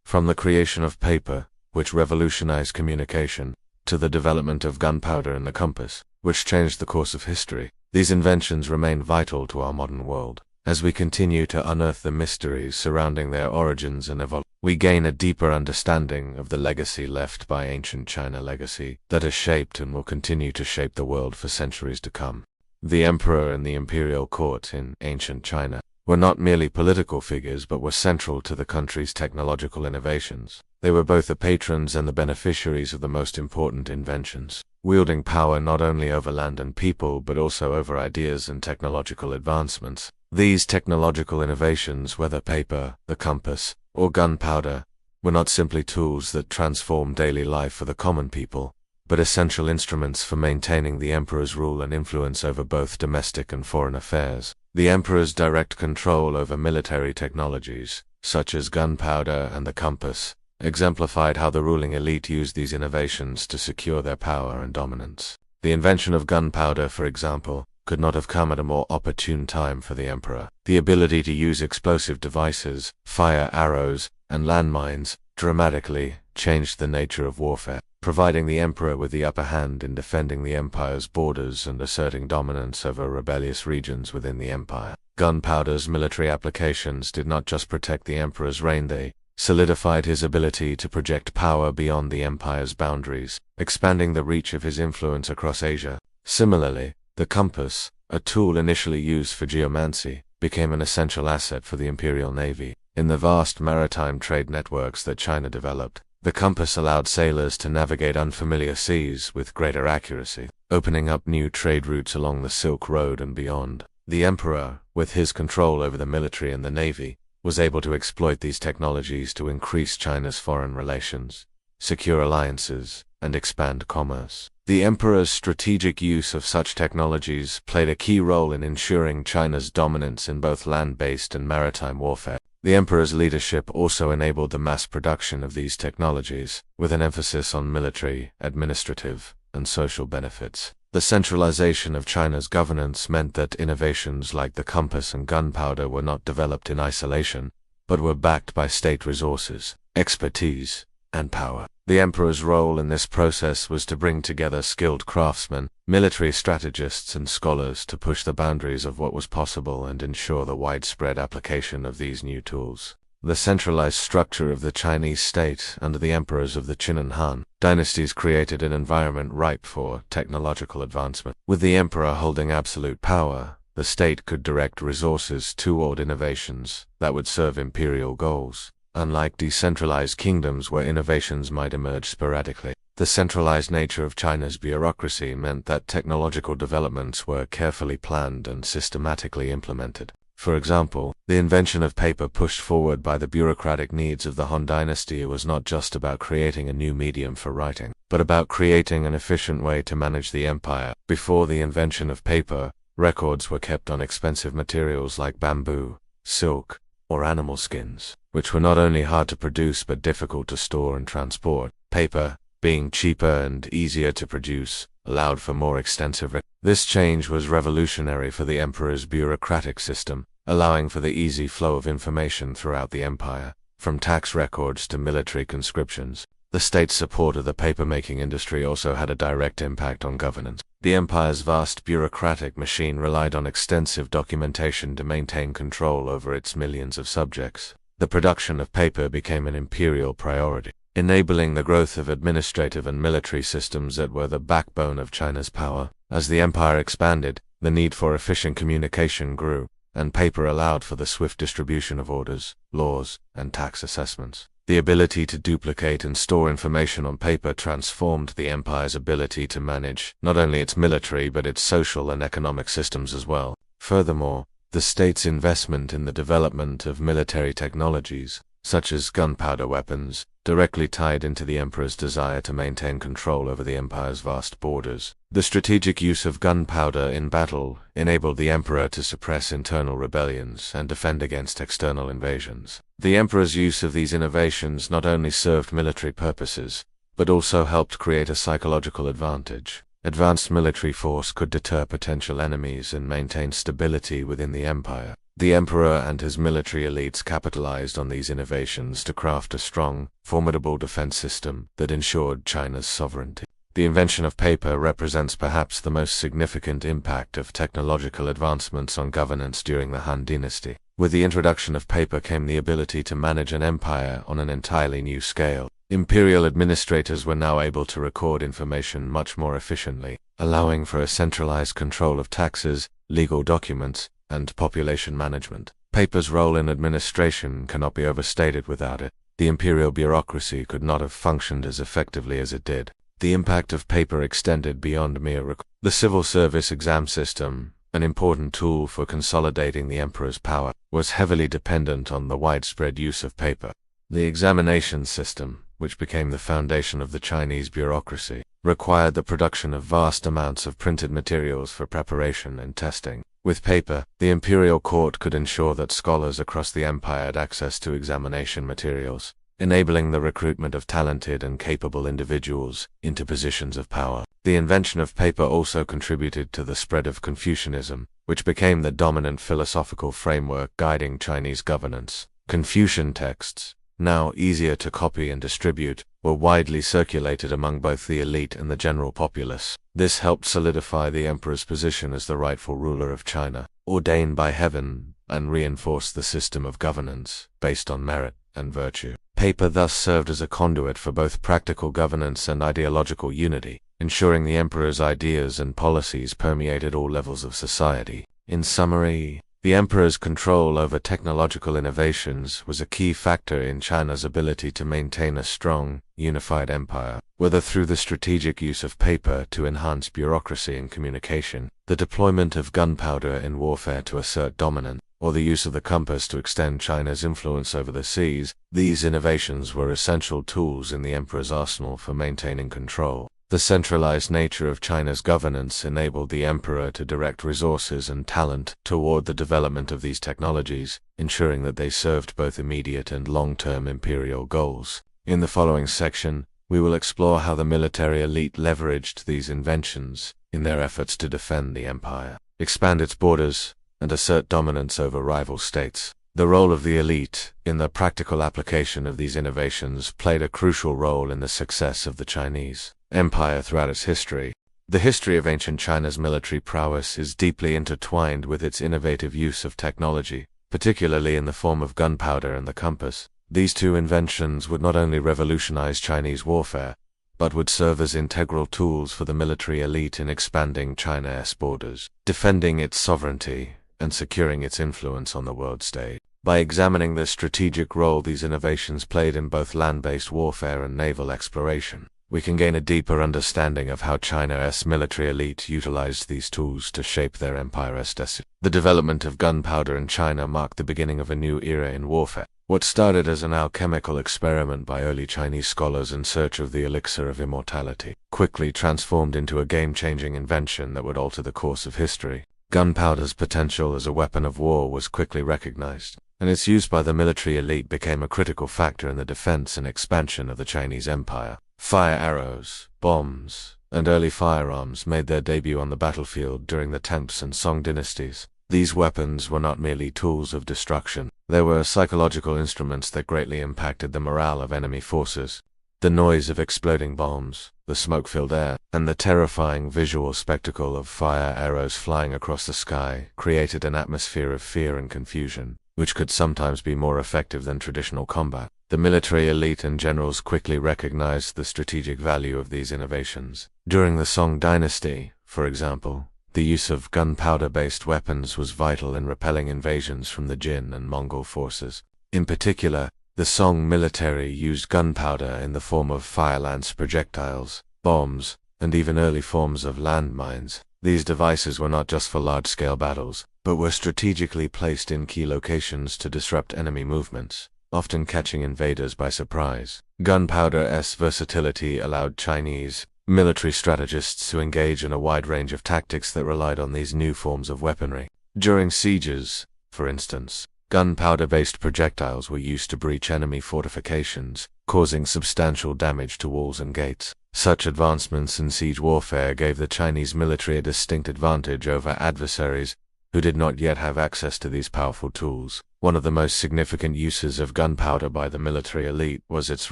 From the creation of paper, which revolutionized communication, to the development of gunpowder and the compass, which changed the course of history, these inventions remain vital to our modern world. As we continue to unearth the mysteries surrounding their origins and evolution, we gain a deeper understanding of the legacy left by ancient China, legacy that has shaped and will continue to shape the world for centuries to come. The emperor and the imperial court in ancient China were not merely political figures but were central to the country's technological innovations. They were both the patrons and the beneficiaries of the most important inventions, wielding power not only over land and people but also over ideas and technological advancements. These technological innovations, whether paper, the compass, or gunpowder, were not simply tools that transformed daily life for the common people, but essential instruments for maintaining the emperor's rule and influence over both domestic and foreign affairs. The emperor's direct control over military technologies, such as gunpowder and the compass, exemplified how the ruling elite used these innovations to secure their power and dominance. The invention of gunpowder, for example, could not have come at a more opportune time for the emperor. The ability to use explosive devices, fire arrows, and landmines dramatically changed the nature of warfare, providing the emperor with the upper hand in defending the empire's borders and asserting dominance over rebellious regions within the empire. Gunpowder's military applications did not just protect the emperor's reign, they solidified his ability to project power beyond the empire's boundaries, expanding the reach of his influence across Asia. Similarly, the compass, a tool initially used for geomancy, became an essential asset for the imperial navy. In the vast maritime trade networks that China developed, the compass allowed sailors to navigate unfamiliar seas with greater accuracy, opening up new trade routes along the Silk Road and beyond. The emperor, with his control over the military and the navy, was able to exploit these technologies to increase China's foreign relations, secure alliances, and expand commerce. The emperor's strategic use of such technologies played a key role in ensuring China's dominance in both land-based and maritime warfare. The emperor's leadership also enabled the mass production of these technologies, with an emphasis on military, administrative, and social benefits. The centralization of China's governance meant that innovations like the compass and gunpowder were not developed in isolation, but were backed by state resources, expertise, and power. The emperor's role in this process was to bring together skilled craftsmen, military strategists, and scholars to push the boundaries of what was possible and ensure the widespread application of these new tools. The centralized structure of the Chinese state under the emperors of the Qin and Han dynasties created an environment ripe for technological advancement. With the emperor holding absolute power, the state could direct resources toward innovations that would serve imperial goals. Unlike decentralized kingdoms where innovations might emerge sporadically, the centralized nature of China's bureaucracy meant that technological developments were carefully planned and systematically implemented. For example, the invention of paper pushed forward by the bureaucratic needs of the Han dynasty was not just about creating a new medium for writing, but about creating an efficient way to manage the empire. Before the invention of paper, records were kept on expensive materials like bamboo, silk, or animal skins, which were not only hard to produce but difficult to store and transport. Paper, being cheaper and easier to produce, allowed for more extensive records. This change was revolutionary for the emperor's bureaucratic system, allowing for the easy flow of information throughout the empire, from tax records to military conscriptions. The state's support of the paper-making industry also had a direct impact on governance. The empire's vast bureaucratic machine relied on extensive documentation to maintain control over its millions of subjects. The production of paper became an imperial priority, enabling the growth of administrative and military systems that were the backbone of China's power. As the empire expanded, the need for efficient communication grew, and paper allowed for the swift distribution of orders, laws, and tax assessments. The ability to duplicate and store information on paper transformed the empire's ability to manage not only its military but its social and economic systems as well. Furthermore, the state's investment in the development of military technologies, such as gunpowder weapons, directly tied into the emperor's desire to maintain control over the empire's vast borders. The strategic use of gunpowder in battle enabled the emperor to suppress internal rebellions and defend against external invasions. The emperor's use of these innovations not only served military purposes, but also helped create a psychological advantage. Advanced military force could deter potential enemies and maintain stability within the empire. The emperor and his military elites capitalized on these innovations to craft a strong, formidable defense system that ensured China's sovereignty. The invention of paper represents perhaps the most significant impact of technological advancements on governance during the Han dynasty. With the introduction of paper came the ability to manage an empire on an entirely new scale. Imperial administrators were now able to record information much more efficiently, allowing for a centralized control of taxes, legal documents, and population management. Paper's role in administration cannot be overstated without it. The imperial bureaucracy could not have functioned as effectively as it did. The impact of paper extended beyond mere records. The civil service exam system, an important tool for consolidating the emperor's power, was heavily dependent on the widespread use of paper. The examination system, which became the foundation of the Chinese bureaucracy, required the production of vast amounts of printed materials for preparation and testing. With paper, the imperial court could ensure that scholars across the empire had access to examination materials, enabling the recruitment of talented and capable individuals into positions of power. The invention of paper also contributed to the spread of Confucianism, which became the dominant philosophical framework guiding Chinese governance. Confucian texts, now easier to copy and distribute, were widely circulated among both the elite and the general populace. This helped solidify the emperor's position as the rightful ruler of China, ordained by heaven, and reinforced the system of governance based on merit and virtue. Paper thus served as a conduit for both practical governance and ideological unity, ensuring the emperor's ideas and policies permeated all levels of society. In summary, the emperor's control over technological innovations was a key factor in China's ability to maintain a strong, unified empire. Whether through the strategic use of paper to enhance bureaucracy and communication, the deployment of gunpowder in warfare to assert dominance, or the use of the compass to extend China's influence over the seas, these innovations were essential tools in the emperor's arsenal for maintaining control. The centralized nature of China's governance enabled the emperor to direct resources and talent toward the development of these technologies, ensuring that they served both immediate and long-term imperial goals. In the following section, we will explore how the military elite leveraged these inventions in their efforts to defend the empire, expand its borders, and assert dominance over rival states. The role of the elite in the practical application of these innovations played a crucial role in the success of the Chinese empire throughout its history. The history of ancient China's military prowess is deeply intertwined with its innovative use of technology, particularly in the form of gunpowder and the compass. These two inventions would not only revolutionize Chinese warfare, but would serve as integral tools for the military elite in expanding China's borders, defending its sovereignty, and securing its influence on the world stage. By examining the strategic role these innovations played in both land-based warfare and naval exploration, we can gain a deeper understanding of how China's military elite utilized these tools to shape their empire's destiny. The development of gunpowder in China marked the beginning of a new era in warfare. What started as an alchemical experiment by early Chinese scholars in search of the elixir of immortality quickly transformed into a game-changing invention that would alter the course of history. Gunpowder's potential as a weapon of war was quickly recognized, and its use by the military elite became a critical factor in the defense and expansion of the Chinese empire. Fire arrows, bombs, and early firearms made their debut on the battlefield during the Tang's and Song dynasties. These weapons were not merely tools of destruction, they were psychological instruments that greatly impacted the morale of enemy forces. The noise of exploding bombs, the smoke-filled air, and the terrifying visual spectacle of fire arrows flying across the sky created an atmosphere of fear and confusion, which could sometimes be more effective than traditional combat. The military elite and generals quickly recognized the strategic value of these innovations. During the Song dynasty, for example, the use of gunpowder-based weapons was vital in repelling invasions from the Jin and Mongol forces. In particular, the Song military used gunpowder in the form of fire-lance projectiles, bombs, and even early forms of landmines. These devices were not just for large-scale battles, but were strategically placed in key locations to disrupt enemy movements, often catching invaders by surprise. Gunpowder's versatility allowed Chinese military strategists to engage in a wide range of tactics that relied on these new forms of weaponry. During sieges, for instance, gunpowder-based projectiles were used to breach enemy fortifications, causing substantial damage to walls and gates. Such advancements in siege warfare gave the Chinese military a distinct advantage over adversaries who did not yet have access to these powerful tools. One of the most significant uses of gunpowder by the military elite was its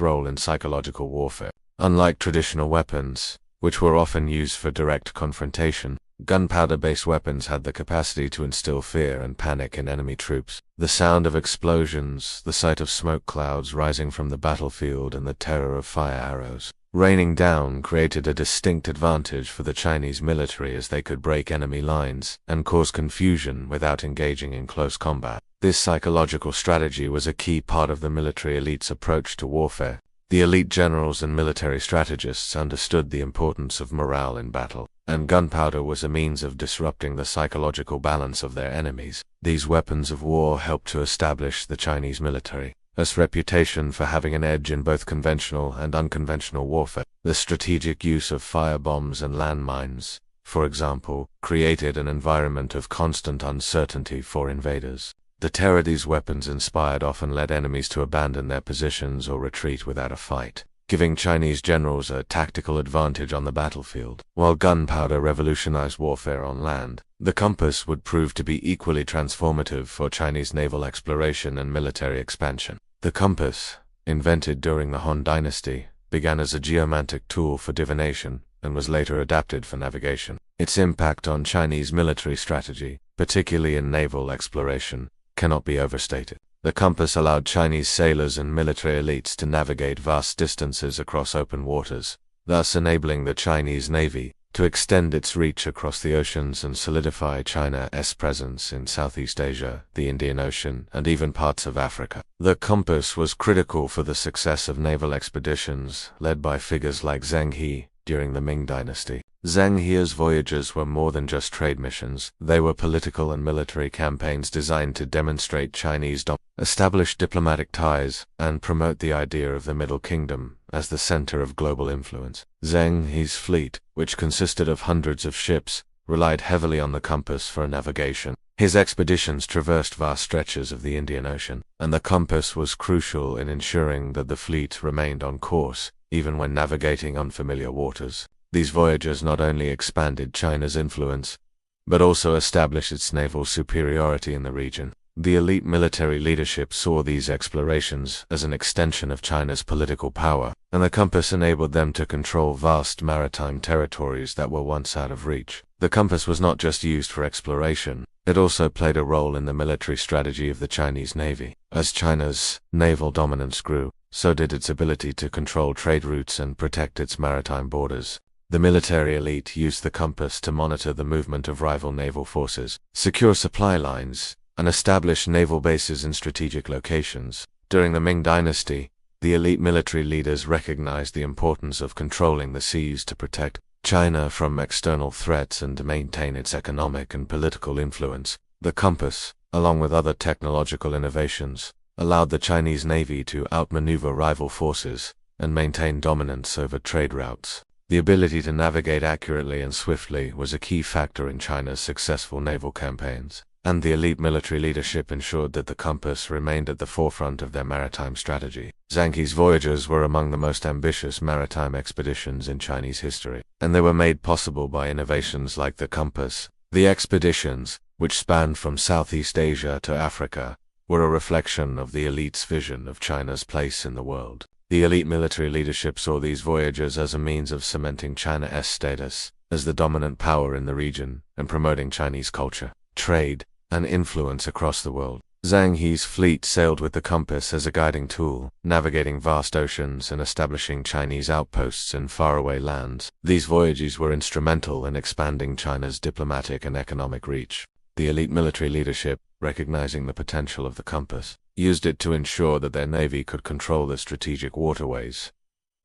role in psychological warfare. Unlike traditional weapons, which were often used for direct confrontation, gunpowder-based weapons had the capacity to instill fear and panic in enemy troops. The sound of explosions, the sight of smoke clouds rising from the battlefield, and the terror of fire arrows raining down created a distinct advantage for the Chinese military, as they could break enemy lines and cause confusion without engaging in close combat. This psychological strategy was a key part of the military elite's approach to warfare. The elite generals and military strategists understood the importance of morale in battle, and gunpowder was a means of disrupting the psychological balance of their enemies. These weapons of war helped to establish the Chinese military its reputation for having an edge in both conventional and unconventional warfare. The strategic use of firebombs and landmines, for example, created an environment of constant uncertainty for invaders. The terror these weapons inspired often led enemies to abandon their positions or retreat without a fight, giving Chinese generals a tactical advantage on the battlefield. While gunpowder revolutionized warfare on land, the compass would prove to be equally transformative for Chinese naval exploration and military expansion. The compass, invented during the Han Dynasty, began as a geomantic tool for divination and was later adapted for navigation. Its impact on Chinese military strategy, particularly in naval exploration, cannot be overstated. The compass allowed Chinese sailors and military elites to navigate vast distances across open waters, thus enabling the Chinese Navy to extend its reach across the oceans and solidify China's presence in Southeast Asia, the Indian Ocean, and even parts of Africa. The compass was critical for the success of naval expeditions led by figures like Zheng He during the Ming Dynasty. Zheng He's voyages were more than just trade missions. They were political and military campaigns designed to demonstrate Chinese establish diplomatic ties, and promote the idea of the Middle Kingdom as the center of global influence. Zheng He's fleet, which consisted of hundreds of ships, relied heavily on the compass for navigation. His expeditions traversed vast stretches of the Indian Ocean, and the compass was crucial in ensuring that the fleet remained on course, even when navigating unfamiliar waters. These voyages not only expanded China's influence, but also established its naval superiority in the region. The elite military leadership saw these explorations as an extension of China's political power, and the compass enabled them to control vast maritime territories that were once out of reach. The compass was not just used for exploration, it also played a role in the military strategy of the Chinese Navy. As China's naval dominance grew, so did its ability to control trade routes and protect its maritime borders. The military elite used the compass to monitor the movement of rival naval forces, secure supply lines, and establish naval bases in strategic locations. During the Ming Dynasty, the elite military leaders recognized the importance of controlling the seas to protect China from external threats and to maintain its economic and political influence. The compass, along with other technological innovations, allowed the Chinese Navy to outmaneuver rival forces and maintain dominance over trade routes. The ability to navigate accurately and swiftly was a key factor in China's successful naval campaigns, and the elite military leadership ensured that the compass remained at the forefront of their maritime strategy. Zheng He's voyages were among the most ambitious maritime expeditions in Chinese history, and they were made possible by innovations like the compass. The expeditions, which spanned from Southeast Asia to Africa, were a reflection of the elite's vision of China's place in the world. The elite military leadership saw these voyages as a means of cementing China's status as the dominant power in the region and promoting Chinese culture, trade, and influence across the world. Zheng He's fleet sailed with the compass as a guiding tool, navigating vast oceans and establishing Chinese outposts in faraway lands. These voyages were instrumental in expanding China's diplomatic and economic reach. The elite military leadership, recognizing the potential of the compass, used it to ensure that their navy could control the strategic waterways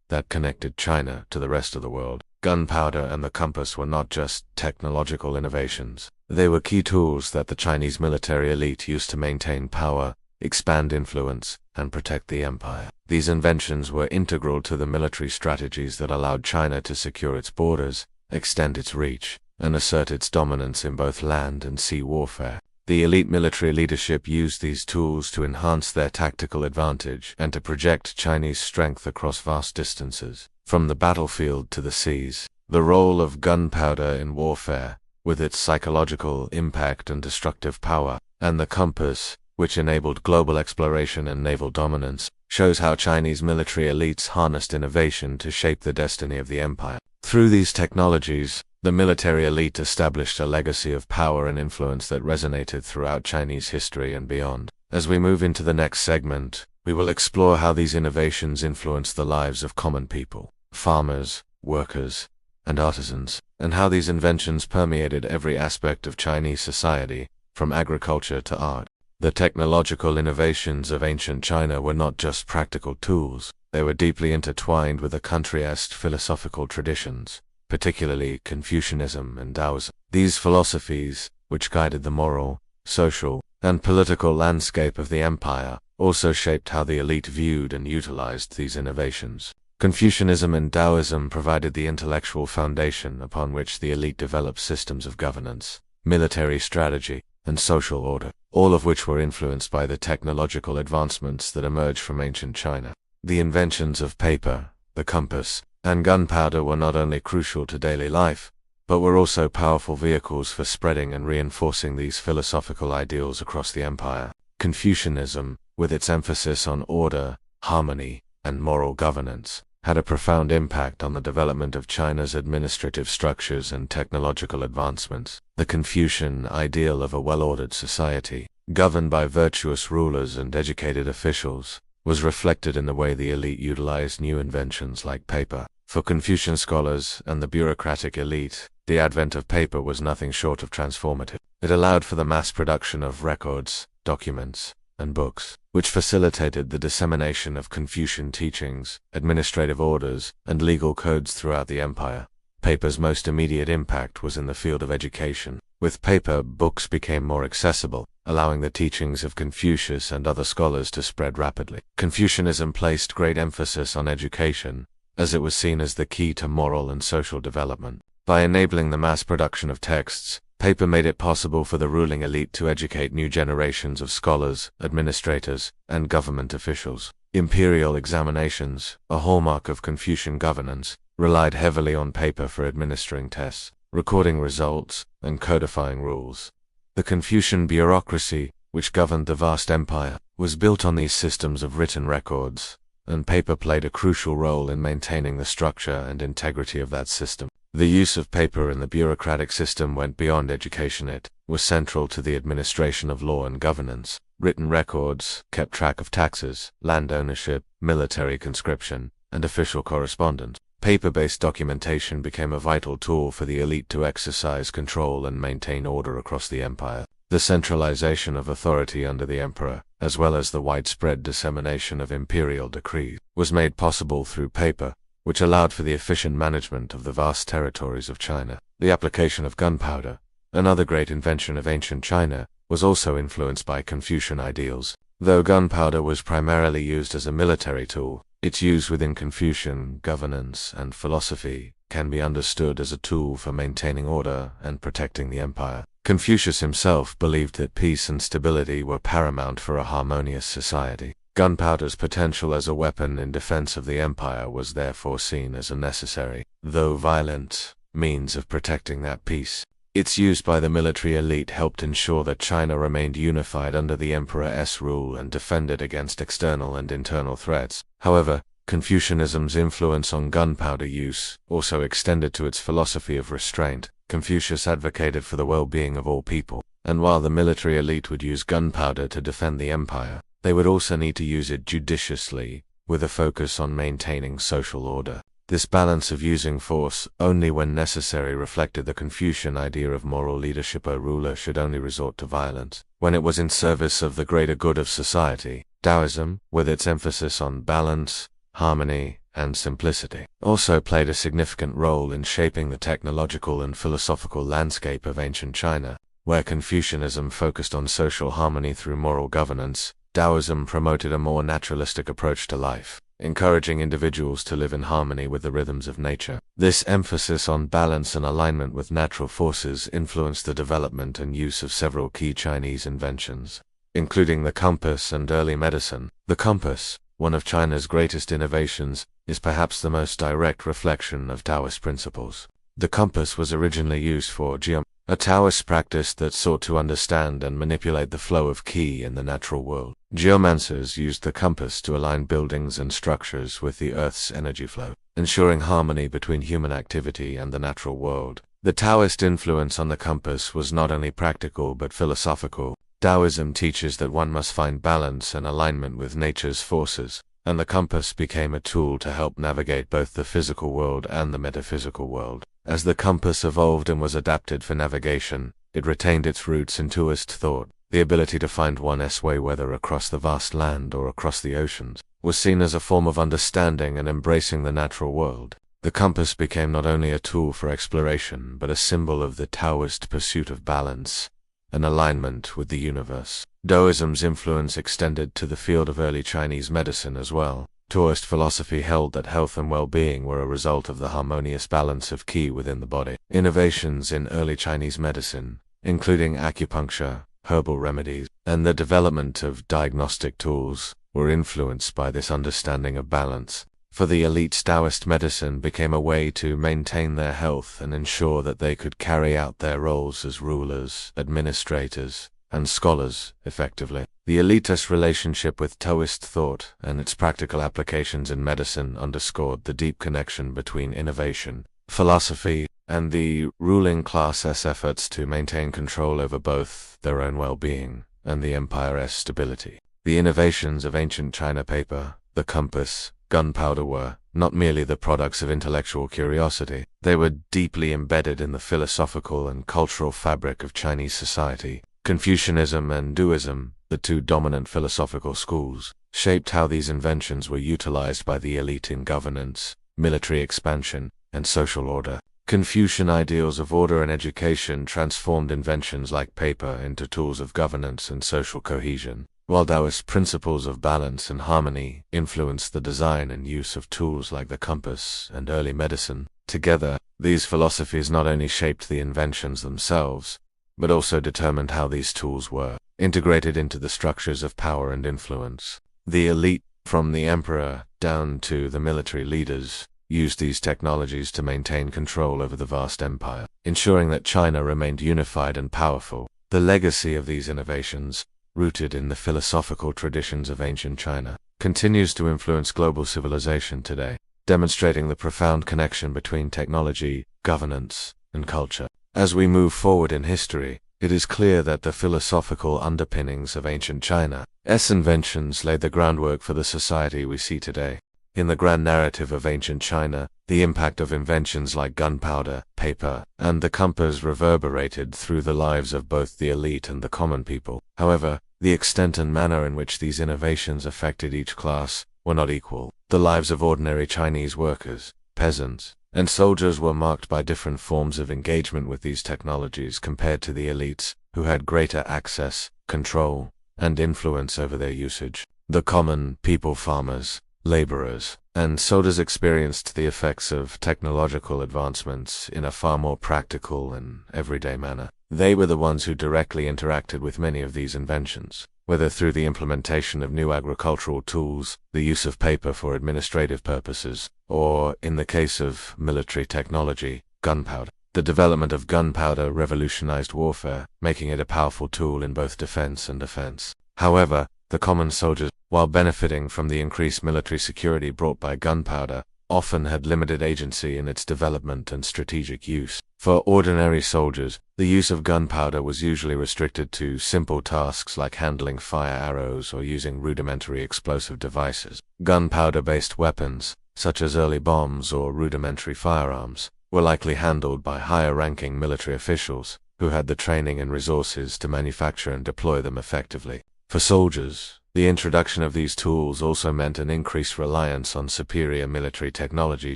that connected China to the rest of the world. Gunpowder and the compass were not just technological innovations. They were key tools that the Chinese military elite used to maintain power, expand influence, and protect the empire. These inventions were integral to the military strategies that allowed China to secure its borders, extend its reach, and assert its dominance in both land and sea warfare. The elite military leadership used these tools to enhance their tactical advantage and to project Chinese strength across vast distances. From the battlefield to the seas, the role of gunpowder in warfare, with its psychological impact and destructive power, and the compass, which enabled global exploration and naval dominance, shows how Chinese military elites harnessed innovation to shape the destiny of the empire. Through these technologies, the military elite established a legacy of power and influence that resonated throughout Chinese history and beyond. As we move into the next segment, we will explore how these innovations influenced the lives of common people, farmers, workers, and artisans, and how these inventions permeated every aspect of Chinese society, from agriculture to art. The technological innovations of ancient China were not just practical tools, they were deeply intertwined with the country's philosophical traditions, particularly Confucianism and Taoism. These philosophies, which guided the moral, social, and political landscape of the empire, also shaped how the elite viewed and utilized these innovations. Confucianism and Taoism provided the intellectual foundation upon which the elite developed systems of governance, military strategy, and social order, all of which were influenced by the technological advancements that emerged from ancient China. The inventions of paper, the compass, and gunpowder were not only crucial to daily life, but were also powerful vehicles for spreading and reinforcing these philosophical ideals across the empire. Confucianism, with its emphasis on order, harmony, and moral governance, had a profound impact on the development of China's administrative structures and technological advancements. The Confucian ideal of a well-ordered society, governed by virtuous rulers and educated officials, was reflected in the way the elite utilized new inventions like paper. For Confucian scholars and the bureaucratic elite, the advent of paper was nothing short of transformative. It allowed for the mass production of records, documents, and books, which facilitated the dissemination of Confucian teachings, administrative orders, and legal codes throughout the empire. Paper's most immediate impact was in the field of education. With paper, books became more accessible, allowing the teachings of Confucius and other scholars to spread rapidly. Confucianism placed great emphasis on education, as it was seen as the key to moral and social development. By enabling the mass production of texts, paper made it possible for the ruling elite to educate new generations of scholars, administrators, and government officials. Imperial examinations, a hallmark of Confucian governance, relied heavily on paper for administering tests, recording results, and codifying rules. The Confucian bureaucracy, which governed the vast empire, was built on these systems of written records, and paper played a crucial role in maintaining the structure and integrity of that system. The use of paper in the bureaucratic system went beyond education. It was central to the administration of law and governance. Written records kept track of taxes, land ownership, military conscription, and official correspondence. Paper-based documentation became a vital tool for the elite to exercise control and maintain order across the empire. The centralization of authority under the emperor, as well as the widespread dissemination of imperial decrees, was made possible through paper, which allowed for the efficient management of the vast territories of China. The application of gunpowder, another great invention of ancient China, was also influenced by Confucian ideals. Though gunpowder was primarily used as a military tool, its use within Confucian governance and philosophy can be understood as a tool for maintaining order and protecting the empire. Confucius himself believed that peace and stability were paramount for a harmonious society. Gunpowder's potential as a weapon in defense of the empire was therefore seen as a necessary, though violent, means of protecting that peace. Its use by the military elite helped ensure that China remained unified under the emperor's rule and defended against external and internal threats. However, Confucianism's influence on gunpowder use also extended to its philosophy of restraint. Confucius advocated for the well-being of all people, and while the military elite would use gunpowder to defend the empire, they would also need to use it judiciously, with a focus on maintaining social order. This balance of using force only when necessary reflected the Confucian idea of moral leadership. A ruler should only resort to violence when it was in service of the greater good of society. Taoism, with its emphasis on balance, harmony, and simplicity, also played a significant role in shaping the technological and philosophical landscape of ancient China. Where Confucianism focused on social harmony through moral governance, Taoism promoted a more naturalistic approach to life, encouraging individuals to live in harmony with the rhythms of nature. This emphasis on balance and alignment with natural forces influenced the development and use of several key Chinese inventions, including the compass and early medicine. The compass, one of China's greatest innovations, is perhaps the most direct reflection of Taoist principles. The compass was originally used for geometry, a Taoist practice that sought to understand and manipulate the flow of qi in the natural world. Geomancers used the compass to align buildings and structures with the Earth's energy flow, ensuring harmony between human activity and the natural world. The Taoist influence on the compass was not only practical but philosophical. Taoism teaches that one must find balance and alignment with nature's forces, and the compass became a tool to help navigate both the physical world and the metaphysical world. As the compass evolved and was adapted for navigation, it retained its roots in Taoist thought. The ability to find one's way, whether across the vast land or across the oceans, was seen as a form of understanding and embracing the natural world. The compass became not only a tool for exploration but a symbol of the Taoist pursuit of balance, and alignment with the universe. Taoism's influence extended to the field of early Chinese medicine as well. Taoist philosophy held that health and well-being were a result of the harmonious balance of qi within the body. Innovations in early Chinese medicine, including acupuncture, herbal remedies, and the development of diagnostic tools, were influenced by this understanding of balance. For the elites, Taoist medicine became a way to maintain their health and ensure that they could carry out their roles as rulers, administrators, and scholars effectively. The elitist relationship with Taoist thought and its practical applications in medicine underscored the deep connection between innovation, philosophy, and the ruling class's efforts to maintain control over both their own well-being and the empire's stability. The innovations of ancient China paper, the compass, gunpowder were not merely the products of intellectual curiosity, they were deeply embedded in the philosophical and cultural fabric of Chinese society. Confucianism and Taoism, the two dominant philosophical schools, shaped how these inventions were utilized by the elite in governance, military expansion, and social order. Confucian ideals of order and education transformed inventions like paper into tools of governance and social cohesion, while Taoist principles of balance and harmony influenced the design and use of tools like the compass and early medicine. Together, these philosophies not only shaped the inventions themselves, but also determined how these tools were integrated into the structures of power and influence. The elite, from the emperor down to the military leaders, used these technologies to maintain control over the vast empire, ensuring that China remained unified and powerful. The legacy of these innovations, rooted in the philosophical traditions of ancient China, continues to influence global civilization today, demonstrating the profound connection between technology, governance, and culture. As we move forward in history, it is clear that the philosophical underpinnings of ancient China's inventions laid the groundwork for the society we see today. In the grand narrative of ancient China, the impact of inventions like gunpowder, paper, and the compass reverberated through the lives of both the elite and the common people. However, the extent and manner in which these innovations affected each class were not equal. The lives of ordinary Chinese workers, peasants, and soldiers were marked by different forms of engagement with these technologies compared to the elites, who had greater access, control, and influence over their usage. The common people, farmers, laborers, and soldiers experienced the effects of technological advancements in a far more practical and everyday manner. They were the ones who directly interacted with many of these inventions, whether through the implementation of new agricultural tools, the use of paper for administrative purposes, or, in the case of military technology, gunpowder. The development of gunpowder revolutionized warfare, making it a powerful tool in both defense and offense. However, the common soldiers, while benefiting from the increased military security brought by gunpowder, often had limited agency in its development and strategic use. For ordinary soldiers, the use of gunpowder was usually restricted to simple tasks like handling fire arrows or using rudimentary explosive devices. Gunpowder-based weapons, such as early bombs or rudimentary firearms, were likely handled by higher-ranking military officials, who had the training and resources to manufacture and deploy them effectively. For soldiers, the introduction of these tools also meant an increased reliance on superior military technology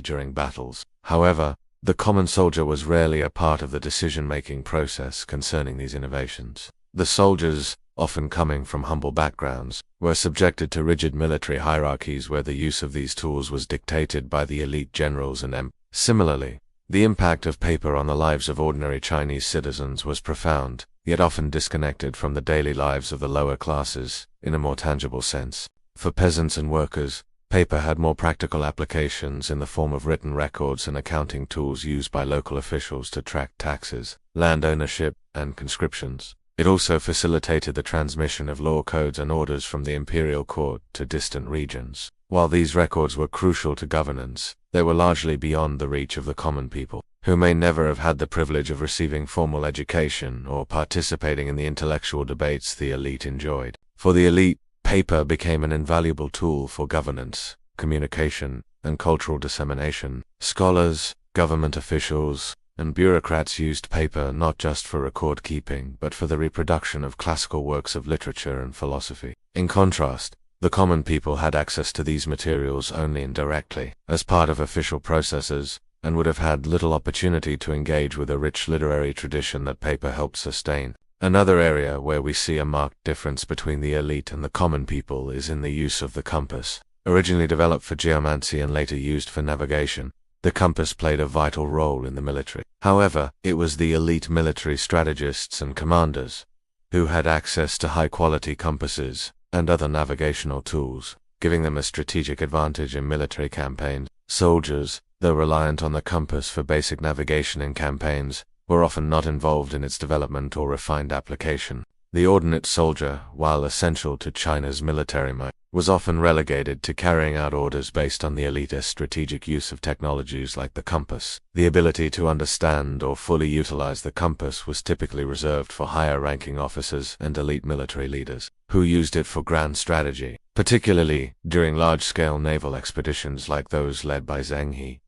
during battles. However, the common soldier was rarely a part of the decision-making process concerning these innovations. The soldiers, often coming from humble backgrounds, were subjected to rigid military hierarchies where the use of these tools was dictated by the elite generals and emperors. Similarly, the impact of paper on the lives of ordinary Chinese citizens was profound, yet often disconnected from the daily lives of the lower classes, in a more tangible sense. For peasants and workers, paper had more practical applications in the form of written records and accounting tools used by local officials to track taxes, land ownership, and conscriptions. It also facilitated the transmission of law codes and orders from the imperial court to distant regions. While these records were crucial to governance, they were largely beyond the reach of the common people, who may never have had the privilege of receiving formal education or participating in the intellectual debates the elite enjoyed. For the elite, paper became an invaluable tool for governance, communication, and cultural dissemination. Scholars, government officials, and bureaucrats used paper not just for record-keeping, but for the reproduction of classical works of literature and philosophy. In contrast, the common people had access to these materials only indirectly, as part of official processes, and would have had little opportunity to engage with a rich literary tradition that paper helped sustain. Another area where we see a marked difference between the elite and the common people is in the use of the compass. Originally developed for geomancy and later used for navigation, the compass played a vital role in the military. However, it was the elite military strategists and commanders who had access to high-quality compasses and other navigational tools, giving them a strategic advantage in military campaigns. Soldiers, though reliant on the compass for basic navigation in campaigns, were often not involved in its development or refined application. The ordinate soldier, while essential to China's military might, was often relegated to carrying out orders based on the elite's strategic use of technologies like the compass. The ability to understand or fully utilize the compass was typically reserved for higher-ranking officers and elite military leaders, who used it for grand strategy, particularly during large-scale naval expeditions like those led by Zheng He.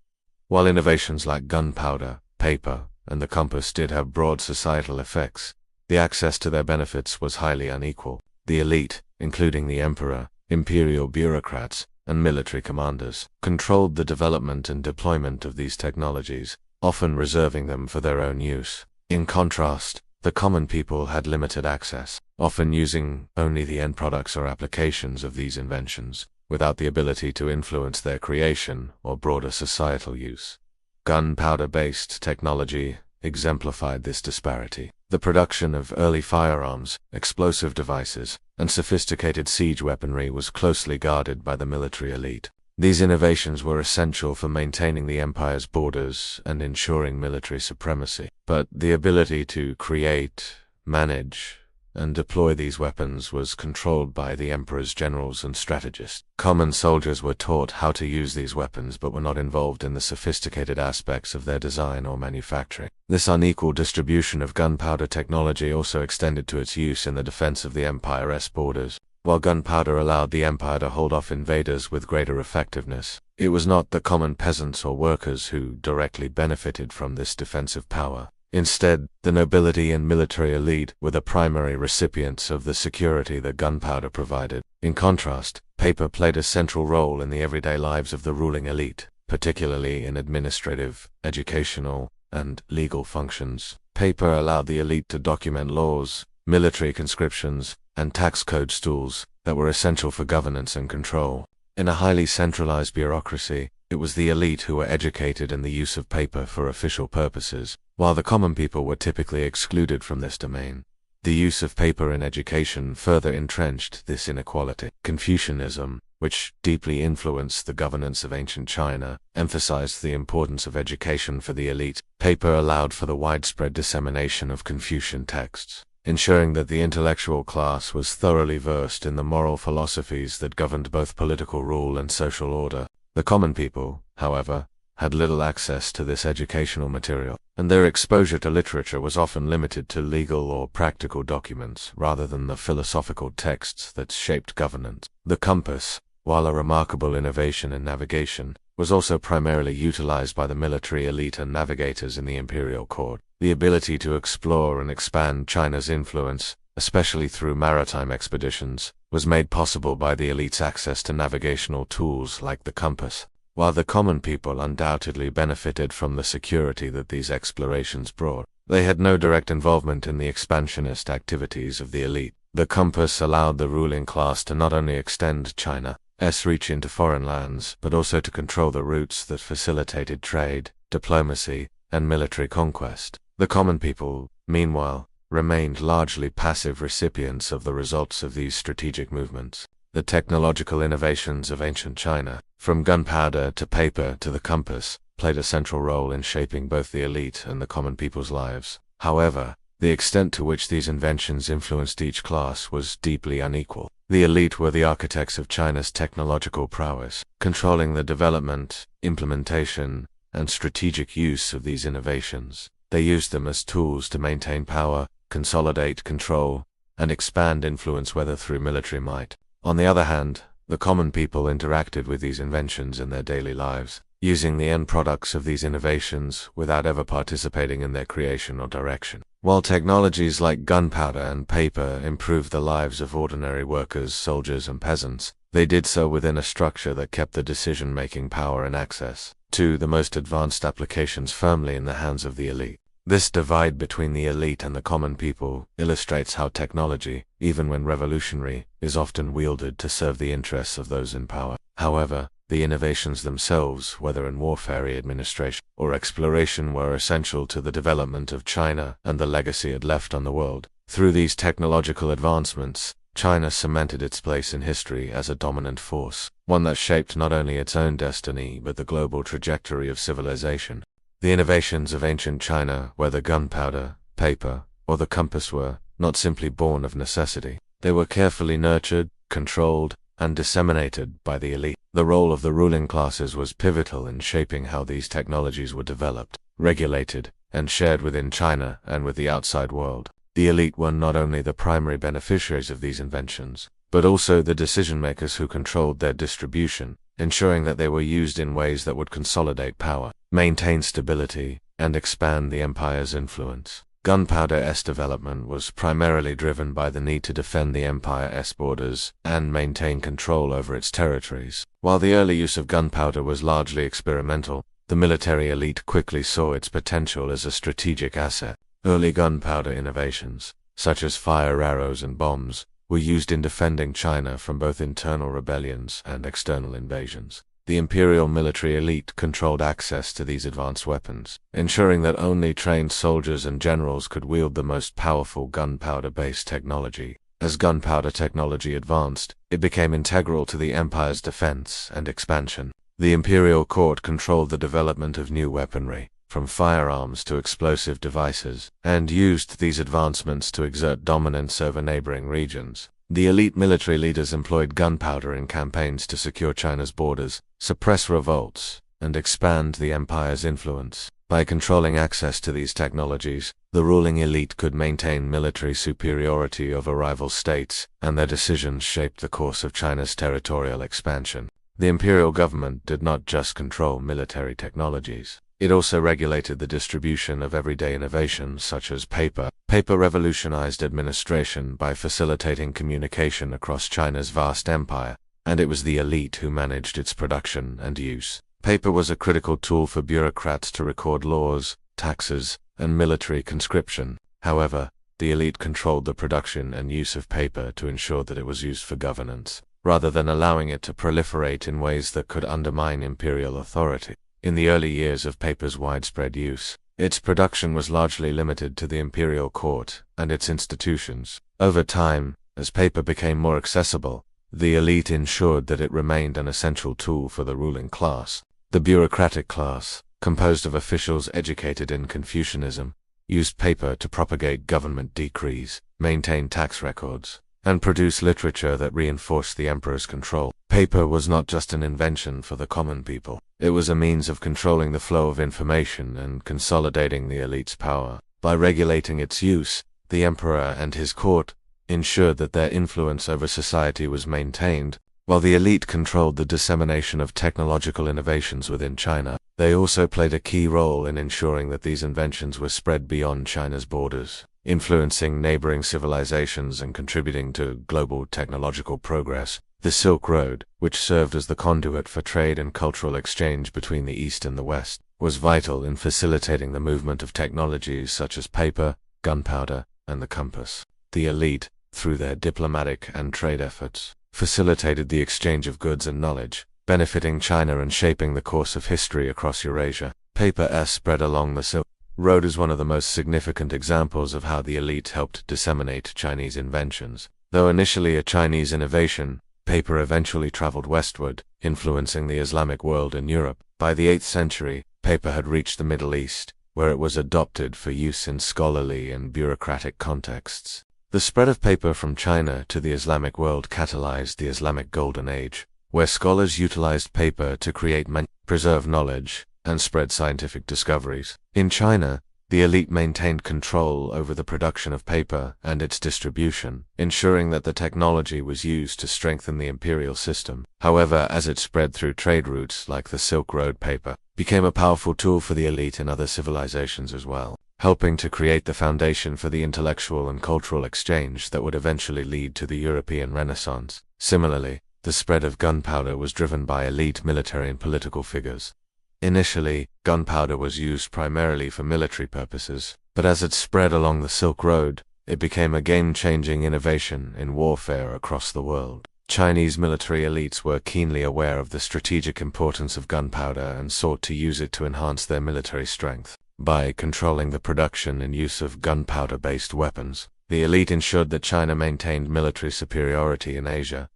While innovations like gunpowder, paper, and the compass did have broad societal effects, the access to their benefits was highly unequal. The elite, including the emperor, imperial bureaucrats, and military commanders, controlled the development and deployment of these technologies, often reserving them for their own use. In contrast, the common people had limited access, often using only the end products or applications of these inventions, without the ability to influence their creation or broader societal use. Gunpowder-based technology exemplified this disparity. The production of early firearms, explosive devices, and sophisticated siege weaponry was closely guarded by the military elite. These innovations were essential for maintaining the empire's borders and ensuring military supremacy. But the ability to create, manage, and deploy these weapons was controlled by the emperor's generals and strategists. Common soldiers were taught how to use these weapons but were not involved in the sophisticated aspects of their design or manufacturing. This unequal distribution of gunpowder technology also extended to its use in the defense of the empire's borders. While gunpowder allowed the empire to hold off invaders with greater effectiveness, it was not the common peasants or workers who directly benefited from this defensive power. Instead, the nobility and military elite were the primary recipients of the security that gunpowder provided. In contrast, paper played a central role in the everyday lives of the ruling elite, particularly in administrative, educational, and legal functions. Paper allowed the elite to document laws, military conscriptions, and tax code stools that were essential for governance and control. In a highly centralized bureaucracy, it was the elite who were educated in the use of paper for official purposes, while the common people were typically excluded from this domain. The use of paper in education further entrenched this inequality. Confucianism, which deeply influenced the governance of ancient China, emphasized the importance of education for the elite. Paper allowed for the widespread dissemination of Confucian texts, ensuring that the intellectual class was thoroughly versed in the moral philosophies that governed both political rule and social order. The common people, however, had little access to this educational material, and their exposure to literature was often limited to legal or practical documents rather than the philosophical texts that shaped governance. The compass, while a remarkable innovation in navigation, was also primarily utilized by the military elite and navigators in the imperial court. The ability to explore and expand China's influence, especially through maritime expeditions, was made possible by the elite's access to navigational tools like the compass. While the common people undoubtedly benefited from the security that these explorations brought, they had no direct involvement in the expansionist activities of the elite. The compass allowed the ruling class to not only extend China's reach into foreign lands, but also to control the routes that facilitated trade, diplomacy, and military conquest. The common people, meanwhile, remained largely passive recipients of the results of these strategic movements. The technological innovations of ancient China, from gunpowder to paper to the compass, played a central role in shaping both the elite and the common people's lives. However, the extent to which these inventions influenced each class was deeply unequal. The elite were the architects of China's technological prowess, controlling the development, implementation, and strategic use of these innovations. They used them as tools to maintain power, consolidate control, and expand influence, whether through military might. On the other hand, the common people interacted with these inventions in their daily lives, using the end products of these innovations without ever participating in their creation or direction. While technologies like gunpowder and paper improved the lives of ordinary workers, soldiers, and peasants, they did so within a structure that kept the decision-making power and access to the most advanced applications firmly in the hands of the elite. This divide between the elite and the common people illustrates how technology, even when revolutionary, is often wielded to serve the interests of those in power. However, the innovations themselves, whether in warfare, administration, or exploration, were essential to the development of China and the legacy it left on the world. Through these technological advancements, China cemented its place in history as a dominant force, one that shaped not only its own destiny but the global trajectory of civilization. The innovations of ancient China, whether gunpowder, paper, or the compass, were not simply born of necessity. They were carefully nurtured, controlled, and disseminated by the elite. The role of the ruling classes was pivotal in shaping how these technologies were developed, regulated, and shared within China and with the outside world. The elite were not only the primary beneficiaries of these inventions, but also the decision-makers who controlled their distribution, ensuring that they were used in ways that would consolidate power, maintain stability, and expand the empire's influence. Gunpowder's development was primarily driven by the need to defend the empire's borders and maintain control over its territories. While the early use of gunpowder was largely experimental, the military elite quickly saw its potential as a strategic asset. Early gunpowder innovations, such as fire arrows and bombs, were used in defending China from both internal rebellions and external invasions. The imperial military elite controlled access to these advanced weapons, ensuring that only trained soldiers and generals could wield the most powerful gunpowder-based technology. As gunpowder technology advanced, it became integral to the empire's defense and expansion. The imperial court controlled the development of new weaponry, from firearms to explosive devices, and used these advancements to exert dominance over neighboring regions. The elite military leaders employed gunpowder in campaigns to secure China's borders, suppress revolts, and expand the empire's influence. By controlling access to these technologies, the ruling elite could maintain military superiority over rival states, and their decisions shaped the course of China's territorial expansion. The imperial government did not just control military technologies. It also regulated the distribution of everyday innovations such as paper. Paper revolutionized administration by facilitating communication across China's vast empire, and it was the elite who managed its production and use. Paper was a critical tool for bureaucrats to record laws, taxes, and military conscription. However, the elite controlled the production and use of paper to ensure that it was used for governance, rather than allowing it to proliferate in ways that could undermine imperial authority. In the early years of paper's widespread use, its production was largely limited to the imperial court and its institutions. Over time, as paper became more accessible, the elite ensured that it remained an essential tool for the ruling class. The bureaucratic class, composed of officials educated in Confucianism, used paper to propagate government decrees, maintain tax records, and produce literature that reinforced the emperor's control. Paper was not just an invention for the common people. It was a means of controlling the flow of information and consolidating the elite's power. By regulating its use, the emperor and his court ensured that their influence over society was maintained, while the elite controlled the dissemination of technological innovations within China. They also played a key role in ensuring that these inventions were spread beyond China's borders, influencing neighboring civilizations and contributing to global technological progress. The Silk Road, which served as the conduit for trade and cultural exchange between the East and the West, was vital in facilitating the movement of technologies such as paper, gunpowder, and the compass. The elite, through their diplomatic and trade efforts, facilitated the exchange of goods and knowledge, benefiting China and shaping the course of history across Eurasia. Paper spread along the Silk Road is one of the most significant examples of how the elite helped disseminate Chinese inventions. Though initially a Chinese innovation, paper eventually traveled westward, influencing the Islamic world and Europe. By the 8th century, paper had reached the Middle East, where it was adopted for use in scholarly and bureaucratic contexts. The spread of paper from China to the Islamic world catalyzed the Islamic Golden Age, where scholars utilized paper to create, preserve knowledge, and spread scientific discoveries. In China, the elite maintained control over the production of paper and its distribution, ensuring that the technology was used to strengthen the imperial system. However, as it spread through trade routes like the Silk Road, paper became a powerful tool for the elite in other civilizations as well, helping to create the foundation for the intellectual and cultural exchange that would eventually lead to the European Renaissance. Similarly, the spread of gunpowder was driven by elite military and political figures. Initially, gunpowder was used primarily for military purposes, but as it spread along the Silk Road, it became a game-changing innovation in warfare across the world. Chinese military elites were keenly aware of the strategic importance of gunpowder and sought to use it to enhance their military strength. By controlling the production and use of gunpowder-based weapons, the elite ensured that China maintained military superiority in Asia.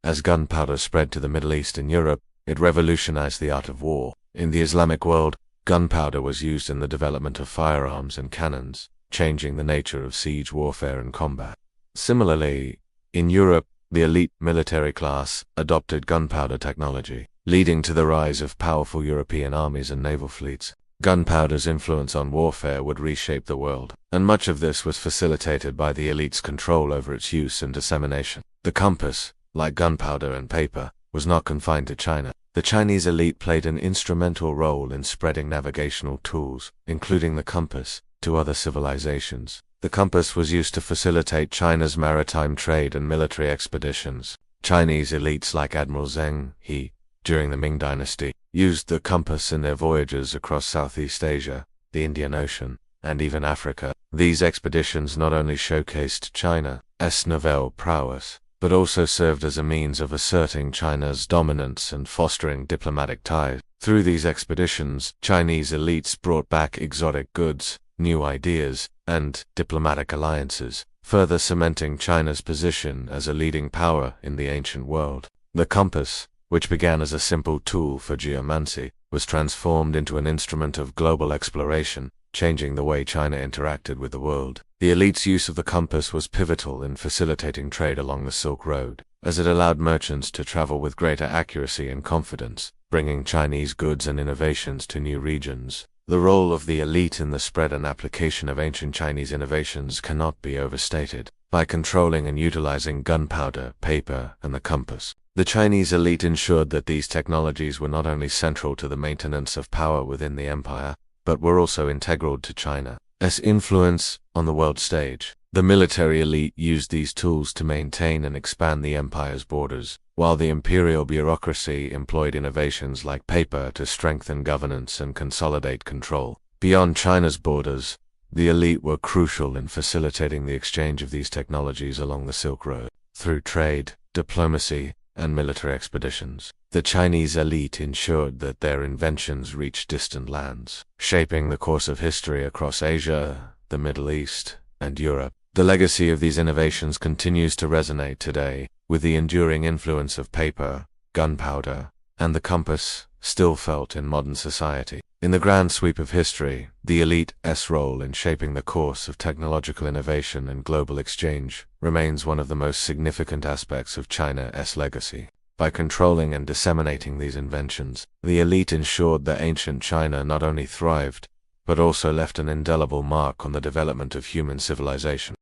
As gunpowder spread to the Middle East and Europe, it revolutionized the art of war. In the Islamic world, gunpowder was used in the development of firearms and cannons, changing the nature of siege warfare and combat. Similarly, in Europe, the elite military class adopted gunpowder technology, leading to the rise of powerful European armies and naval fleets. Gunpowder's influence on warfare would reshape the world, and much of this was facilitated by the elite's control over its use and dissemination. The compass, like gunpowder and paper, was not confined to China. The Chinese elite played an instrumental role in spreading navigational tools, including the compass, to other civilizations. The compass was used to facilitate China's maritime trade and military expeditions. Chinese elites like Admiral Zheng He, during the Ming Dynasty, used the compass in their voyages across Southeast Asia, the Indian Ocean, and even Africa. These expeditions not only showcased China's naval prowess, but also served as a means of asserting China's dominance and fostering diplomatic ties. Through these expeditions, Chinese elites brought back exotic goods, new ideas, and diplomatic alliances, further cementing China's position as a leading power in the ancient world. The compass, which began as a simple tool for geomancy, was transformed into an instrument of global exploration, changing the way China interacted with the world. The elite's use of the compass was pivotal in facilitating trade along the Silk Road, as it allowed merchants to travel with greater accuracy and confidence, bringing Chinese goods and innovations to new regions. The role of the elite in the spread and application of ancient Chinese innovations cannot be overstated. By controlling and utilizing gunpowder, paper, and the compass, the Chinese elite ensured that these technologies were not only central to the maintenance of power within the empire, but were also integral to China's influence on the world stage. The military elite used these tools to maintain and expand the empire's borders, while the imperial bureaucracy employed innovations like paper to strengthen governance and consolidate control. Beyond China's borders, the elite were crucial in facilitating the exchange of these technologies along the Silk Road. Through trade, diplomacy, and military expeditions, the Chinese elite ensured that their inventions reached distant lands, shaping the course of history across Asia, the Middle East, and Europe. The legacy of these innovations continues to resonate today, with the enduring influence of paper, gunpowder, and the compass still felt in modern society. In the grand sweep of history, the elite's role in shaping the course of technological innovation and global exchange remains one of the most significant aspects of China's legacy. By controlling and disseminating these inventions, the elite ensured that ancient China not only thrived, but also left an indelible mark on the development of human civilization.